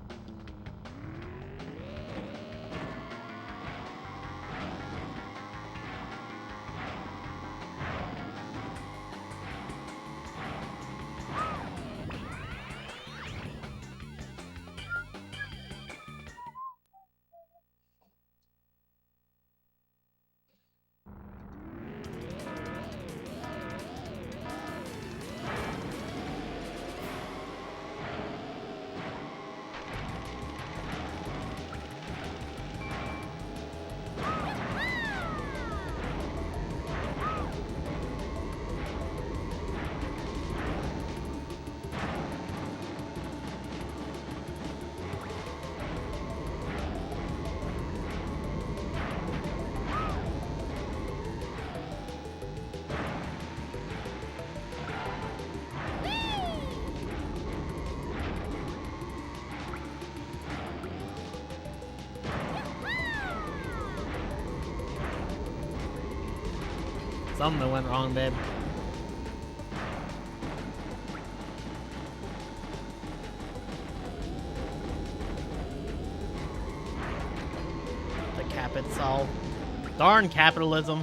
Something went wrong, babe. The cap itself. Darn capitalism.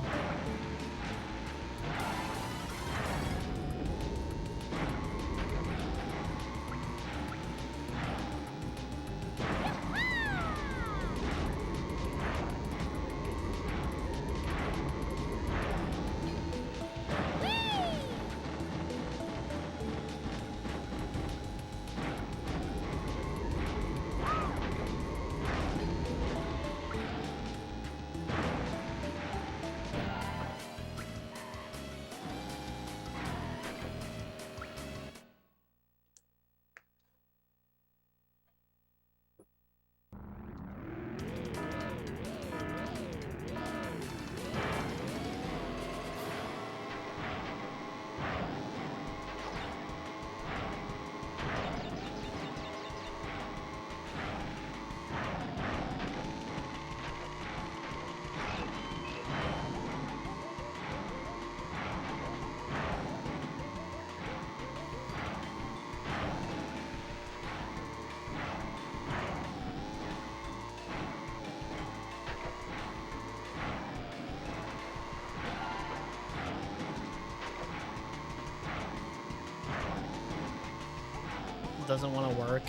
doesn't want to work.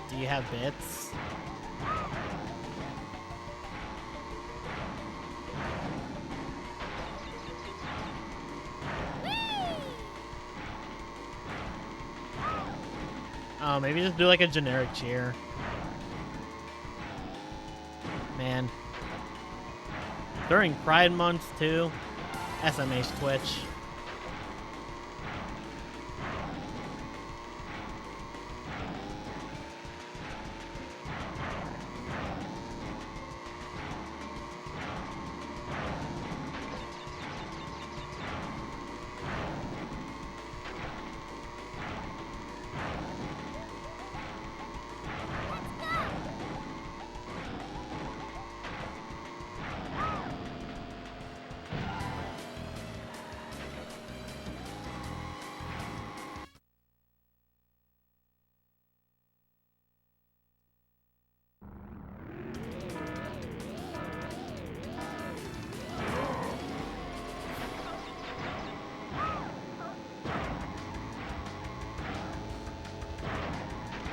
Do you have bits? Oh, maybe just do like a generic cheer. Man. During Pride Month, too. SMH Twitch.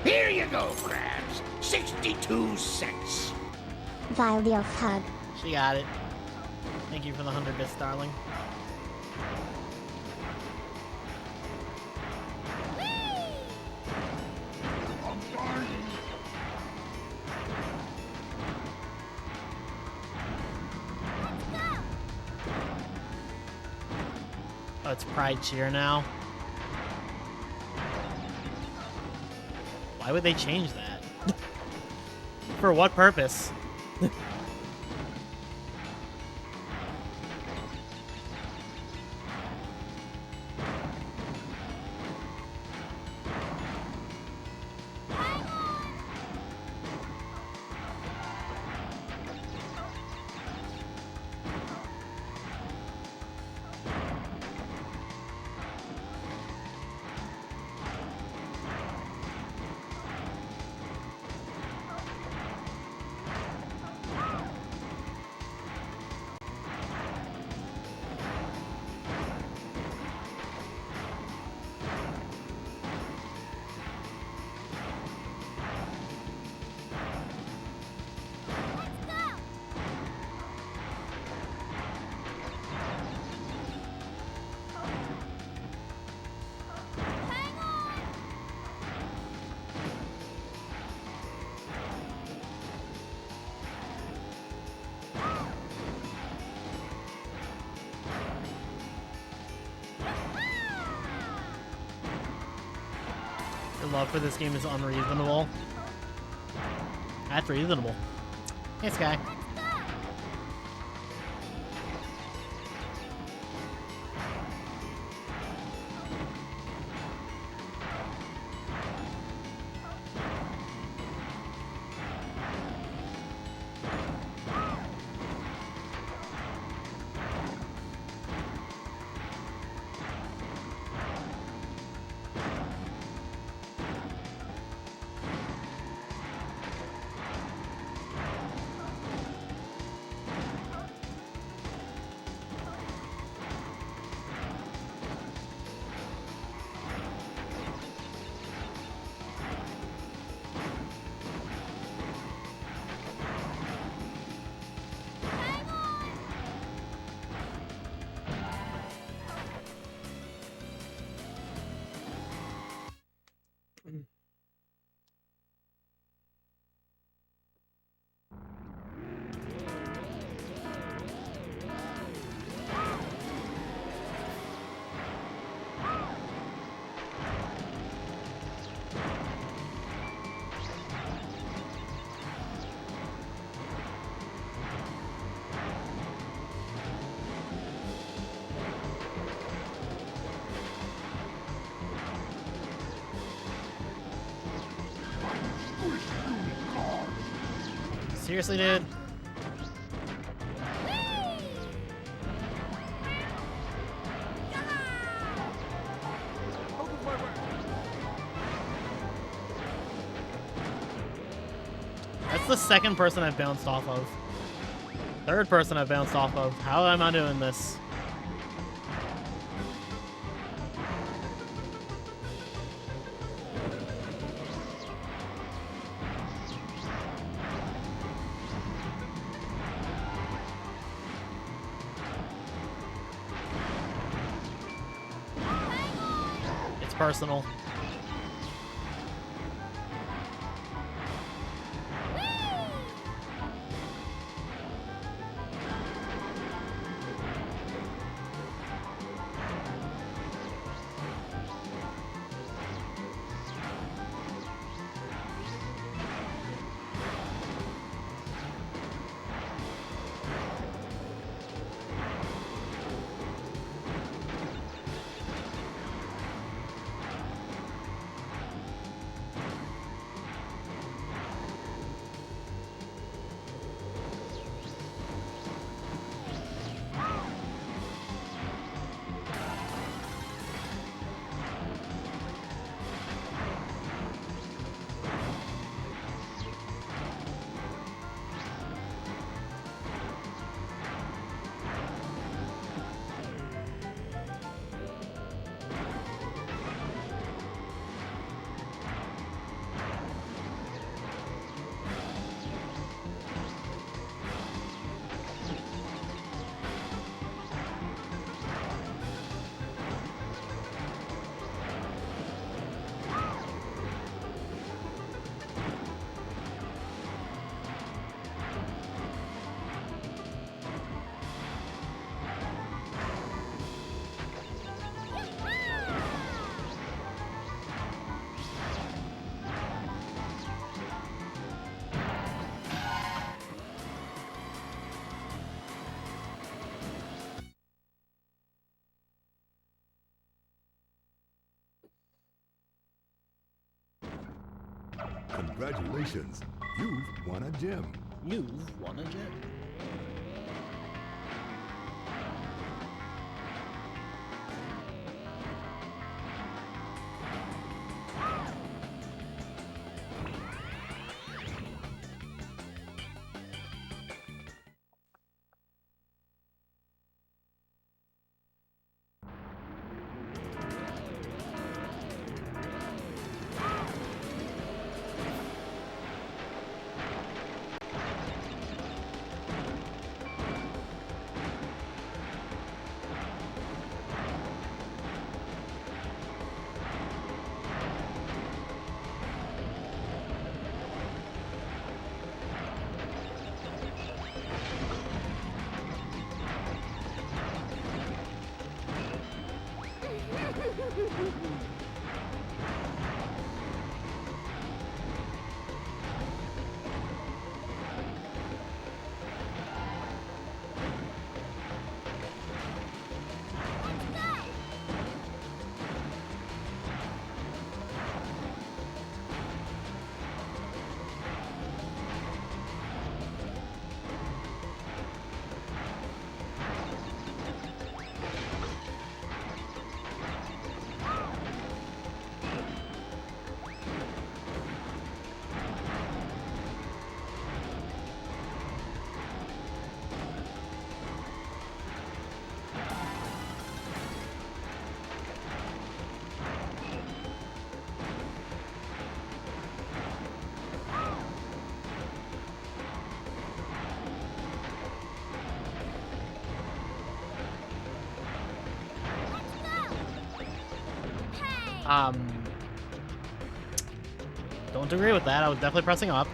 Here you go, Krabs. 62 cents. Vile the elf hug. She got it. Thank you for the 100 bits, darling. Oh, it's Pride Cheer now. Why would they change that? For what purpose? Your love for this game is unreasonable. That's reasonable. Hey, Sky. Seriously, dude? That's the second person I've bounced off of. Third person I've bounced off of. How am I doing this? personal. Congratulations, you've won a gem. You've won a gem. Don't agree with that. I was definitely pressing up.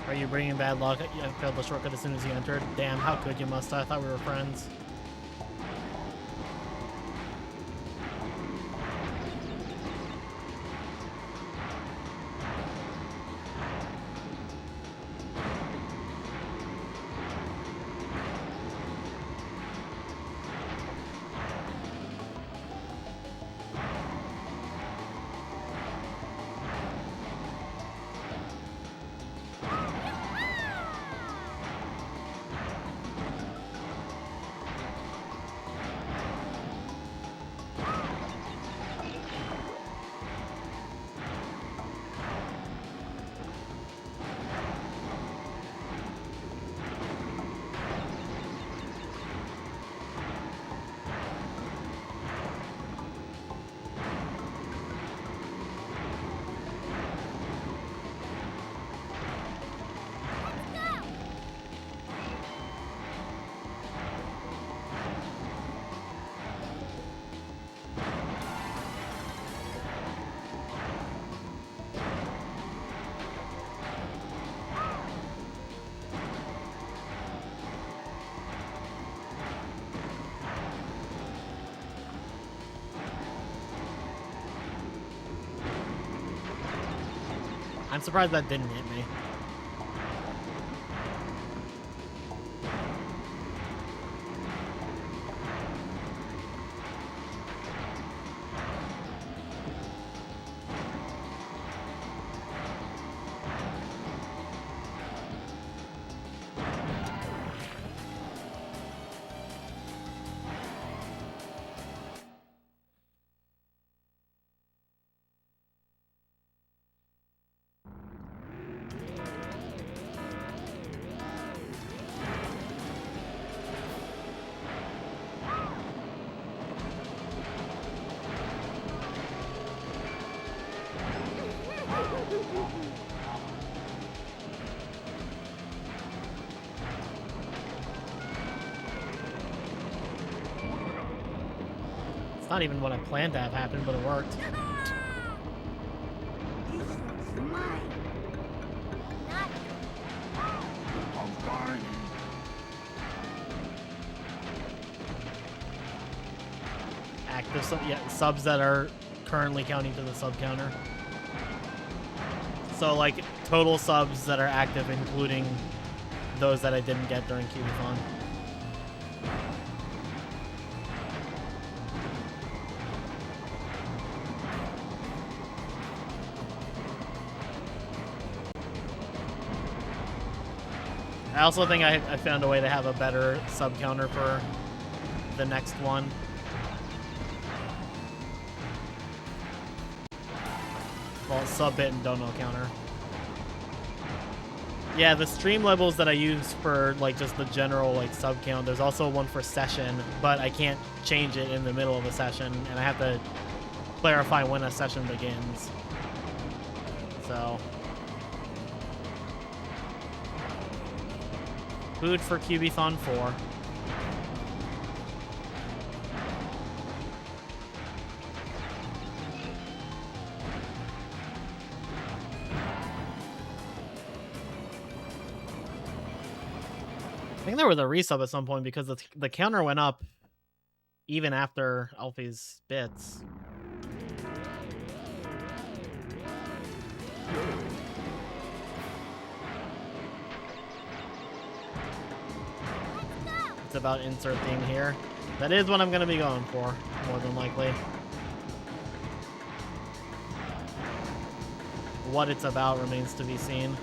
Are you bringing bad luck? You failed the shortcut as soon as you entered. Damn, how could you, Musta? I thought we were friends. I'm surprised that didn't hit me. It's not even what I planned to have happen, but it worked. Active subs that are currently counting to the sub counter. So like total subs that are active, including those that I didn't get during Kyubithon. I also think I found a way to have a better sub counter for the next one. Well, sub hit and dono counter. Yeah, the stream levels that I use for like just the general like sub count, there's also one for session, but I can't change it in the middle of a session, and I have to clarify when a session begins. So food for Kyubithon 4. I think there was a resub at some point because the counter went up even after Alfie's bits. It's about insert theme here. That is what I'm going to be going for, more than likely. What it's about remains to be seen.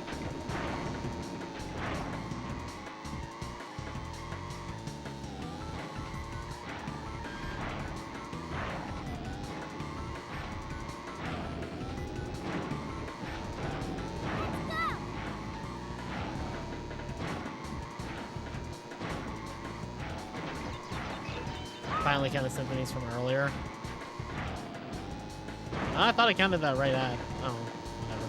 Finally counted symphonies from earlier. I thought I counted that right at. Oh, whatever.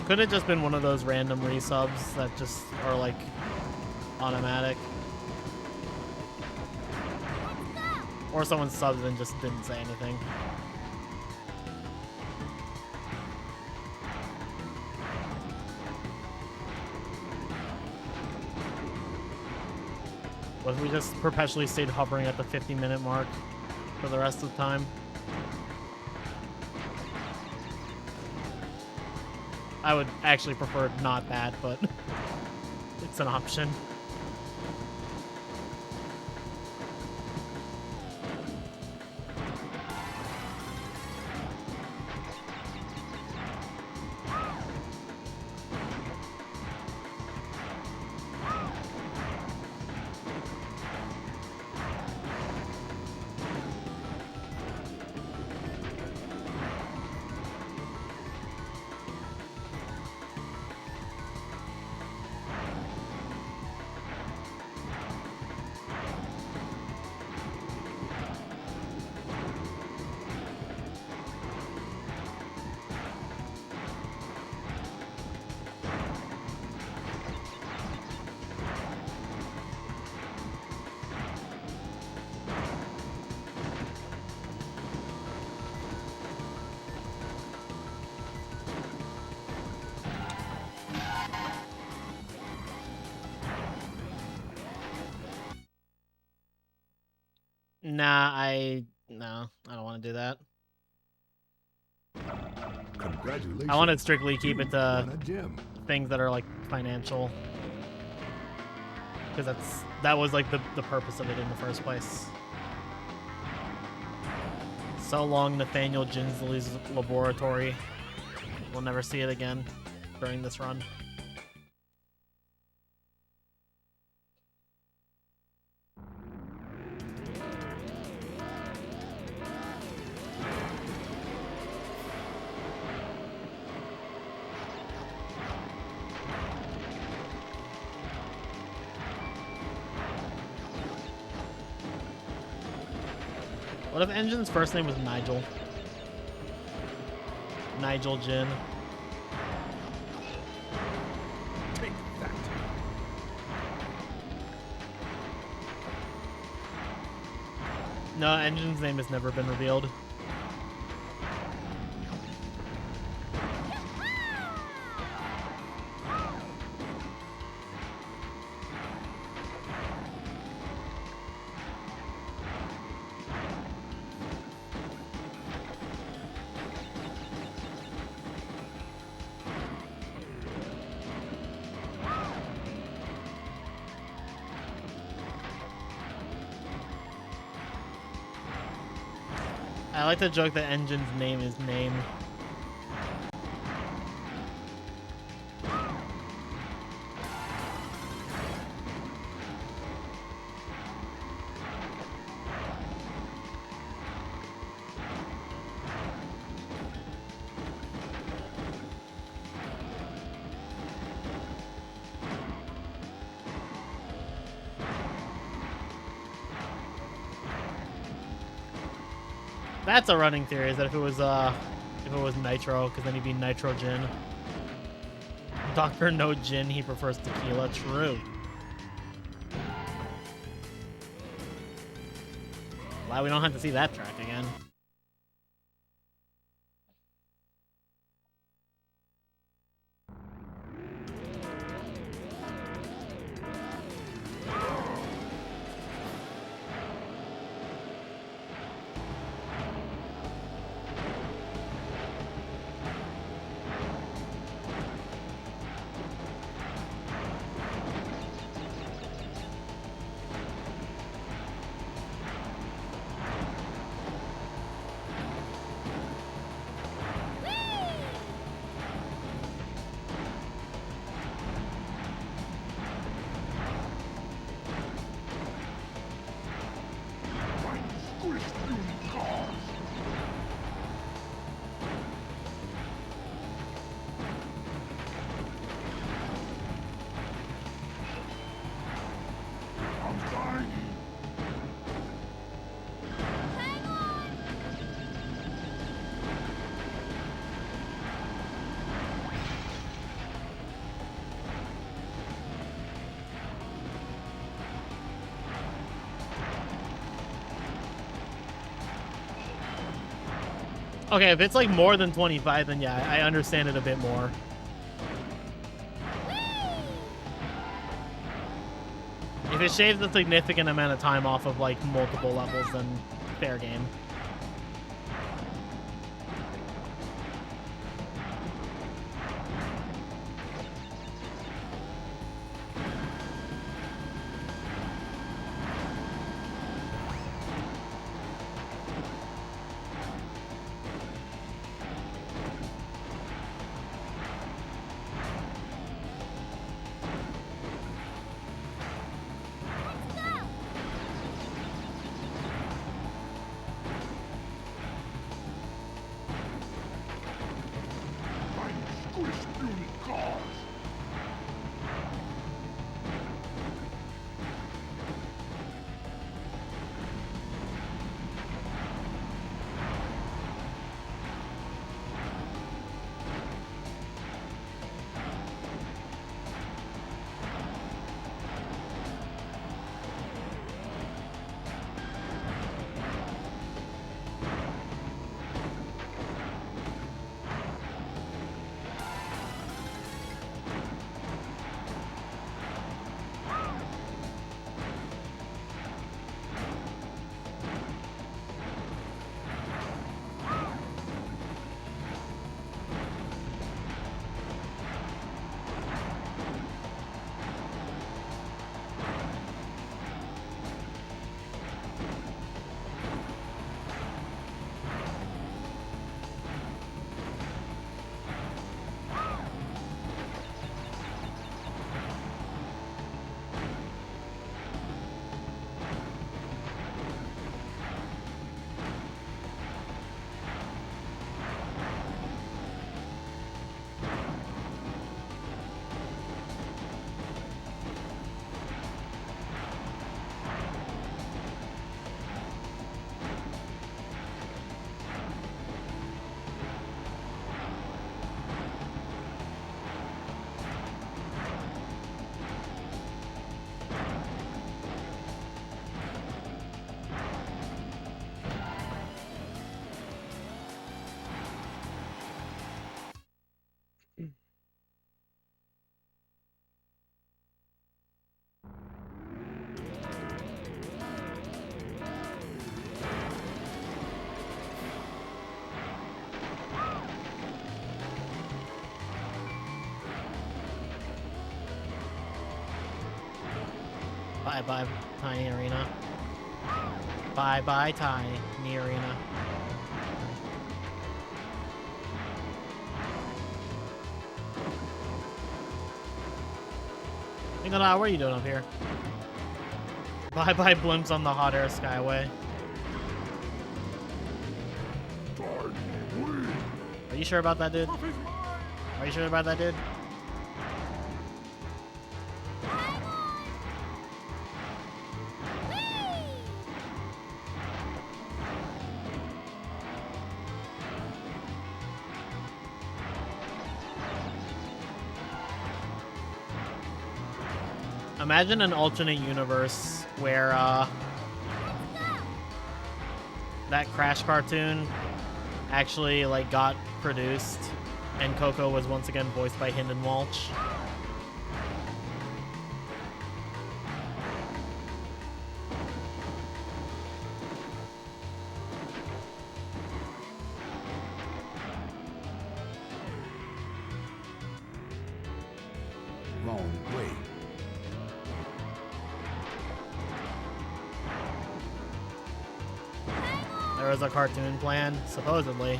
Could have just been one of those random resubs that just are like automatic. Or someone subbed and just didn't say anything. What if we just perpetually stayed hovering at the 50-minute mark for the rest of the time? I would actually prefer not that, but it's an option. No, I don't want to do that. Congratulations. I want to strictly keep it to Won a gem. things that are like financial, because that was like the purpose of it in the first place. So long, Nathaniel Jinsley's laboratory. We'll never see it again during this run. What if Engine's first name was Nigel? Nigel Jin. Take that. No, Engine's name has never been revealed. I like to joke that Engine's name is Name. That's a running theory, is that if it was Nitro, because then he'd be Nitro Gin. Dr. No Gin, he prefers tequila. True. Glad we don't have to see that track again. Okay, if it's like more than 25, then yeah, I understand it a bit more. If it shaves a significant amount of time off of like multiple levels, then fair game. Bye-bye, Tiny Arena. Bye-bye, Tiny Arena. What are you doing up here? Bye-bye, blimps on the hot air skyway. Are you sure about that, dude? Are you sure about that, dude? Imagine an alternate universe where that Crash cartoon actually like got produced and Coco was once again voiced by Hinden Walsh. Wrong way. There was a cartoon plan, supposedly.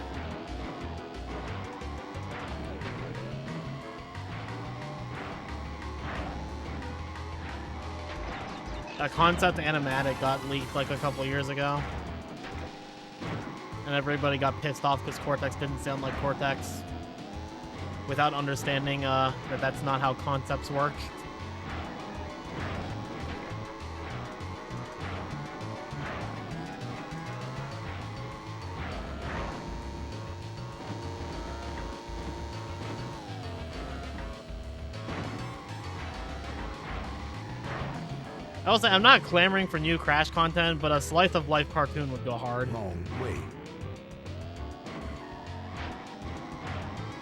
A concept animatic got leaked like a couple years ago. And everybody got pissed off because Cortex didn't sound like Cortex. Without understanding that that's not how concepts work. I will say, I'm not clamoring for new Crash content, but a slice of life cartoon would go hard. Wrong way.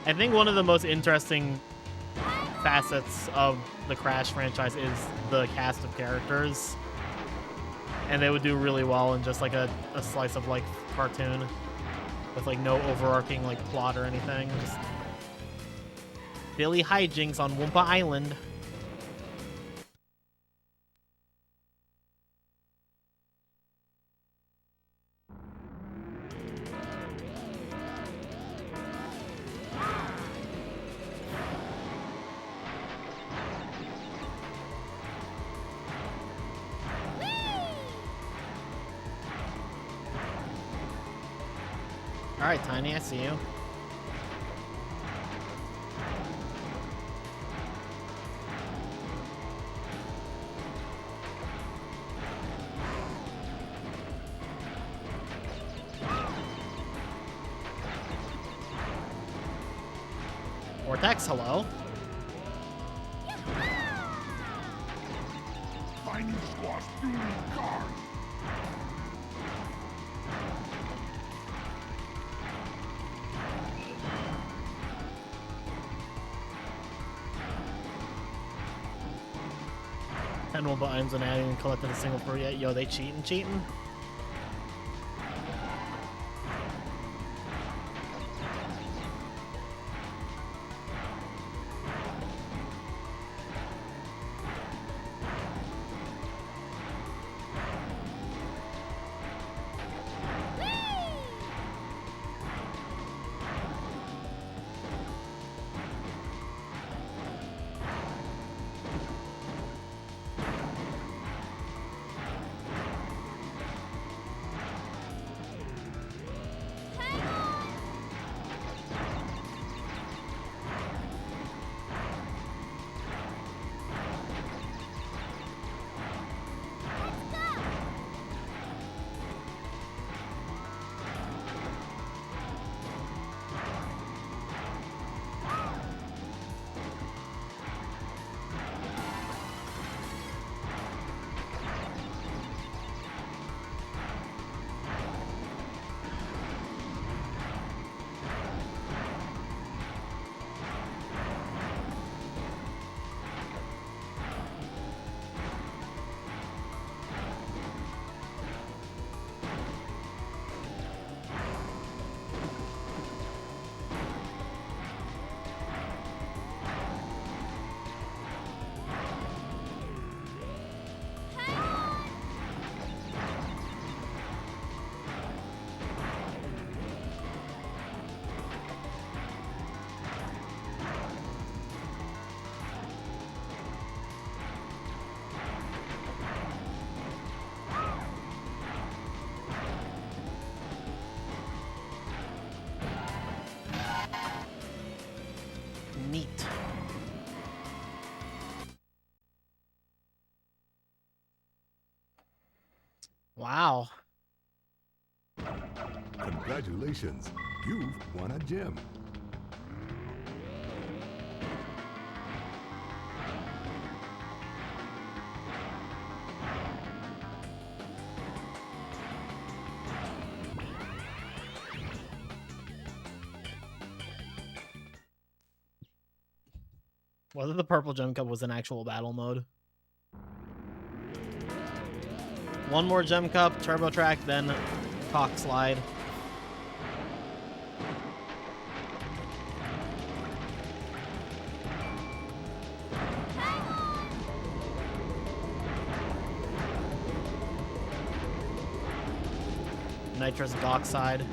I think one of the most interesting facets of the Crash franchise is the cast of characters. And they would do really well in just like a slice of life cartoon with like no overarching like plot or anything. Just Billy hijinks on Wumpa Island. Alright, Tiny, I see you. Vortex, hello. Tiny squash beauty card. More buttons and adding and collecting a single fruit yet. Yo, they cheating? Neat. Wow. Congratulations, you've won a gem. Whether the purple gem cup was an actual battle mode. One more gem cup, turbo track, then cock slide. Nitrous dockside.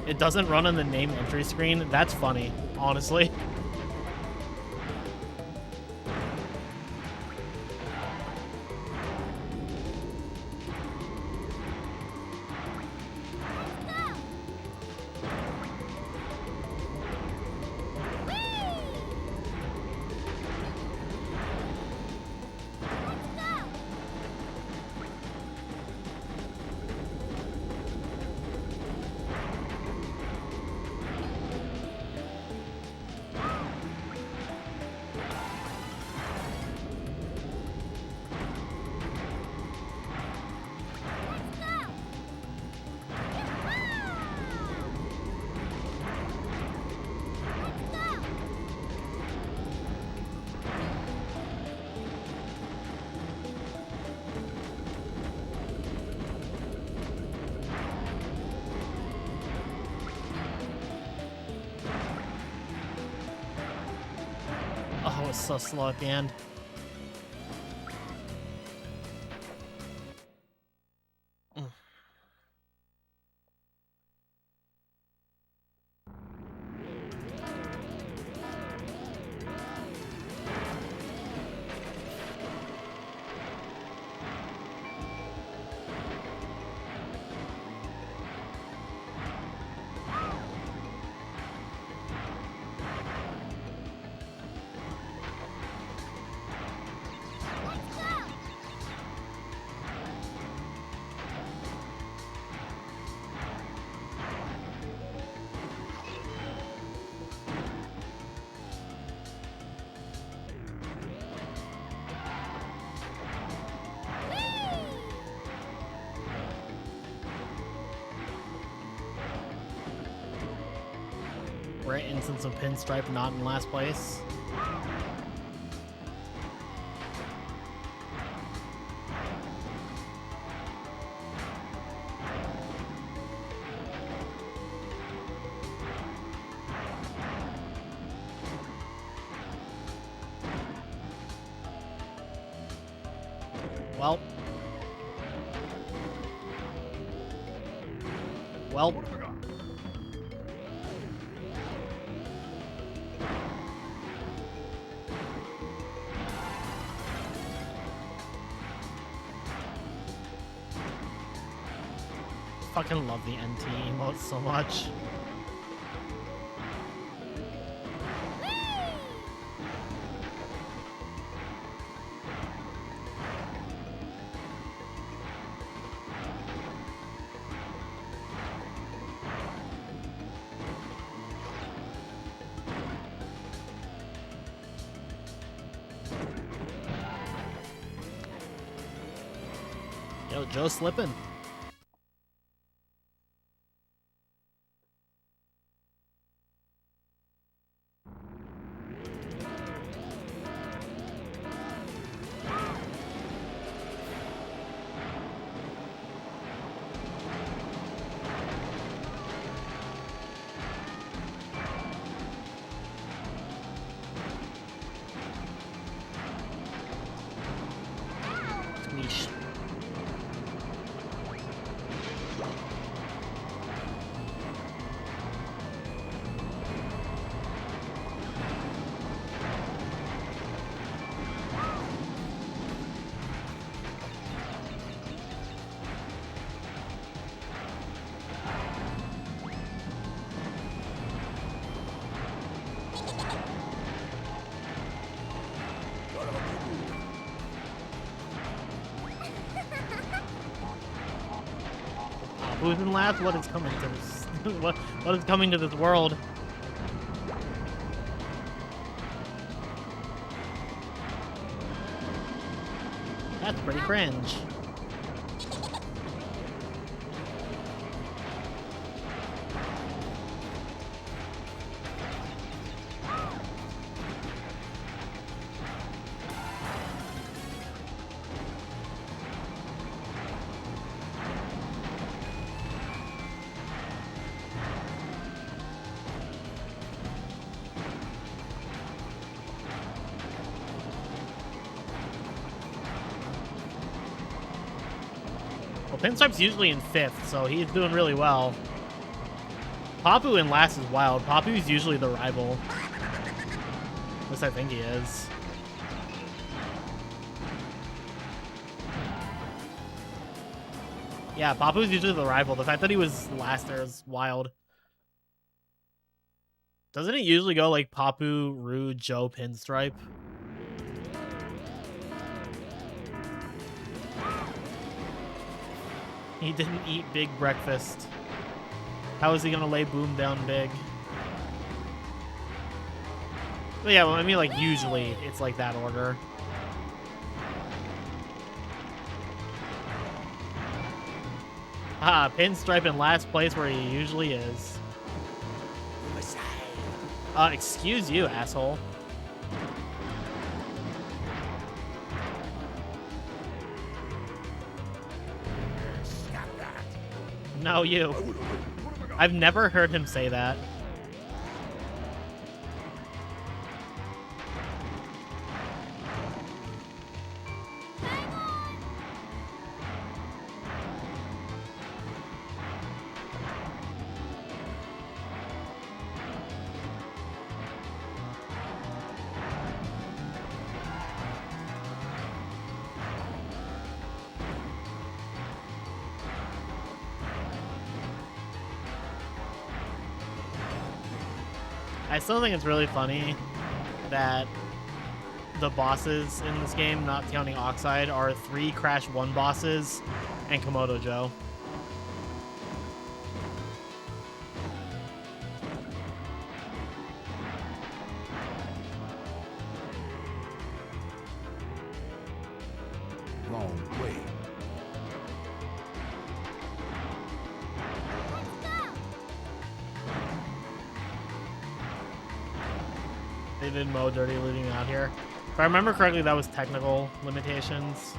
It doesn't run on the name entry screen. That's funny, honestly. Oh, it's so slow at the end. Rare instance of Pinstripe not in last place. Well. Fucking love the NT emote so much. Yo, Joe slipping. Who's in last? What is coming to this? what is coming to this world? That's pretty cringe. Pinstripe's usually in 5th, so he's doing really well. Papu in last is wild. Papu's usually the rival. At least I think he is. Yeah, Papu's usually the rival. The fact that he was last there is wild. Doesn't it usually go like Papu, Rue, Joe, Pinstripe? He didn't eat big breakfast. How is he gonna lay Boom down big? But yeah, well, I mean, like, usually it's like that order. Ah, Pinstripe in last place where he usually is. Excuse you, asshole. No, you. I've never heard him say that. I still think it's really funny that the bosses in this game, not counting Oxide, are 3 Crash 1 bosses and Komodo Joe. Wrong way. They did Mo dirty looting out here. If I remember correctly, that was technical limitations.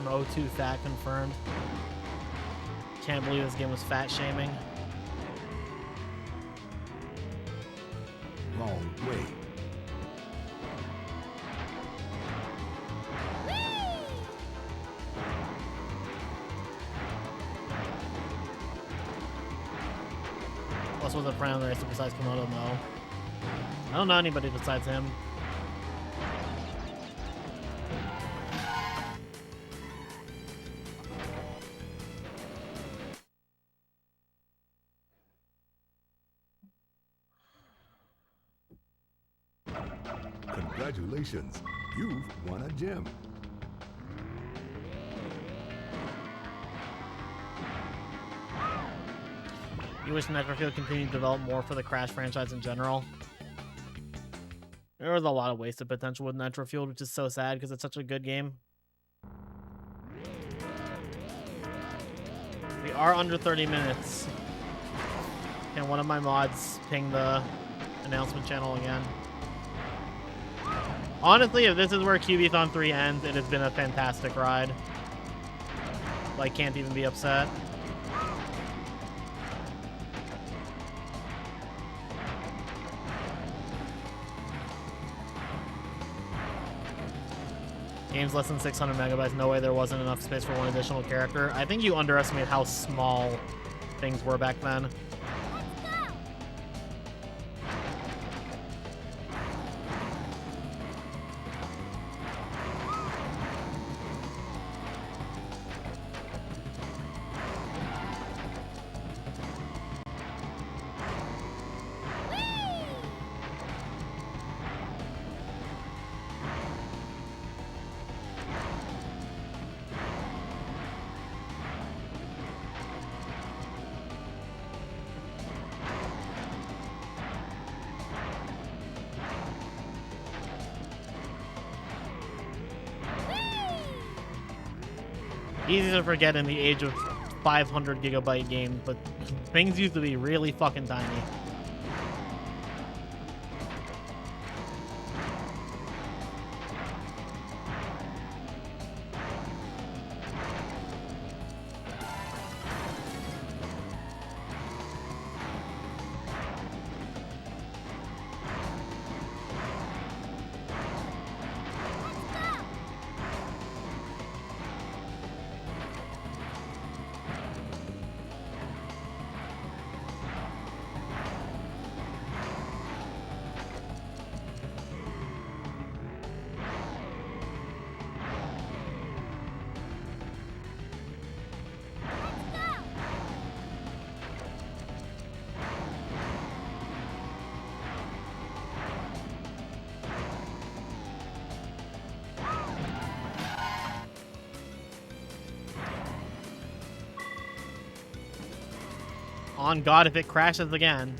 Mo too fat confirmed. Can't believe this game was fat shaming. Wrong way. What's with the friend racer besides Komodo? No. I don't know anybody besides him. Congratulations, you've won a gem. You wish Netrofield continued to develop more for the Crash franchise in general? There was a lot of wasted potential with Netrofield, which is so sad because it's such a good game. We are under 30 minutes. Can one of my mods ping the announcement channel again? Honestly, if this is where Kyubithon 3 ends, it has been a fantastic ride. Like, can't even be upset. Game's less than 600 megabytes. No way there wasn't enough space for one additional character. I think you underestimate how small things were back then. Easy to forget in the age of 500 gigabyte games, but things used to be really fucking tiny. On God, if it crashes again.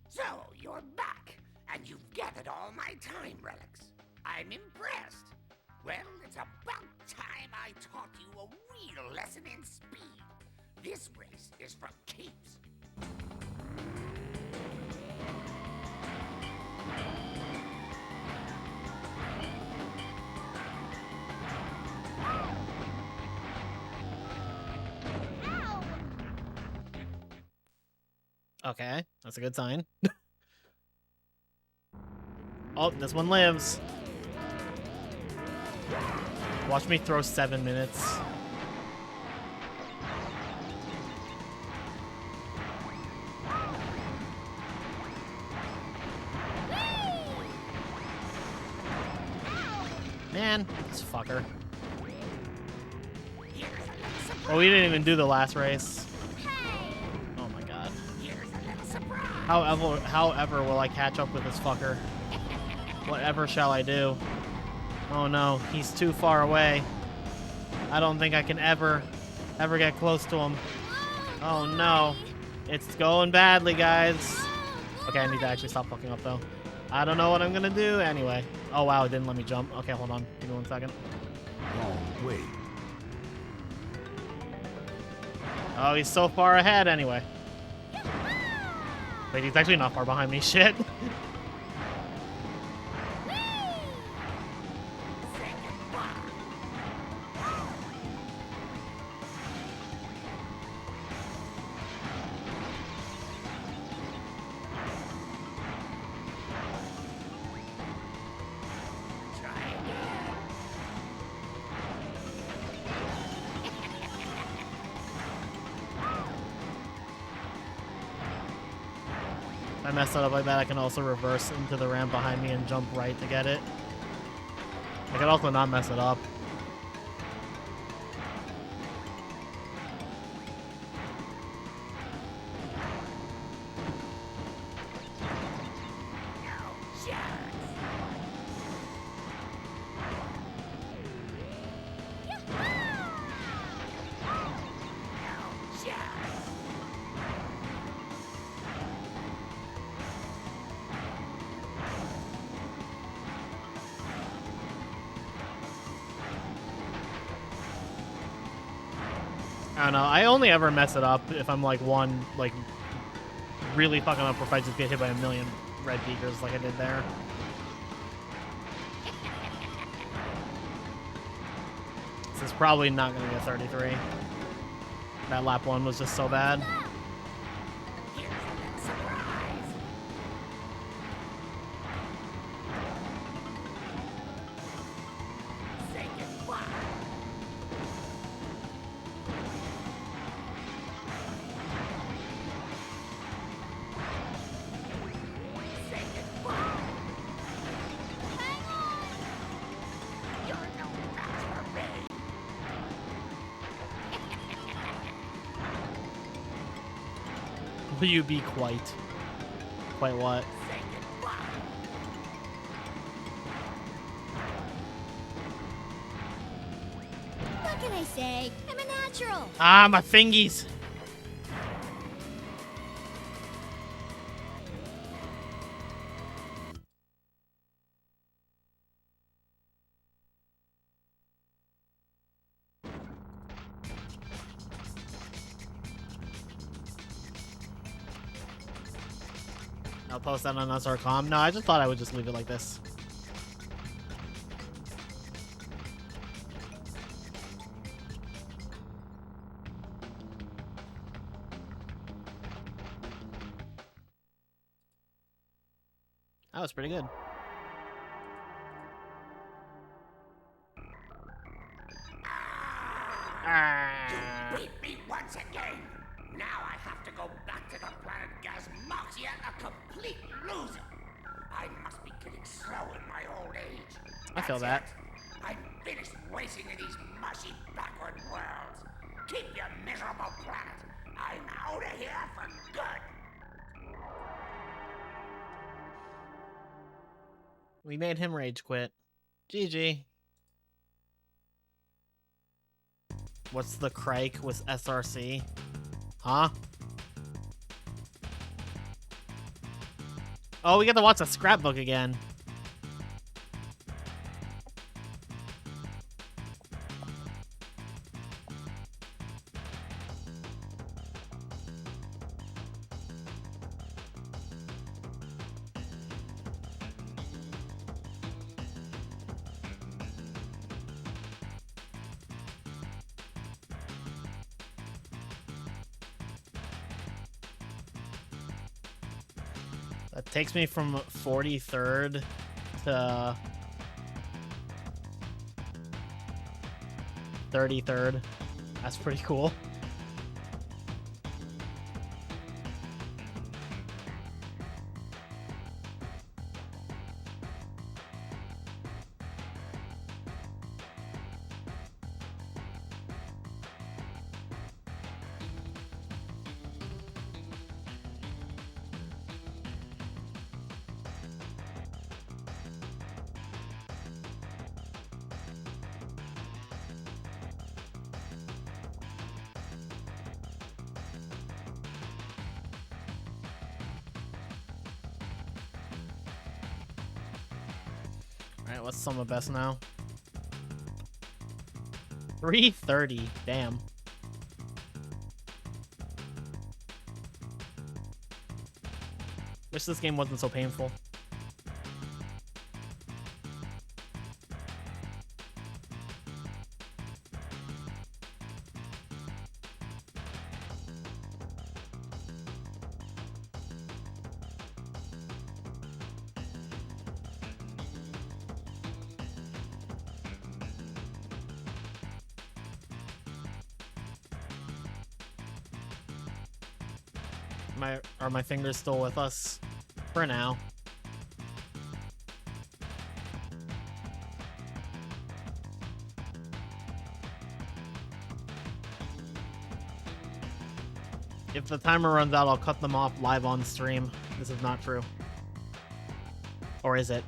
So, you're back, and you've gathered all my time relics. I'm impressed. Well, it's about time I taught you a real lesson in speed. This race is for keeps. Okay, that's a good sign. Oh, this one lives. Watch me throw 7 minutes. Man, this fucker. Oh, we didn't even do the last race. Oh my god. However will I catch up with this fucker? Whatever shall I do? Oh no, he's too far away. I don't think I can ever get close to him. Oh no. It's going badly, guys. Okay, I need to actually stop fucking up though. I don't know what I'm gonna do anyway. Oh wow, it didn't let me jump. Okay, hold on. Give me 1 second. Wrong way. Oh, he's so far ahead anyway. Wait, he's actually not far behind me. Shit. If I mess it up like that, I can also reverse into the ramp behind me and jump right to get it. I could also not mess it up. I don't know. I only ever mess it up if I'm like really fucking up, or if I just get hit by a million red beakers like I did there. This is probably not going to get 33. That lap 1 was just so bad. Will you be quite what? What can I say? I'm an natural. Ah, my fingies. I'll post that on SR.com. No, I just thought I would just leave it like this. That was pretty good. You beat me once again. Now I have to go back to the planet Gazmoxia a complete loser. I must be getting slow in my old age. I feel That's that. it. I'm finished racing in these mushy backward worlds. Keep your miserable planet. I'm out of here for good. We made him rage quit. GG. What's the crike with SRC? Huh? Oh, we get to watch a scrapbook again. That takes me from 43rd to 33rd. That's pretty cool. Alright, what's some of best now? 330. Damn. Wish this game wasn't so painful. Are my fingers still with us? For now. If the timer runs out, I'll cut them off live on stream. This is not true. Or is it?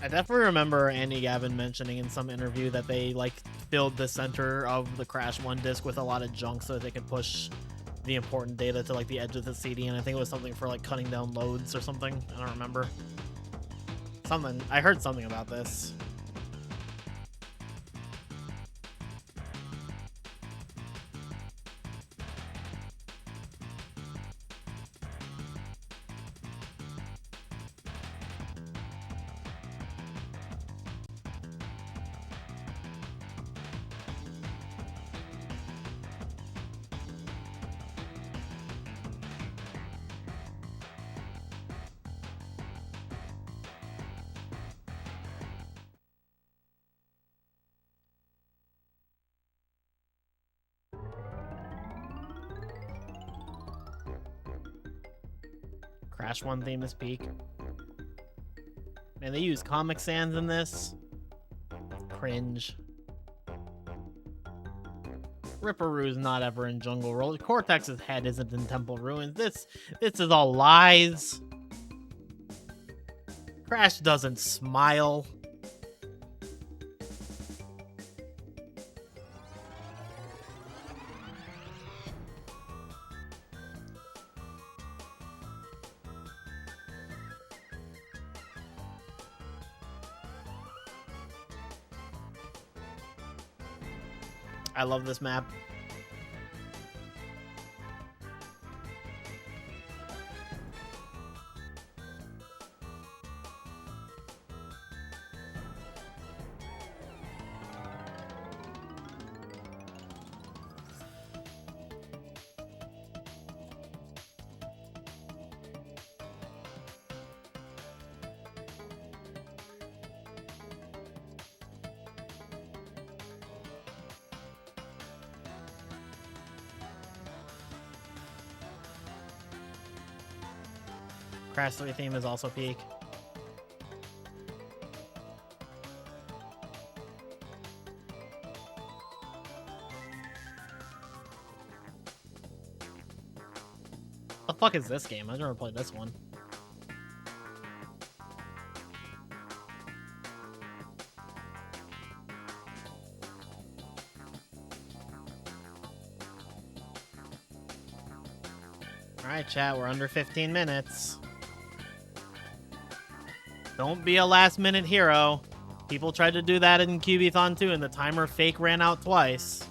I definitely remember Andy Gavin mentioning in some interview that they like filled the center of the Crash 1 disc with a lot of junk so that they could push the important data to like the edge of the CD, and I think it was something for like cutting down loads or something. I don't remember. Something. I heard something about this. Crash 1 theme is peak. Man, they use Comic Sans in this. Cringe. Ripperoo's not ever in Jungle World. Cortex's head isn't in Temple Ruins. This is all lies. Crash doesn't smile. I love this map. Crash 3 theme is also peak. The fuck is this game? I've never played this one. Alright, chat, we're under 15 minutes. Don't be a last-minute hero. People tried to do that in Kyubithon too, and the timer fake ran out twice.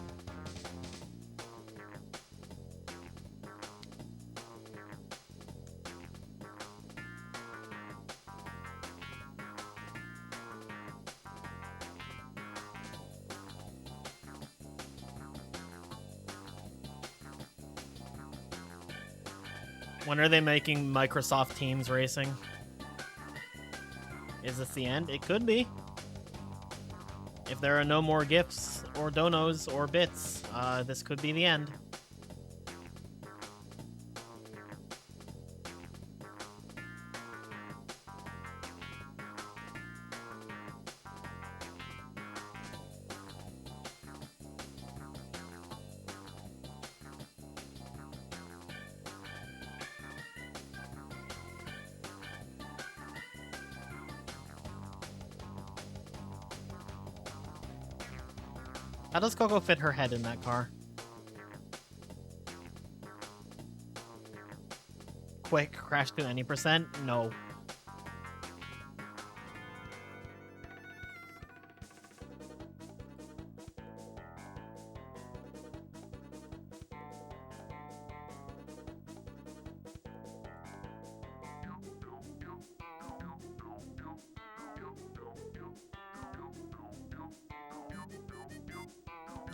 When are they making Microsoft Teams Racing? Is this the end? It could be. If there are no more gifts or donos or bits, this could be the end. How does Coco fit her head in that car? Quick, crash to any percent? No.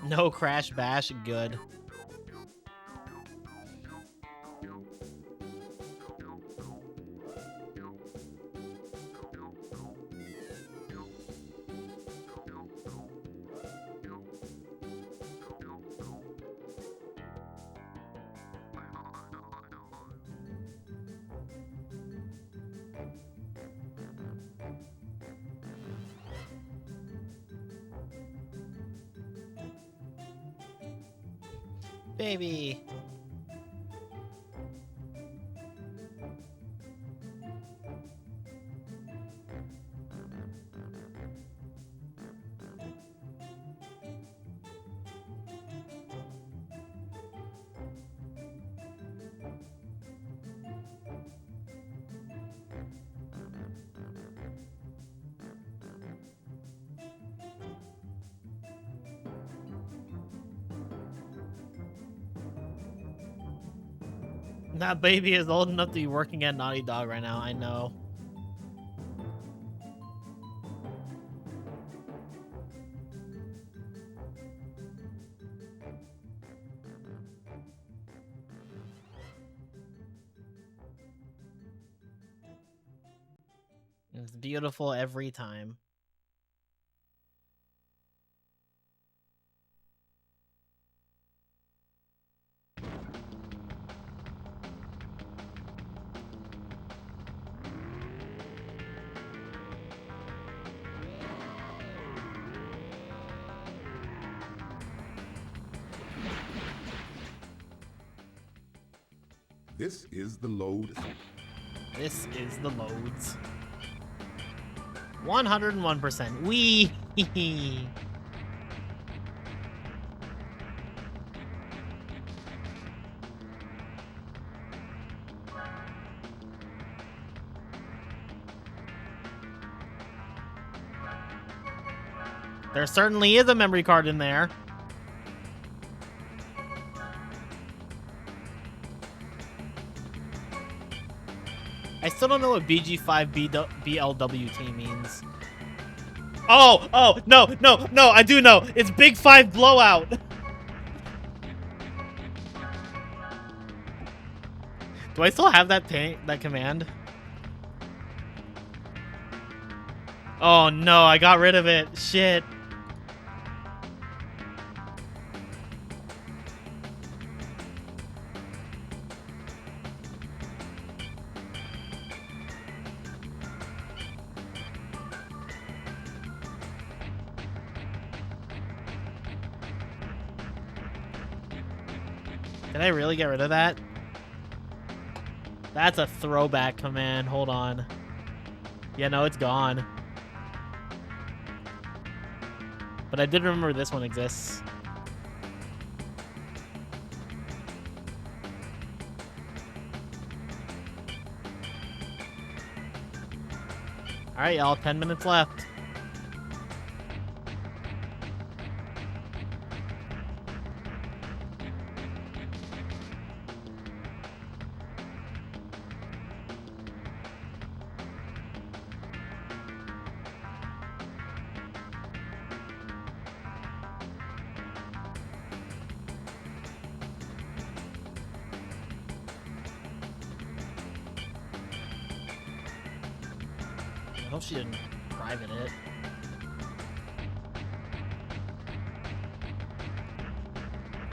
No crash bash, good. Baby. That baby is old enough to be working at Naughty Dog right now, I know. It's beautiful every time. This is the load. This is the loads. 101%. Wee. There certainly is a memory card in there. I still don't know what BG5BLWT means. Oh, no, I do know. It's Big 5 Blowout. Do I still have that command? Oh no, I got rid of it. Shit. Did I really get rid of that? That's a throwback command. Hold on. Yeah, no, it's gone. But I did remember this one exists. Alright, y'all. 10 minutes left. I hope she didn't private it.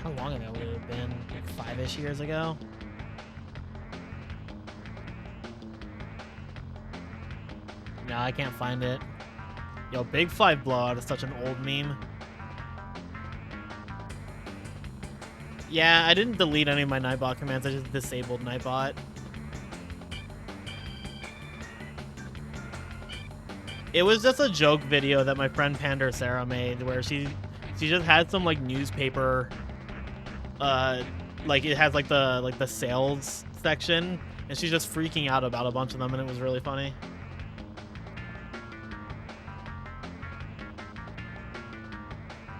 How long ago would it have been? Like 5-ish years ago? No, I can't find it. Yo, Big 5 Blowout is such an old meme. Yeah, I didn't delete any of my Nightbot commands, I just disabled Nightbot. It was just a joke video that my friend Pander Sarah made where she just had some like newspaper like it has like the sales section and she's just freaking out about a bunch of them and it was really funny.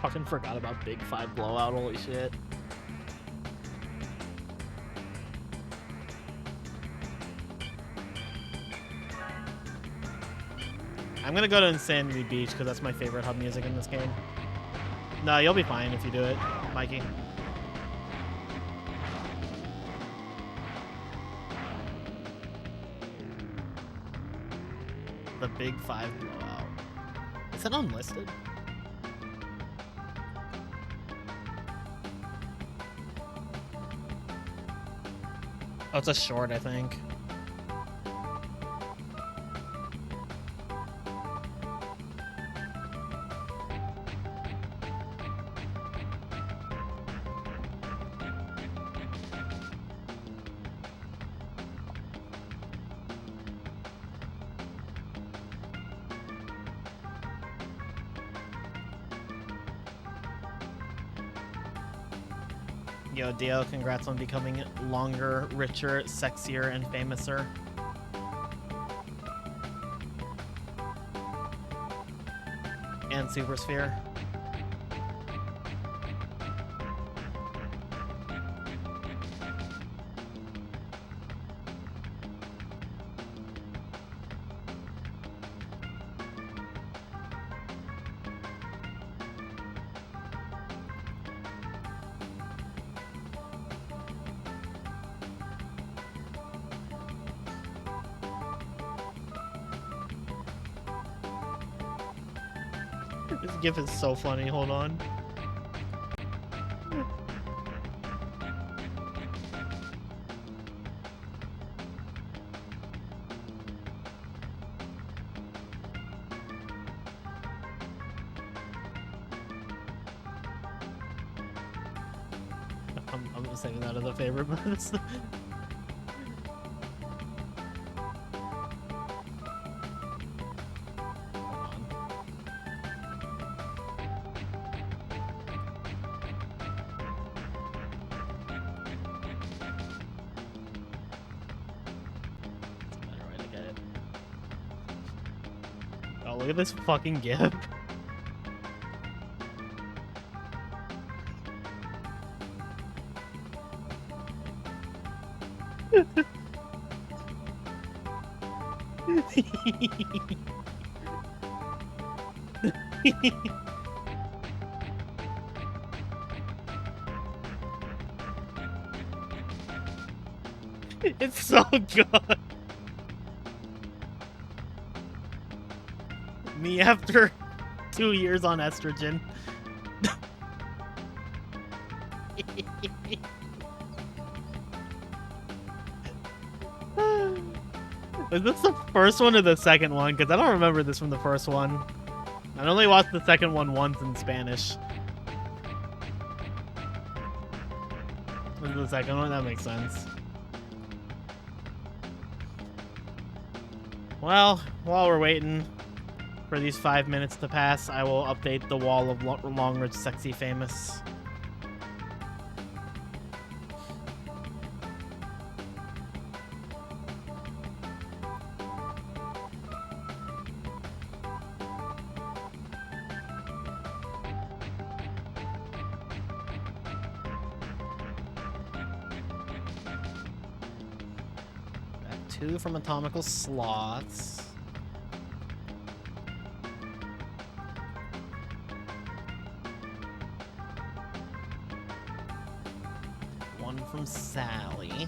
Fucking forgot about Big 5 Blowout, holy shit. I'm gonna go to Insanity Beach because that's my favorite hub music in this game. No, you'll be fine if you do it, Mikey. The Big 5 Blowout. Is it unlisted? Oh, it's a short, I think. Yo, Dio, congrats on becoming longer, richer, sexier, and famouser. And Super Sphere. This GIF is so funny, hold on. I'm saving that as a favorite, but god, look at this fucking gif. It's so good. Me after 2 years on estrogen. Was this the first one or the second one? Because I don't remember this from the first one. I only watched the second one once in Spanish. This is the second one? That makes sense. Well, while we're waiting for these 5 minutes to pass, I will update the wall of Longridge Sexy Famous. Got 2 from Atomical Slots. One from Sally.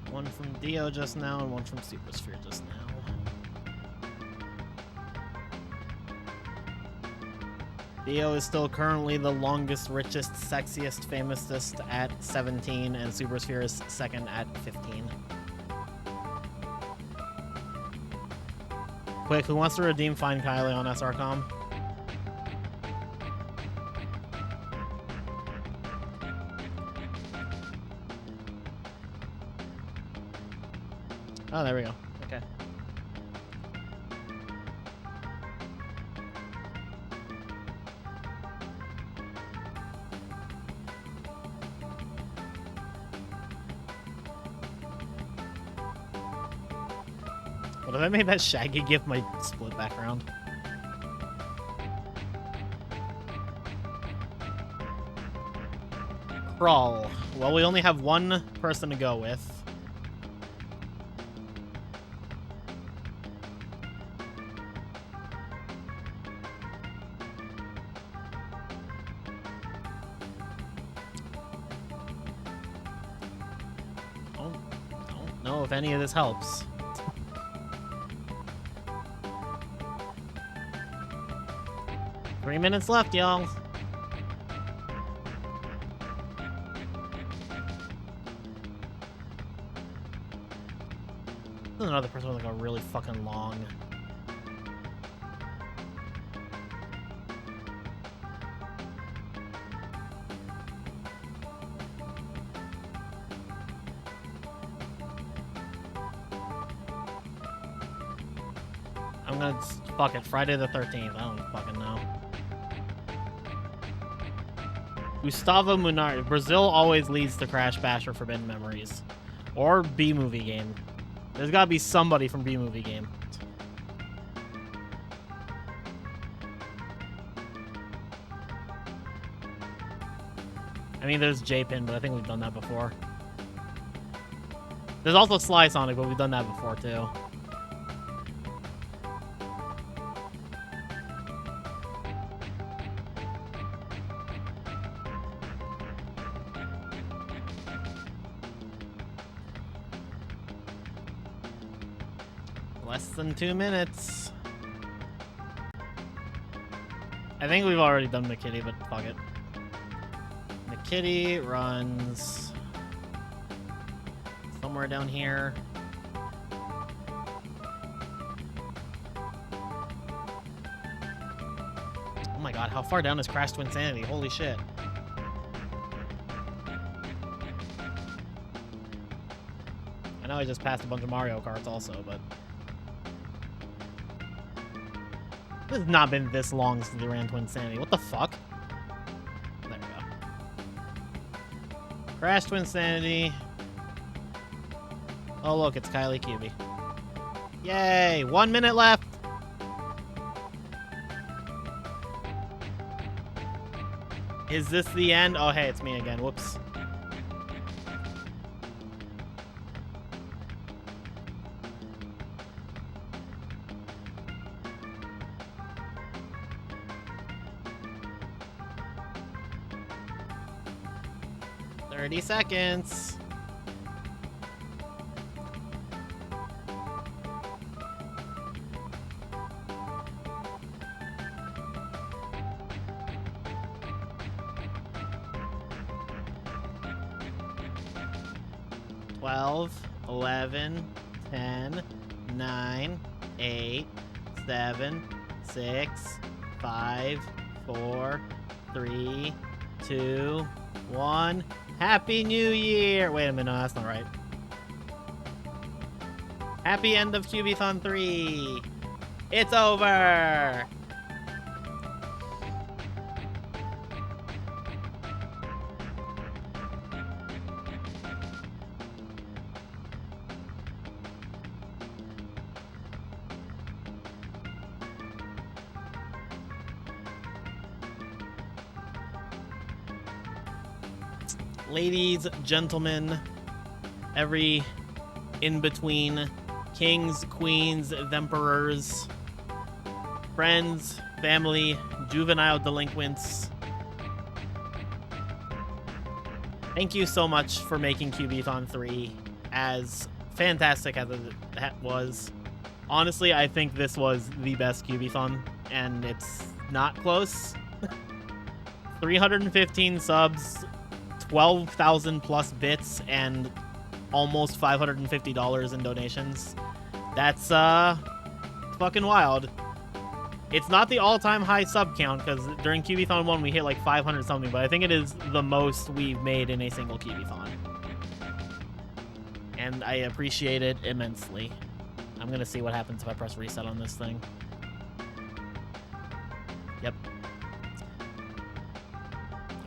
One from Dio just now, and one from Supersphere just now. Dio is still currently the longest, richest, sexiest, famousest at 17, and Supersphere is second at 15. Quick, who wants to redeem Find Kylie on SRCom? Oh, there we go. Okay. What if I made that Shaggy gif my split background? Crawl. Well, we only have one person to go with. Don't know if any of this helps. Three minutes left, y'all. There's another person with like a really fucking long. I'm gonna fuck it. Friday the 13th. I don't fucking know. Gustavo Munari. Brazil always leads to Crash Bash or Forbidden Memories. Or B-Movie Game. There's gotta be somebody from B-Movie Game. I mean, there's J-Pin, but I think we've done that before. There's also Sly Sonic, but we've done that before, too. Less than 2 minutes. I think we've already done McKitty, but fuck it. McKitty runs somewhere down here. Oh my god, how far down is Crash to Insanity? Holy shit. I know I just passed a bunch of Mario Karts also, but... This has not been this long since we ran to Insanity. What the fuck? There we go. Crash to Insanity. Oh, look, it's Kylie Cuby. Yay! 1 minute left! Is this the end? Oh, hey, it's me again. Whoops. "30 seconds. "12, 11, 10, 9, 8, 7, 6, 5, 4, 3, 2, 1. Happy New Year! Wait a minute, no, that's not right. Happy end of Kyubithon 3! It's over! Ladies, gentlemen, every in-between, kings, queens, emperors, friends, family, juvenile delinquents. Thank you so much for making Kyubithon 3 as fantastic as it was. Honestly, I think this was the best Kyubithon, and it's not close. 315 subs, 12,000 plus bits, and almost $550 in donations. That's fucking wild. It's not the all-time high sub count, because during Kyubithon 1 we hit like 500 something, but I think it is the most we've made in a single Kyubithon. And I appreciate it immensely. I'm gonna see what happens if I press reset on this thing. Yep.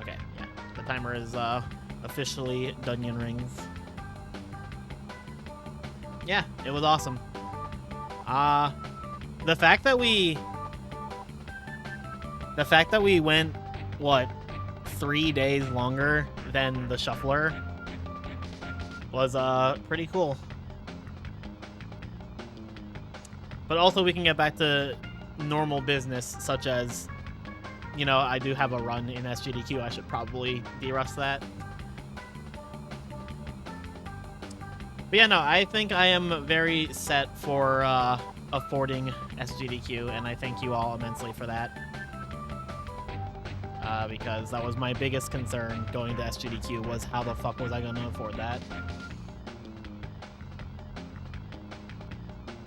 Okay, yeah. The timer is officially Dunyan Rings. Yeah, it was awesome. The fact that we went, what, 3 days longer than the shuffler was pretty cool. But also we can get back to normal business, such as, you know, I do have a run in SGDQ. I should probably de-rust that. But yeah, no, I think I am very set for affording SGDQ, and I thank you all immensely for that. Because that was my biggest concern going to SGDQ, was how the fuck was I going to afford that?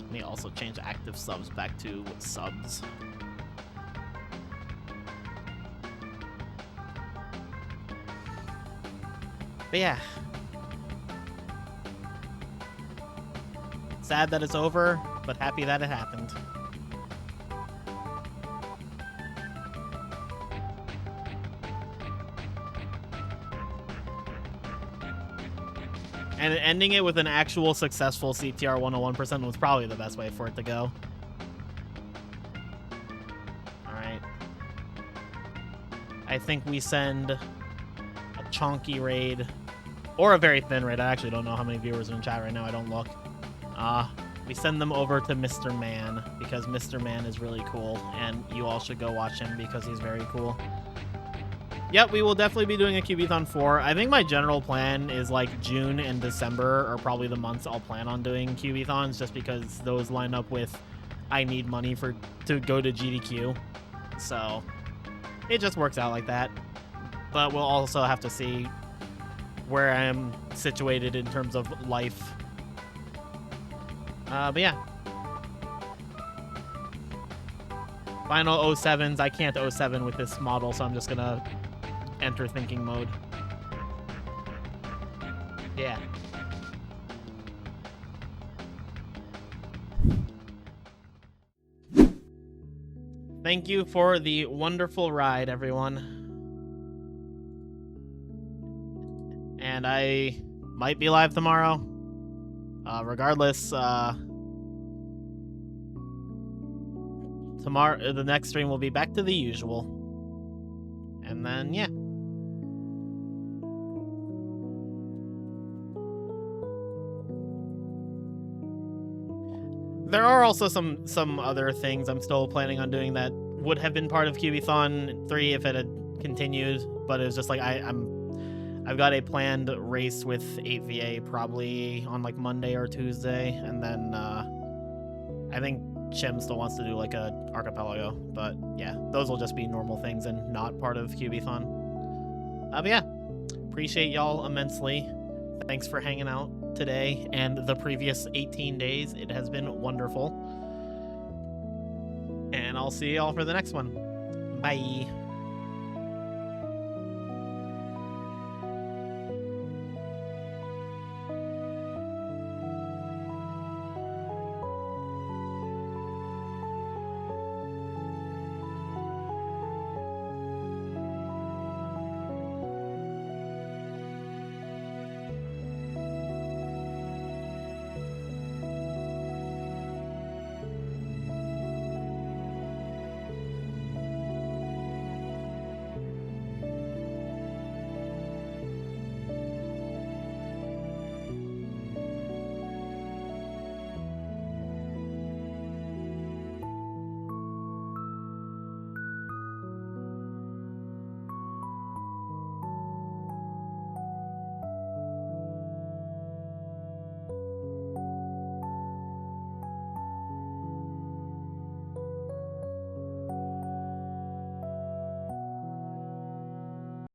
Let me also change active subs back to subs. But yeah. Sad that it's over, but happy that it happened. And ending it with an actual successful CTR 101% was probably the best way for it to go. Alright. I think we send a chonky raid. Or a very thin raid. I actually don't know how many viewers are in chat right now. I don't look. We send them over to Mr. Man, because Mr. Man is really cool, and you all should go watch him because he's very cool. Yep, we will definitely be doing a Kyubithon 4. I think my general plan is like June and December are probably the months I'll plan on doing Kyubithons, just because those line up with I need money to go to GDQ. So it just works out like that. But we'll also have to see where I am situated in terms of life. But yeah. Final 07s. I can't 07 with this model, so I'm just gonna enter thinking mode. Yeah. Thank you for the wonderful ride, everyone. And I might be live tomorrow. Regardless, tomorrow, the next stream will be back to the usual. And then, yeah. There are also some other things I'm still planning on doing that would have been part of Kyubithon 3 if it had continued, but it was just like I've got a planned race with 8VA probably on like Monday or Tuesday, and then I think Chim still wants to do like a archipelago, but yeah, those will just be normal things and not part of Kyubithon. But yeah, appreciate y'all immensely. Thanks for hanging out today and the previous 18 days. It has been wonderful. And I'll see y'all for the next one. Bye.